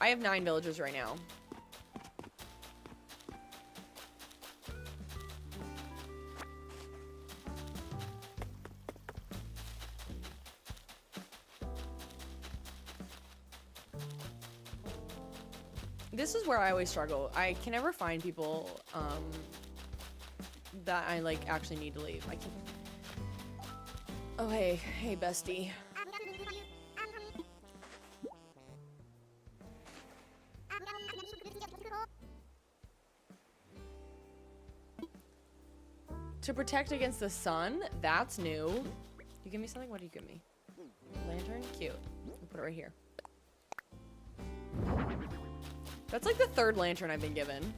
I have 9 villagers right now. This is where I always struggle. I can never find people that I like actually need to leave. I can. Oh hey bestie. To protect against the sun? That's new. You give me something? What do you give me? Lantern? Cute. I'll put it right here. That's like the 3rd lantern I've been given.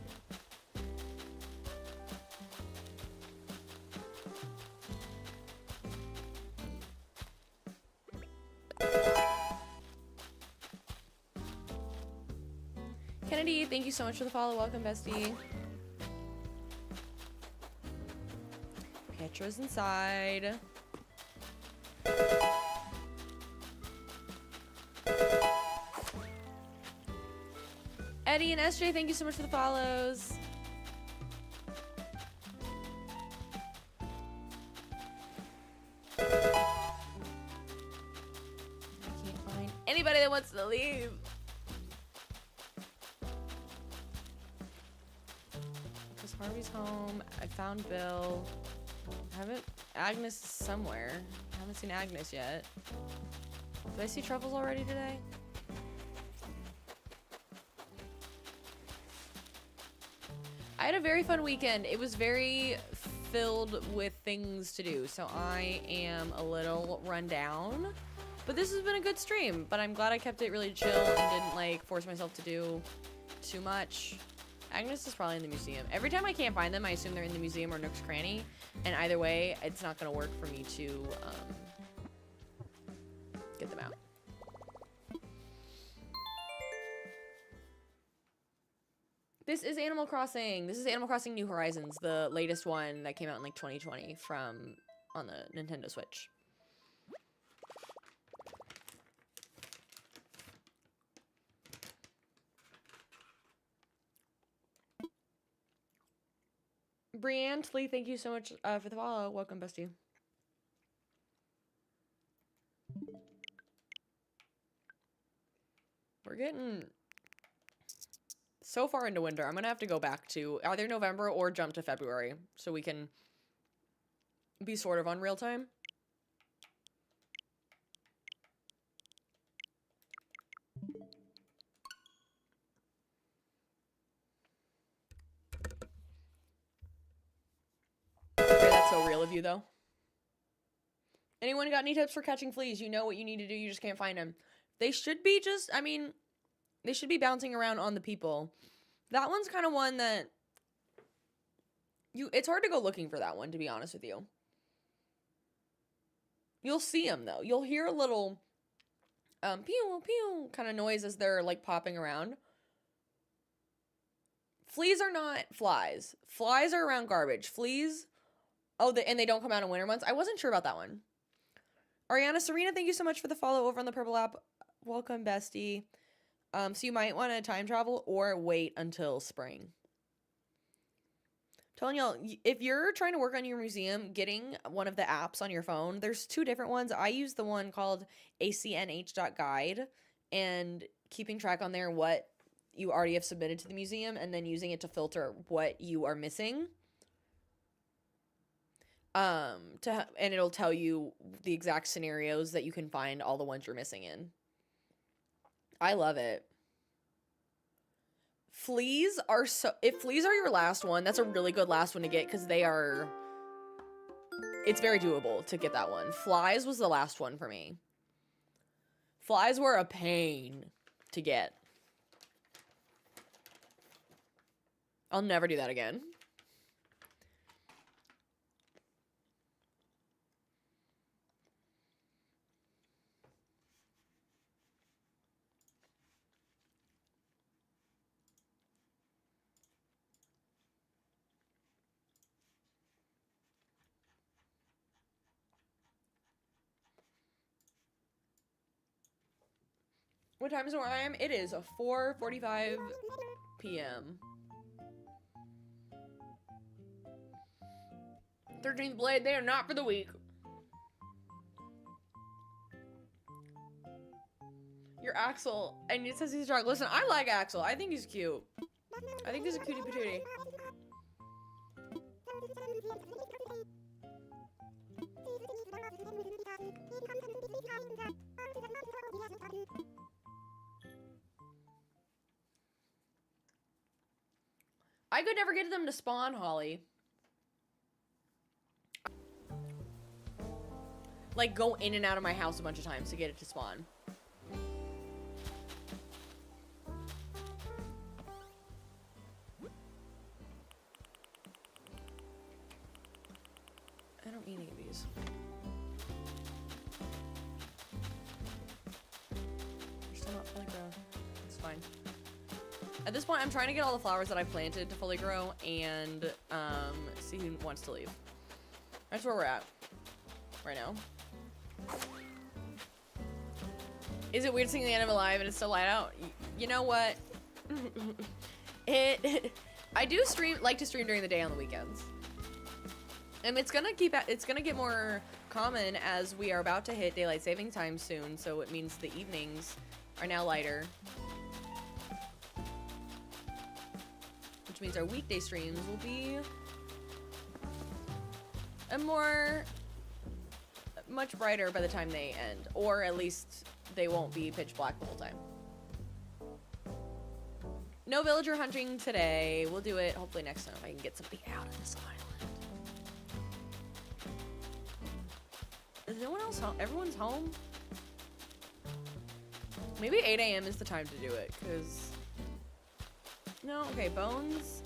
Kennedy, thank you so much for the follow. Welcome, bestie. Petra's inside. Eddie and SJ, thank you so much for the follows. I can't find anybody that wants to leave. Because Harvey's home. I found Bill. Agnes is somewhere. I haven't seen Agnes yet. Did I see Truffles already today? I I had a very fun weekend. It was very filled with things to do, so I am a little run down. But this has been a good stream, but I'm glad I kept it really chill and didn't like force myself to do too much. Agnes is probably in the museum. Every time I can't find them, I assume they're in the museum or Nook's Cranny, and either way, it's not gonna work for me to get them out. This is Animal Crossing. This is Animal Crossing New Horizons, the latest one that came out in like 2020 on the Nintendo Switch. Brianne Lee, thank you so much for the follow. Welcome, bestie. We're getting so far into winter. I'm gonna have to go back to either November or jump to February so we can be sort of on real time. Okay, that's so real of you, though. Anyone got any tips for catching fleas? You know what you need to do, you just can't find them. They should be just, I mean, they should be bouncing around on the people. That one's kind of one that it's hard to go looking for that one, to be honest with you. You'll see them, though. You'll hear a little pew, pew kind of noise as they're, like, popping around. Fleas are not flies. Flies are around garbage. Fleas, and they don't come out in winter months. I wasn't sure about that one. Ariana Serena, thank you so much for the follow over on the Purple app. Welcome, bestie. So you might want to time travel or wait until spring. Telling y'all, if you're trying to work on your museum, getting one of the apps on your phone, there's two different ones. I use the one called ACNH.guide and keeping track on there what you already have submitted to the museum and then using it to filter what you are missing. And it'll tell you the exact scenarios that you can find all the ones you're missing in. I love it. Fleas are if fleas are your last one, that's a really good last one to get because it's very doable to get that one. Flies was the last one for me. Flies were a pain to get. I'll never do that again. What time is it where I am? It is 4:45 p.m. 13th Blade, they are not for the weak. Your Axel, and it says he's drunk. Listen, I like Axel. I think he's cute. I think he's a cutie patootie. I could never get them to spawn, Holly. Like, go in and out of my house a bunch of times to get it to spawn. I don't need any of these. They're still not fully grown. It's fine. At this point, I'm trying to get all the flowers that I planted to fully grow and see who wants to leave. That's where we're at right now. Is it weird seeing the end of Alive and it's still light out? You know what? I do like to stream during the day on the weekends. And it's gonna get more common as we are about to hit daylight saving time soon, so it means the evenings are now lighter. Which means our weekday streams will be much brighter by the time they end, or at least they won't be pitch black the whole time. no villager hunting today. We'll do it hopefully next time if I can get something out of this island. Is no one else home? Everyone's home? Maybe 8 a.m. is the time to do it, because... No, okay, Bones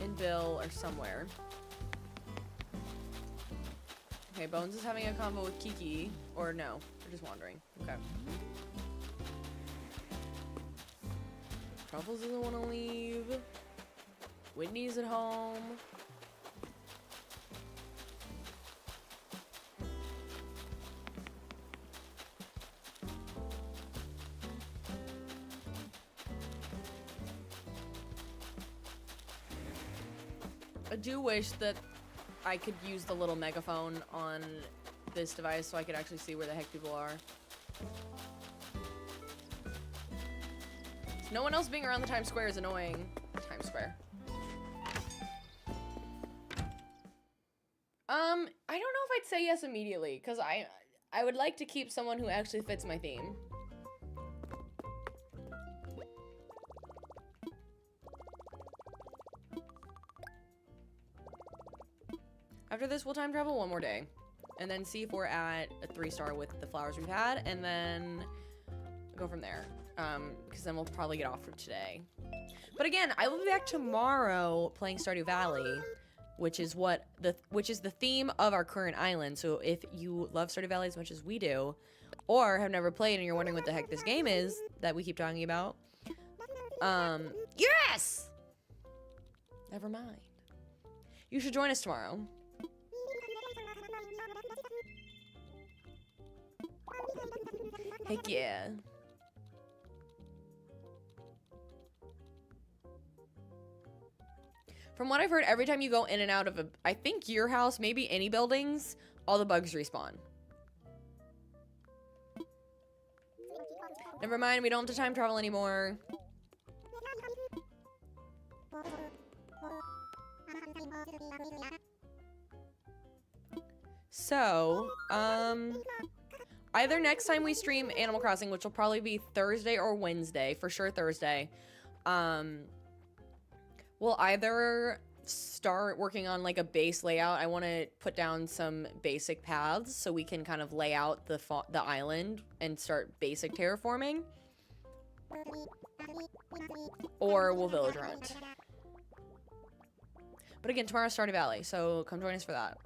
and Bill are somewhere. Okay, Bones is having a convo with Kiki. Or no, they're just wandering. Okay. Truffles doesn't want to leave. Whitney's at home. I do wish that I could use the little megaphone on this device so I could actually see where the heck people are. No one else being around the Times Square is annoying. Times Square. I don't know if I'd say yes immediately, because I would like to keep someone who actually fits my theme. After this, we'll time travel one more day. And then see if we're at a 3-star with the flowers we've had. And then go from there. Because then we'll probably get off for today. But again, I will be back tomorrow playing Stardew Valley. Which is the theme of our current island. So if you love Stardew Valley as much as we do. Or have never played and you're wondering what the heck this game is that we keep talking about. Yes! Never mind. You should join us tomorrow. Heck yeah. From what I've heard, every time you go in and out of I think your house, maybe any buildings, all the bugs respawn. Never mind, we don't have to time travel anymore. So, either next time we stream Animal Crossing, which will probably be Thursday or Wednesday, for sure Thursday, we'll either start working on like a base layout. I want to put down some basic paths so we can kind of lay out the island and start basic terraforming. Or we'll villager hunt. But again, tomorrow's Stardew Valley, so come join us for that.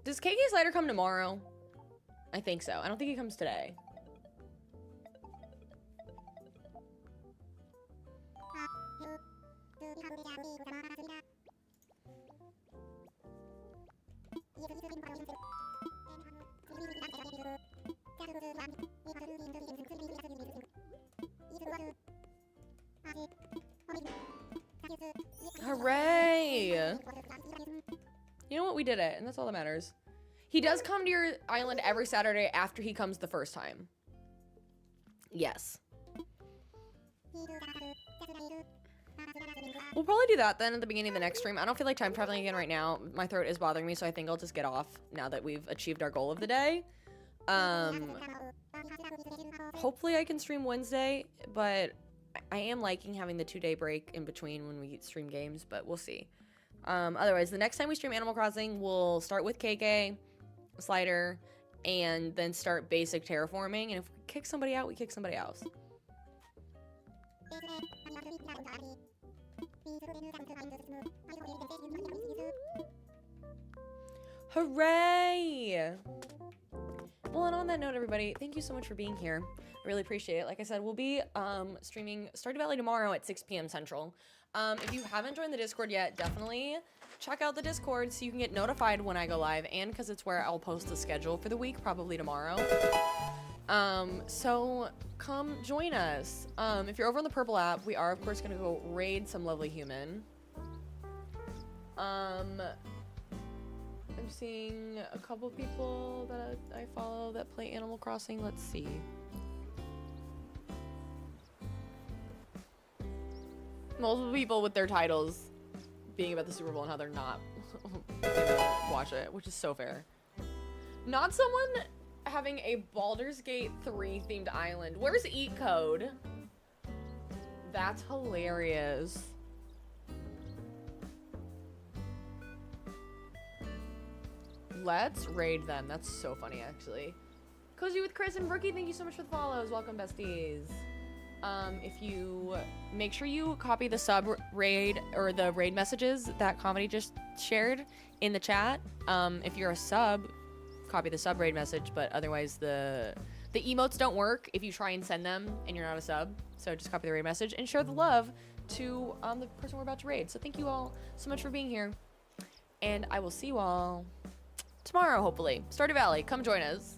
Does KK's Lighter come tomorrow? I think so. I don't think he comes today. Hooray! You know what? We did it, and that's all that matters. He does come to your island every Saturday after he comes the first time. Yes. We'll probably do that then at the beginning of the next stream. I don't feel like time traveling again right now. My throat is bothering me, so I think I'll just get off now that we've achieved our goal of the day. Hopefully I can stream Wednesday, but I am liking having the 2-day break in between when we stream games, but we'll see. Otherwise, the next time we stream Animal Crossing, we'll start with KK, Slider, and then start basic terraforming. And if we kick somebody out, we kick somebody else. Hooray! Well, and on that note, everybody, thank you so much for being here. I really appreciate it. Like I said, we'll be streaming Stardew Valley tomorrow at 6 p.m. Central. If you haven't joined the Discord yet, definitely check out the Discord so you can get notified when I go live, and because it's where I'll post the schedule for the week, probably tomorrow. So come join us. If you're over on the Purple app, we are, of course, going to go raid some lovely human. I'm seeing a couple people that I follow that play Animal Crossing. Let's see. Multiple people with their titles being about the Super Bowl and how they're not gonna watch it, which is so fair. Not someone having a Baldur's Gate 3 themed island. Where's Eat Code? That's hilarious. Let's raid them. That's so funny, actually. Cozy with Chris and Brookie, thank you so much for the follows. Welcome, besties. If you make sure you copy the sub raid or the raid messages that Comedy just shared in the chat. If you're a sub, copy the sub raid message, but otherwise the emotes don't work if you try and send them and you're not a sub. So just copy the raid message and share the love to the person we're about to raid. So thank you all so much for being here, and I will see you all tomorrow, hopefully. Stardew Valley, come join us.